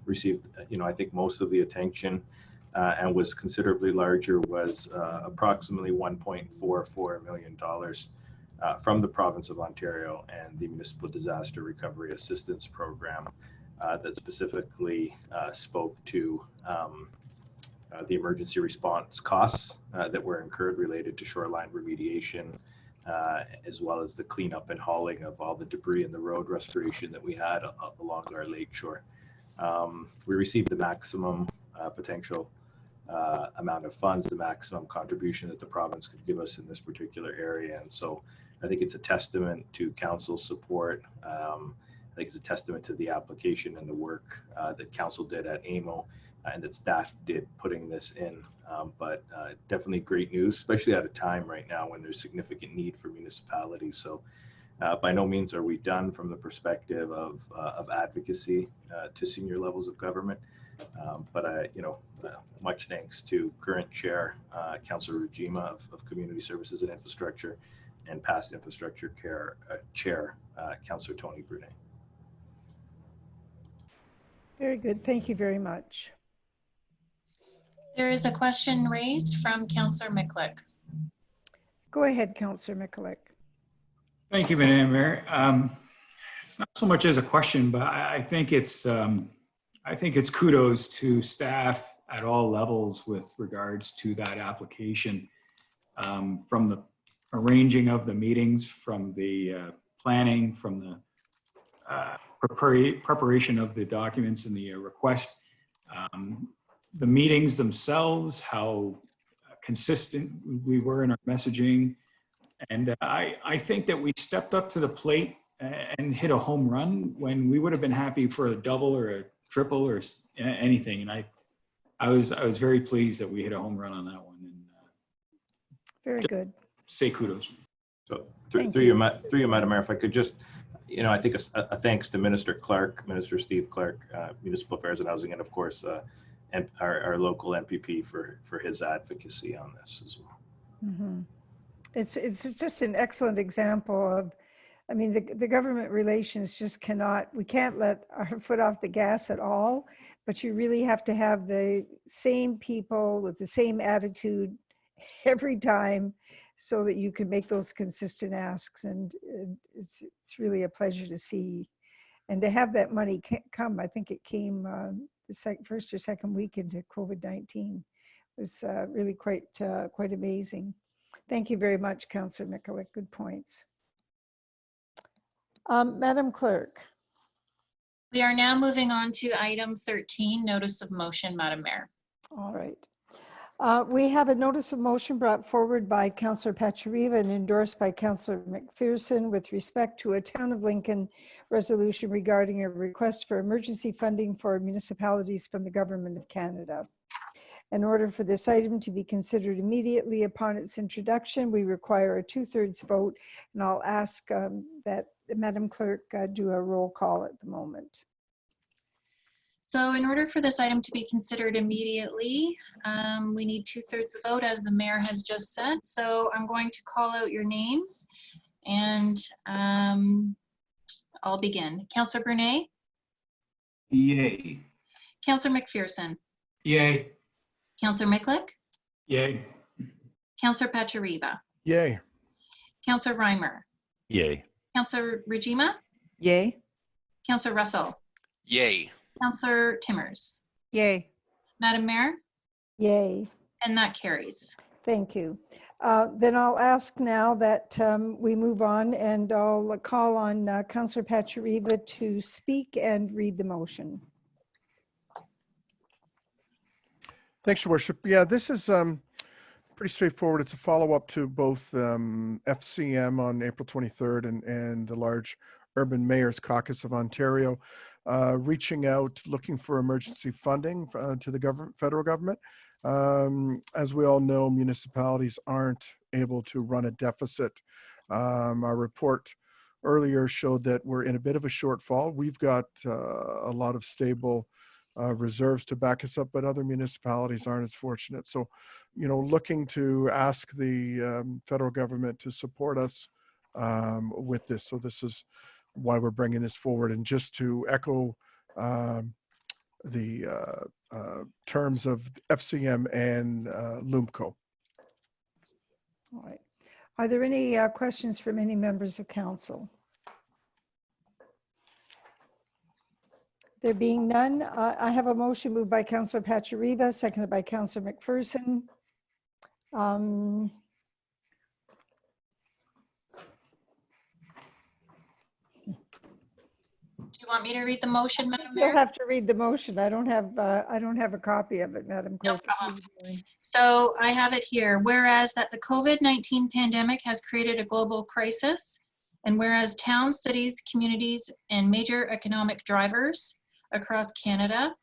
received, I think most of the attention and was considerably larger was approximately $1.44 million from the province of Ontario and the Municipal Disaster Recovery Assistance Program that specifically spoke to the emergency response costs that were incurred related to shoreline remediation, as well as the cleanup and hauling of all the debris and the road restoration that we had along our lakeshore. We received the maximum potential amount of funds, the maximum contribution that the province could give us in this particular area. And so I think it's a testament to council's support. I think it's a testament to the application and the work that council did at AMO and that staff did putting this in. But definitely great news, especially at a time right now when there's significant need for municipalities. So by no means are we done from the perspective of advocacy to senior levels of government. But much thanks to current chair, Councillor Rajima of Community Services and Infrastructure, and past infrastructure chair, Councillor Tony Brunet. Very good. Thank you very much. There is a question raised from Councillor Miklick. Go ahead, Councillor Miklick. Thank you, Madam Mayor. It's not so much as a question, but I think it's kudos to staff at all levels with regards to that application, from the arranging of the meetings, from the planning, from the preparation of the documents and the request, the meetings themselves, how consistent we were in our messaging. And I think that we stepped up to the plate and hit a home run when we would have been happy for a double or a triple or anything. And I was very pleased that we hit a home run on that one. And very good. Say kudos. So through you, Madam Mayor, if I could just, I think a thanks to Minister Steve Clark, Municipal Affairs and Housing, and of course, and our local MPP for his advocacy on this as well. Mm-hmm. It's just an excellent example of, I mean, the government relations just we can't let our foot off the gas at all, but you really have to have the same people with the same attitude every time so that you can make those consistent asks. And it's really a pleasure to see. And to have that money come, I think it came the first or second week into COVID-19, was really quite amazing. Thank you very much, Councillor Miklick. Good points. Madam Clerk. We are now moving on to item 13, notice of motion, Madam Mayor. All right. We have a notice of motion brought forward by Councillor Pachariva and endorsed by Councillor McPherson with respect to a Town of Lincoln resolution regarding a request for emergency funding for municipalities from the Government of Canada. In order for this item to be considered immediately upon its introduction, we require a 2/3 vote, and I'll ask that Madam Clerk do a roll call at the moment. So in order for this item to be considered immediately, we need 2/3 vote, as the mayor has just said. So I'm going to call out your names, and I'll begin. Councillor Brunet? Yay. Councillor McPherson? Yay. Councillor Miklick? Yay. Councillor Pachariva? Yay. Councillor Reimer? Yay. Councillor Rajima? Yay. Councillor Russell? Yay. Councillor Timmers? Yay. Madam Mayor? Yay. And that carries. Thank you. Then I'll ask now that we move on, and I'll call on Councillor Pachariva to speak and read the motion. Thanks, Your Worship. Yeah, this is pretty straightforward. It's a follow-up to both FCM on April 23rd and the large Urban Mayors Caucus of Ontario, reaching out, looking for emergency funding to the federal government As we all know, municipalities aren't able to run a deficit. Our report earlier showed that we're in a bit of a shortfall. We've got a lot of stable reserves to back us up, but other municipalities aren't as fortunate. So, you know, looking to ask the federal government to support us with this. So this is why we're bringing this forward. And just to echo the terms of FCM and LUMCO. All right. Are there any questions from any members of council? There being none, I have a motion moved by Councillor Pachariva, seconded by Councillor McPherson. Do you want me to read the motion, Madam You'll Mayor? have to read the motion. I don't have a copy of it, Madam Clerk. No problem. So I have it here. Whereas that the COVID-19 pandemic has created a global crisis, and whereas towns, cities, communities, and major economic drivers across Canada,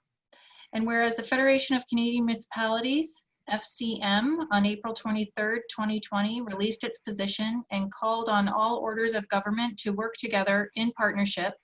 and whereas the Federation of Canadian Municipalities, FCM, on April 23rd, 2020, released its position and called on all orders of government to work together in partnership,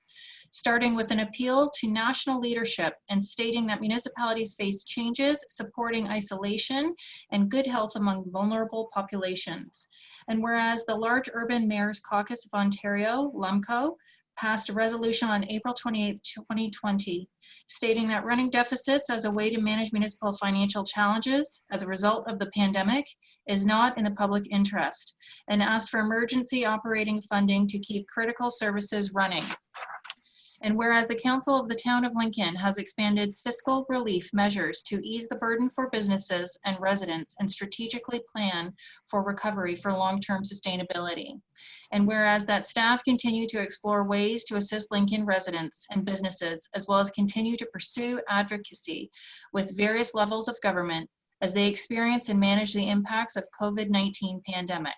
starting with an appeal to national leadership and stating that municipalities face changes supporting isolation and good health among vulnerable populations. And whereas the Large Urban Mayors Caucus of Ontario, LUMCO, passed a resolution on April 28, 2020, stating that running deficits as a way to manage municipal financial challenges as a result of the pandemic is not in the public interest, and asked for emergency operating funding to keep critical services running. And whereas the Council of the Town of Lincoln has expanded fiscal relief measures to ease the burden for businesses and residents and strategically plan for recovery for long-term sustainability. And whereas that staff continue to explore ways to assist Lincoln residents and businesses, as well as continue to pursue advocacy with various levels of government as they experience and manage the impacts of COVID-19 pandemic.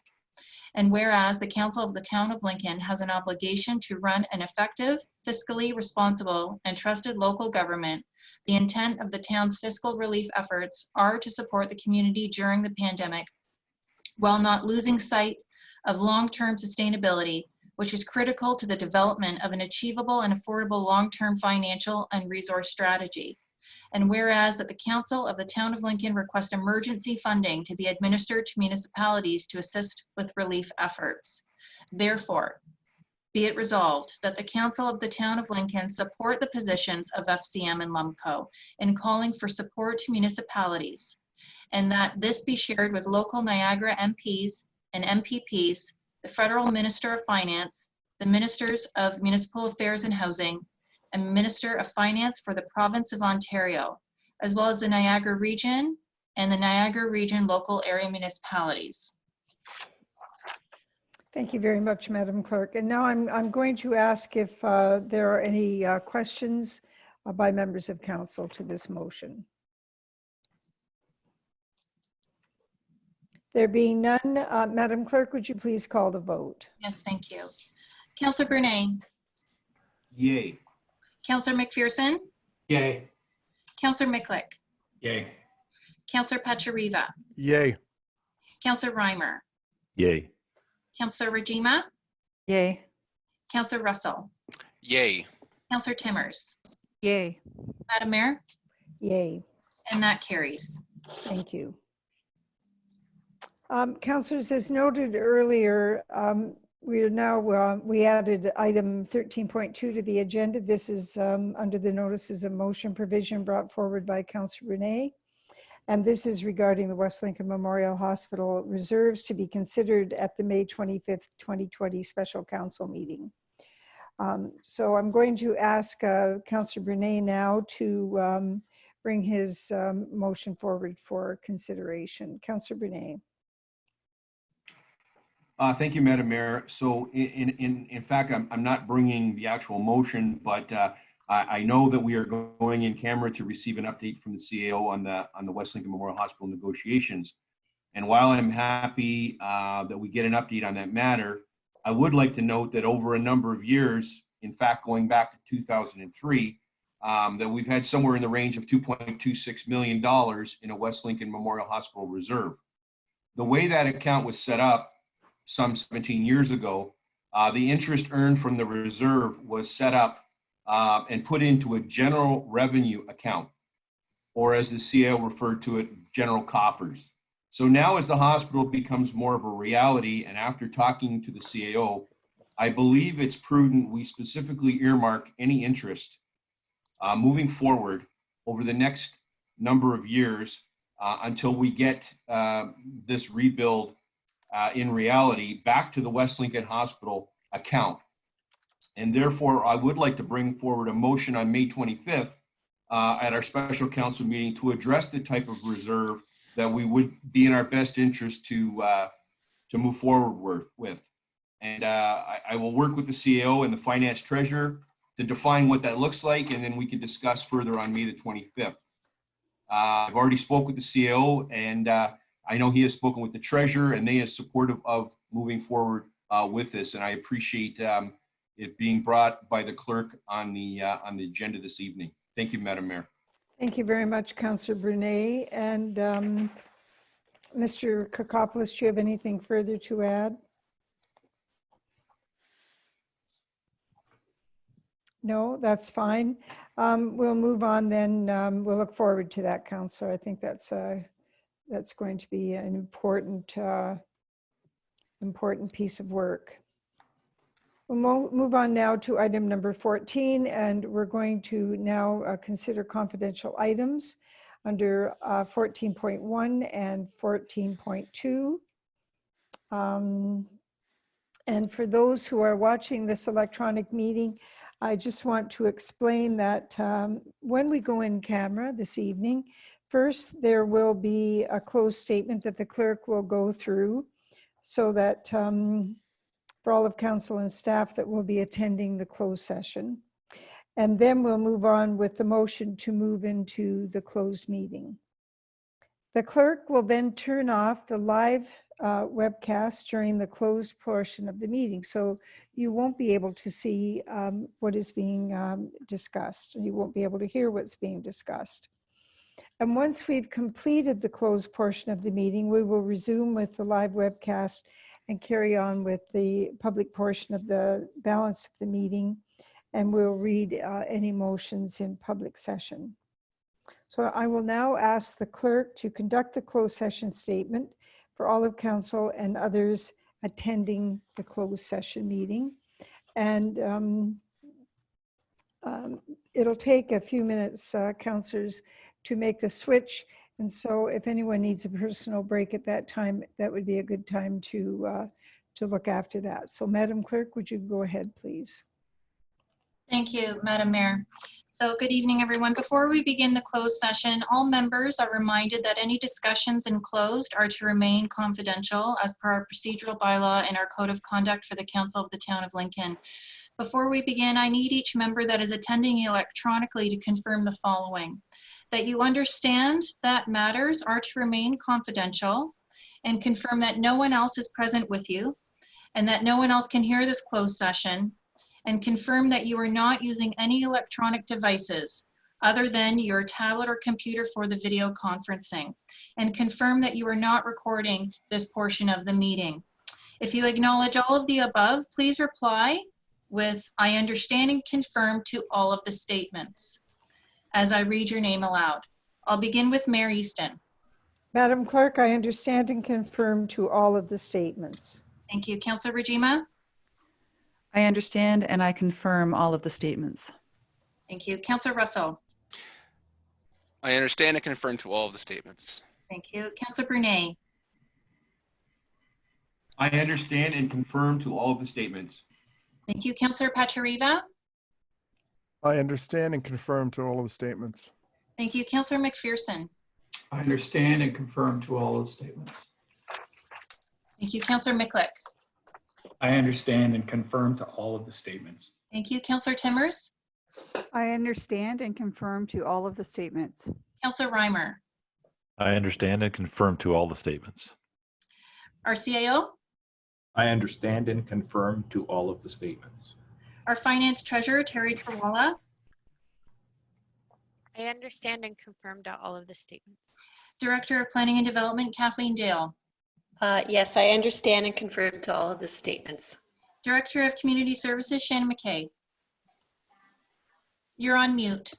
And whereas the Council of the Town of Lincoln has an obligation to run an effective, fiscally responsible, and trusted local government, the intent of the town's fiscal relief efforts are to support the community during the pandemic while not losing sight of long-term sustainability, which is critical to the development of an achievable and affordable long-term financial and resource strategy. And whereas that the Council of the Town of Lincoln request emergency funding to be administered to municipalities to assist with relief efforts. Therefore, be it resolved that the Council of the Town of Lincoln support the positions of FCM and LUMCO in calling for support to municipalities, and that this be shared with local Niagara MPs and MPPs, the Federal Minister of Finance, the Ministers of Municipal Affairs and Housing, and Minister of Finance for the Province of Ontario, as well as the Niagara Region and the Niagara Region local area municipalities. Thank you very much, Madam Clerk. And now I'm going to ask if there are any questions by members of council to this motion. There being none, Madam Clerk, would you please call the vote? Yes, thank you. Councillor Brunet. Yay. Councillor McPherson. Yay. Councillor Miklik. Yay. Councillor Pachariva. Yay. Councillor Reimer. Yay. Councillor Rajima. Yay. Councillor Russell. Yay. Councillor Timmers. Yay. Madam Mayor. Yay. And that carries. Thank you. Councillors, as noted earlier, we are now, we added item 13.2 to the agenda. This is under the notices of motion provision brought forward by Councillor Brunet. And this is regarding the West Lincoln Memorial Hospital reserves to be considered at the May 25th, 2020 special council meeting. So I'm going to ask Councillor Brunet now to bring his motion forward for consideration. Councillor Brunet. Thank you, Madam Mayor. So in fact, I'm not bringing the actual motion, but I know that we are going in camera to receive an update from the CAO on the West Lincoln Memorial Hospital negotiations. And while I'm happy that we get an update on that matter, I would like to note that over a number of years, in fact, going back to 2003, that we've had somewhere in the range of $2.26 million in a West Lincoln Memorial Hospital reserve. The way that account was set up some 17 years ago, the interest earned from the reserve was set up and put into a general revenue account, or as the CAO referred to it, general coffers. So now as the hospital becomes more of a reality, and after talking to the CAO, I believe it's prudent we specifically earmark any interest moving forward over the next number of years until we get this rebuild in reality back to the West Lincoln Hospital account. And therefore, I would like to bring forward a motion on May 25th at our special council meeting to address the type of reserve that we would be in our best interest to move forward with. And I will work with the CAO and the finance treasurer to define what that looks like, and then we can discuss further on May the 25th. I've already spoke with the CAO, and I know he has spoken with the treasurer, and they are supportive of moving forward with this. And I appreciate it being brought by the clerk on the agenda this evening. Thank you, Madam Mayor. Thank you very much, Councillor Brunet. And Mr. Kokopoulos, do you have anything further to add? No, that's fine. We'll move on then. We'll look forward to that, Councillor. I think that's going to be an important piece of work. We'll move on now to item number 14, and we're going to now consider confidential items under 14.1 and 14.2. And for those who are watching this electronic meeting, I just want to explain that when we go in camera this evening, first there will be a closed statement that the clerk will go through so that for all of council and staff that will be attending the closed session. And then we'll move on with the motion to move into the closed meeting. The clerk will then turn off the live webcast during the closed portion of the meeting. So you won't be able to see what is being discussed. You won't be able to hear what's being discussed. And once we've completed the closed portion of the meeting, we will resume with the live webcast and carry on with the public portion of the balance of the meeting. And we'll read any motions in public session. So I will now ask the clerk to conduct the closed session statement for all of council and others attending the closed session meeting. And it'll take a few minutes, councillors, to make the switch. And so if anyone needs a personal break at that time, that would be a good time to look after that. So Madam Clerk, would you go ahead, please? Thank you, Madam Mayor. So good evening, everyone. Before we begin the closed session, all members are reminded that any discussions in closed are to remain confidential as per our procedural bylaw and our code of conduct for the Council of the Town of Lincoln. Before we begin, I need each member that is attending electronically to confirm the following: that you understand that matters are to remain confidential, and confirm that no one else is present with you, and that no one else can hear this closed session, and confirm that you are not using any electronic devices other than your tablet or computer for the video conferencing, and confirm that you are not recording this portion of the meeting. If you acknowledge all of the above, please reply with "I understand and confirm" to all of the statements as I read your name aloud. I'll begin with Mayor Easton. Madam Clerk, I understand and confirm to all of the statements. Thank you. Councillor Rajima? I understand and I confirm all of the statements. Thank you. Councillor Russell? I understand and confirm to all of the statements. Thank you. Councillor Brunet? I understand and confirm to all of the statements. Thank you. Councillor Pachariva? I understand and confirm to all of the statements. Thank you. Councillor McPherson? I understand and confirm to all of the statements. Thank you. Councillor Miklick? I understand and confirm to all of the statements. Thank you. Councillor Timmers? I understand and confirm to all of the statements. Councillor Reimer? I understand and confirm to all the statements. Our CAO? I understand and confirm to all of the statements. Our Finance Treasurer, Terry Trawala? I understand and confirm to all of the statements. Director of Planning and Development, Kathleen Dale. Yes, I understand and confirm to all of the statements. Director of Community Services, Shannon McKay. You're on mute.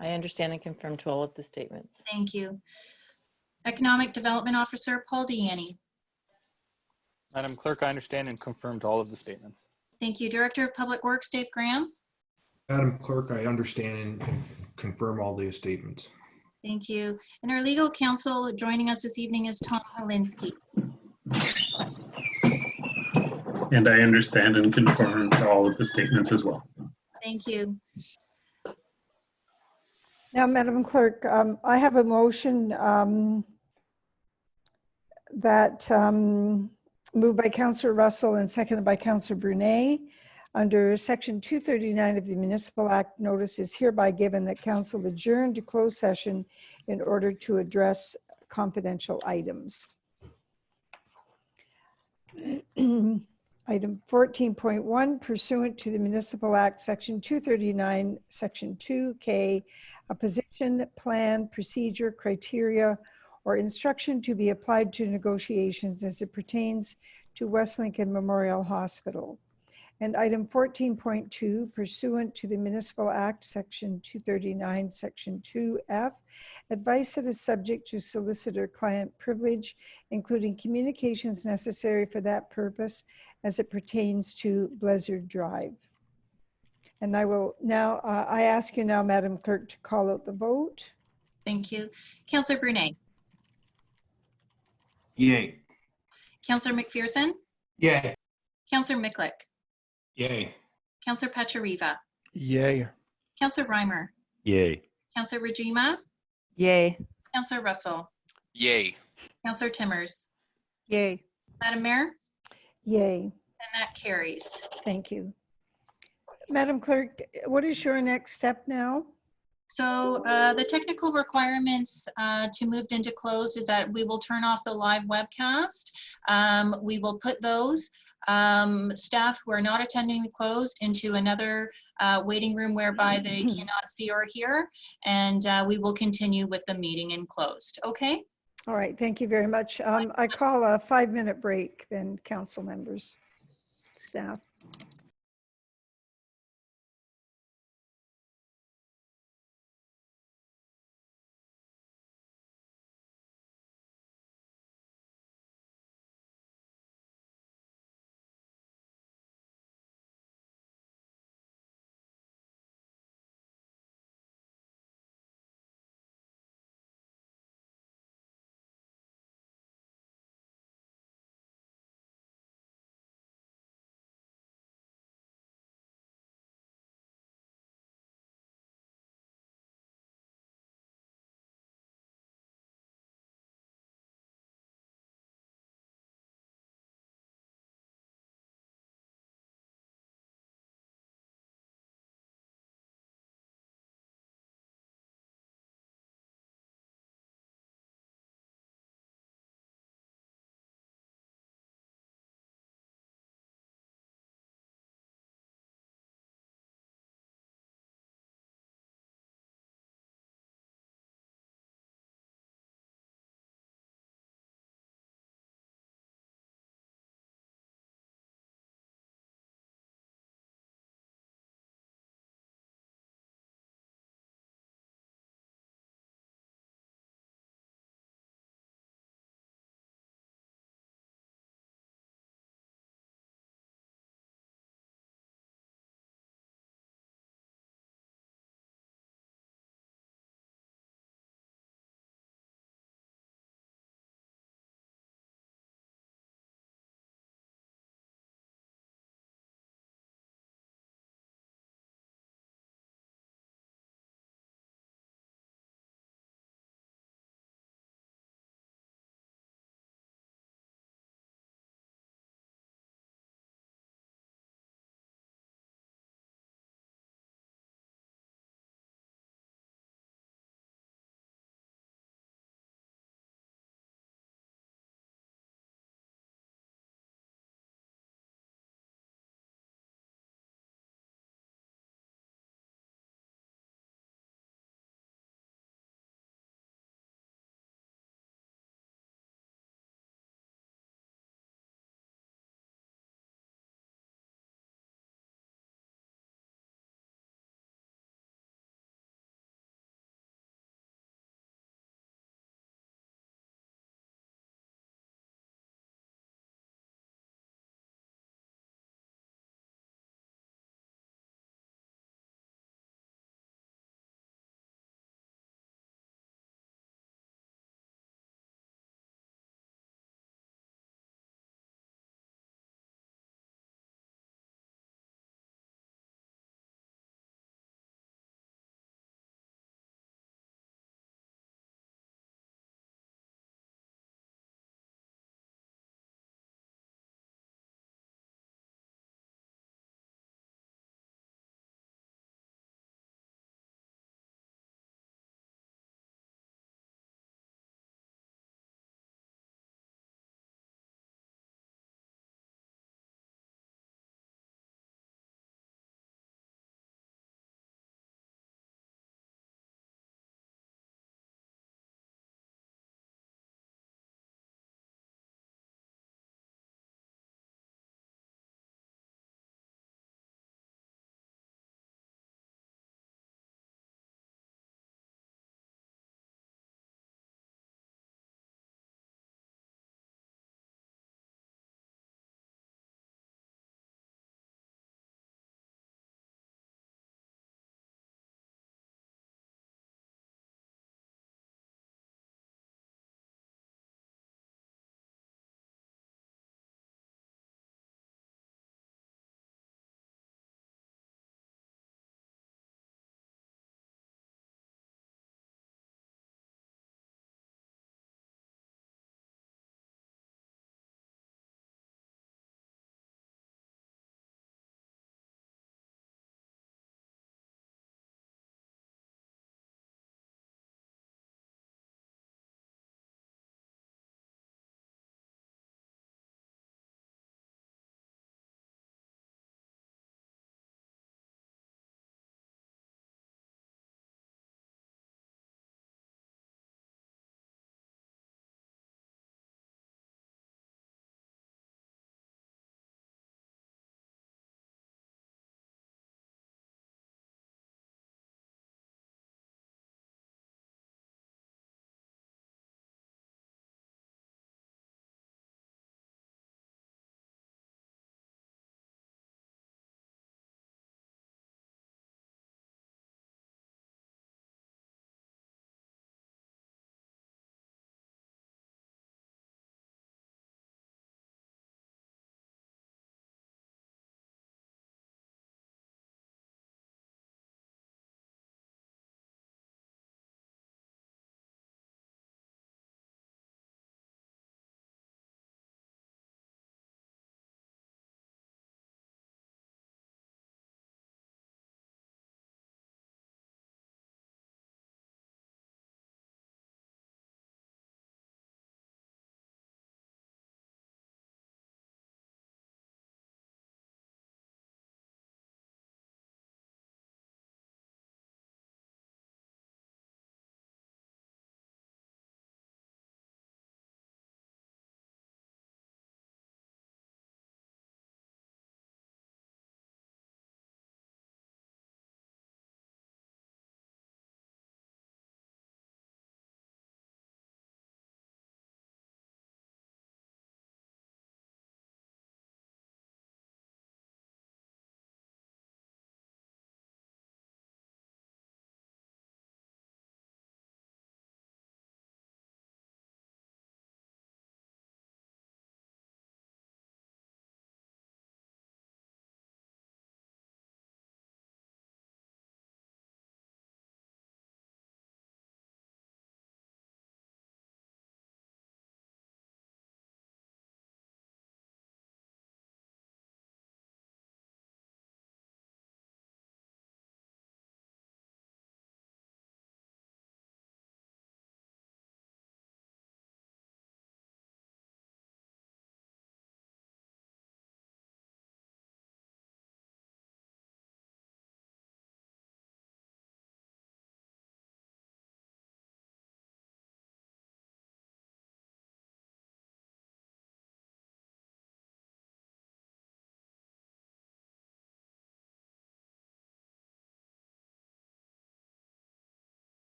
I understand and confirm to all of the statements. Thank you. Economic Development Officer, Paul Deaney. Madam Clerk, I understand and confirm to all of the statements. Thank you. Director of Public Works, Dave Graham. Madam Clerk, I understand and confirm all these statements. Thank you. And our legal counsel joining us this evening is Tom Helinski. And I understand and confirm to all of the statements as well. Thank you. Now, Madam Clerk, I have a motion that moved by Councillor Russell and seconded by Councillor Brunet. Under Section 239 of the Municipal Act, notice is hereby given that Council adjourn to closed session in order to address confidential items. Item 14.1, pursuant to the Municipal Act, Section 239, Section 2K, a position, plan, procedure, criteria, or instruction to be applied to negotiations as it pertains to West Lincoln Memorial Hospital. And item 14.2, pursuant to the Municipal Act, Section 239, Section 2F, advice that is subject to solicitor-client privilege, including communications necessary for that purpose as it pertains to Blizzard Drive. And I will now, I ask you now, Madam Clerk, to call out the vote. Thank you. Councillor Brunet. Yay. Councillor McPherson. Yay. Councillor Miklick. Yay. Councillor Pachariva. Yay. Councillor Reimer. Yay. Councillor Rajima. Yay. Councillor Russell. Yay. Councillor Timmers. Yay. Madam Mayor. Yay. And that carries. Thank you. Madam Clerk, what is your next step now? So the technical requirements to move into closed is that we will turn off the live webcast. We will put those staff who are not attending the closed into another waiting room whereby they cannot see or hear, and we will continue with the meeting in closed. Okay? All right, thank you very much. I call a 5-minute break then, council members, staff.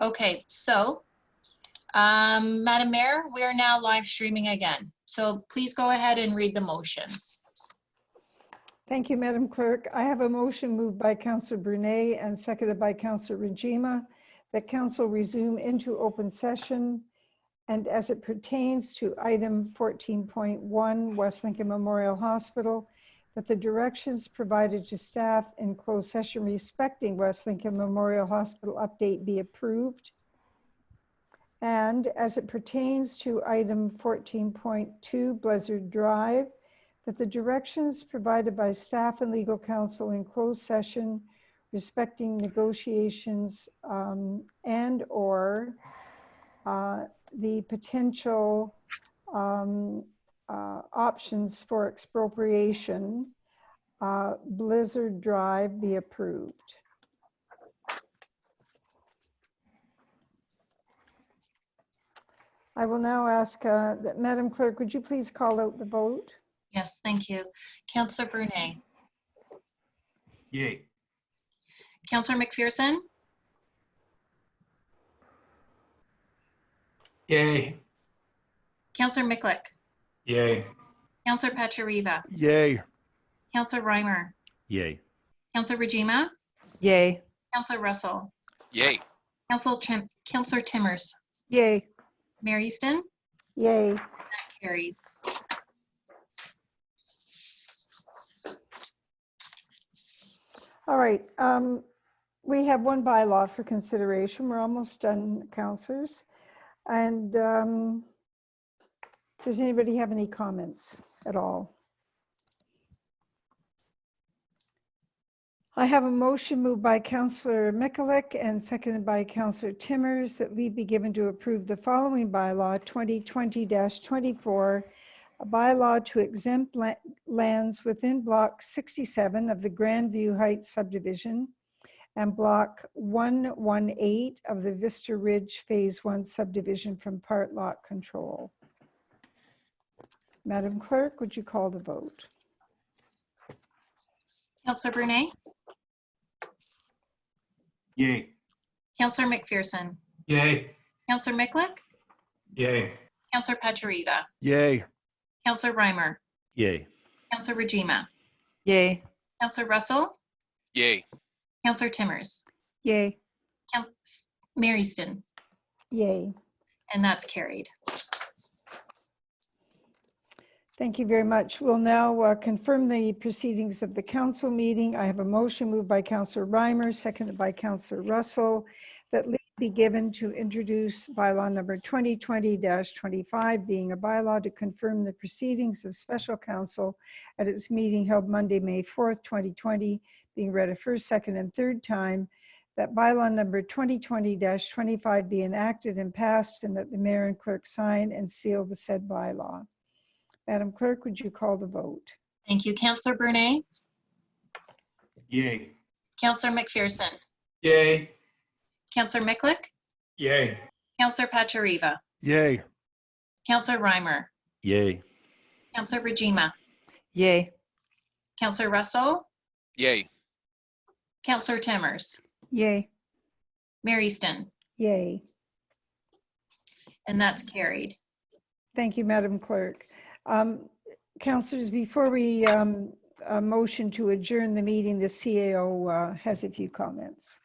Okay, so Madam Mayor, we are now live streaming again. So please go ahead and read the motion. Thank you, Madam Clerk. I have a motion moved by Councillor Brunei and seconded by Councillor Rajima that council resume into open session, and as it pertains to item 14.1, West Lincoln Memorial Hospital, that the directions provided to staff in closed session respecting West Lincoln Memorial Hospital update be approved. And as it pertains to item 14.2, Blizzard Drive, that the directions provided by staff and legal counsel in closed session respecting negotiations and/or the potential options for expropriation, Blizzard Drive be approved. I will now ask that Madam Clerk, would you please call out the vote? Yes, thank you. Councillor Brunei, Yay. Councillor McPherson, Yay. Councillor Miklick, Yay. Councillor Pachariva, Yay. Councillor Reimer, Yay. Councillor Rajima, Yay. Councillor Russell, Yay. Councillor Timmers, Yay. Mayor Easton, Yay. that carries. All right. We have one bylaw for consideration. We're almost done, councillors. And does anybody have any comments at all? I have a motion moved by Councillor Mikulik and seconded by Councillor Timmers that leave be given to approve the following bylaw 2020-24, a bylaw to exempt lands within Block 67 of the Grandview Heights subdivision and Block 118 of the Vista Ridge Phase 1 subdivision from part lot control. Madam Clerk, would you call the vote? Councillor Brunei, Yay. Councillor McPherson, Yay. Councillor Miklick, Yay. Councillor Pachariva, Yay. Councillor Reimer, Yay. Councillor Rajima, Yay. Councillor Russell, Yay. Councillor Timmers, Yay. Mayor Easton, Yay. and that's carried. Thank you very much. We'll now confirm the proceedings of the council meeting. I have a motion moved by Councillor Reimer, seconded by Councillor Russell, that leave be given to introduce bylaw number 2020-25, being a bylaw to confirm the proceedings of special council at its meeting held Monday, May 4th, 2020, being read a first, second, and third time, that bylaw number 2020-25 be enacted and passed, and that the mayor and clerk sign and seal the said bylaw. Madam Clerk, would you call the vote? Thank you. Councillor Brunei, Yay. Councillor McPherson, Yay. Councillor Miklick, Yay. Councillor Pachariva, Yay. Councillor Reimer, Yay. Councillor Rajima, Yay. Councillor Russell, Yay. Councillor Timmers, Yay. Mayor Easton, Yay. and that's carried. Thank you, Madam Clerk. Councillors, before we motion to adjourn the meeting, the CAO has a few comments.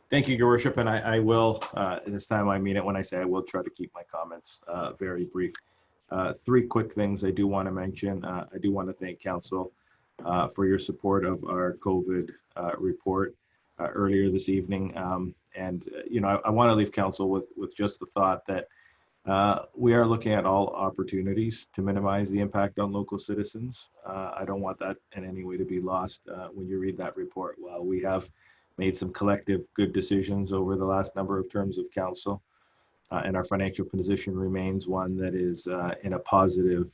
Thank you, Your Worship, and I will, this time I mean it when I say I will try to keep my comments very brief. Three quick things I do want to mention. I do want to thank Council for your support of our COVID report earlier this evening. I want to leave Council with just the thought that we are looking at all opportunities to minimize the impact on local citizens. I don't want that in any way to be lost when you read that report. While we have made some collective good decisions over the last number of terms of council, and our financial position remains one that is in a positive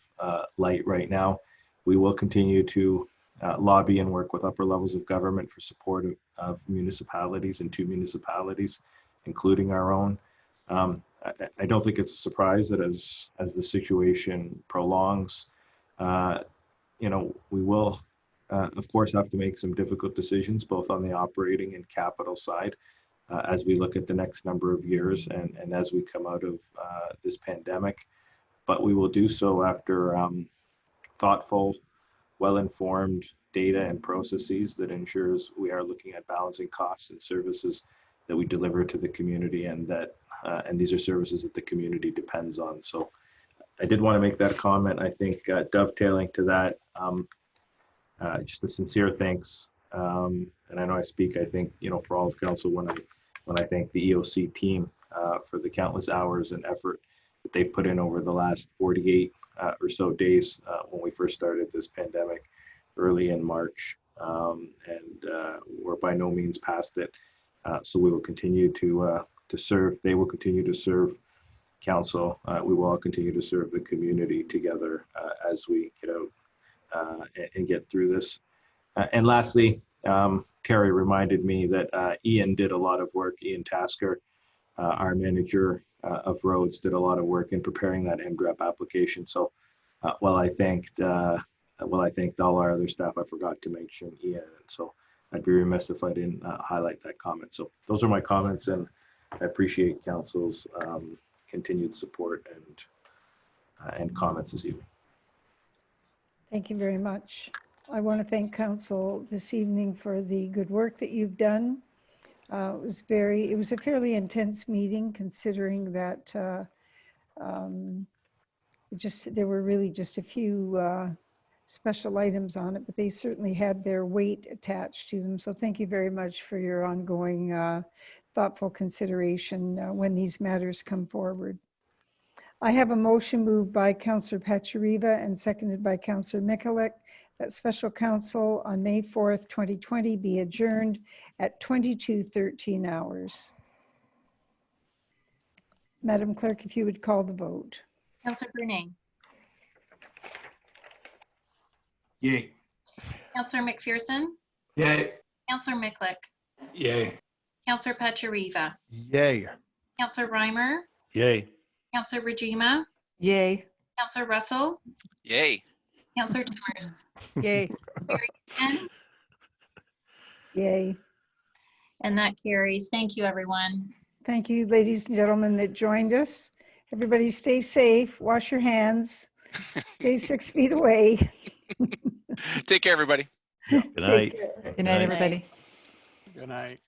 light right now, we will continue to lobby and work with upper levels of government for support of municipalities and two municipalities, including our own. I don't think it's a surprise that as the situation prolongs, we will, of course, have to make some difficult decisions, both on the operating and capital side. as we look at the next number of years and as we come out of this pandemic. But we will do so after thoughtful, well-informed data and processes that ensures we are looking at balancing costs and services that we deliver to the community, and that and these are services that the community depends on. So I did want to make that comment. I think dovetailing to that, just a sincere thanks. And I know I speak, I think, for all of council when I thank the EOC team for the countless hours and effort that they've put in over the last 48 or so days when we first started this pandemic early in March. And we're by no means past it. So we will continue to serve. They will continue to serve council. We will all continue to serve the community together as we get out and get through this. And lastly, Terry reminded me that Ian did a lot of work. Ian Tasker, our manager of roads, did a lot of work in preparing that MDREP application. So while I thanked all our other staff, I forgot to mention Ian. And so I'd be remiss if I didn't highlight that comment. So those are my comments, and I appreciate council's continued support and comments this evening. Thank you very much. I want to thank council this evening for the good work that you've done. It was a fairly intense meeting, considering that there were really just a few special items on it, but they certainly had their weight attached to them. So thank you very much for your ongoing thoughtful consideration when these matters come forward. I have a motion moved by Councillor Pachariva and seconded by Councillor Mikulik that special council on May 4th, 2020 be adjourned at 22:13 hours. Madam Clerk, if you would call the vote. Councillor Brunet, Yay. Councillor McPherson, Yay. Councillor Mikulik, Yay. Councillor Pachariva, Yay. Councillor Reimer, Yay. Councillor Rajima, Yay. Councillor Russell, Yay. Councillor Timmers, Yay. Mary Ann, Yay. and that carries. Thank you, everyone. Thank you, ladies and gentlemen that joined us. Everybody stay safe, wash your hands, stay 6 feet away. Take care, everybody. Good night. Take care. Good night, everybody. Good night.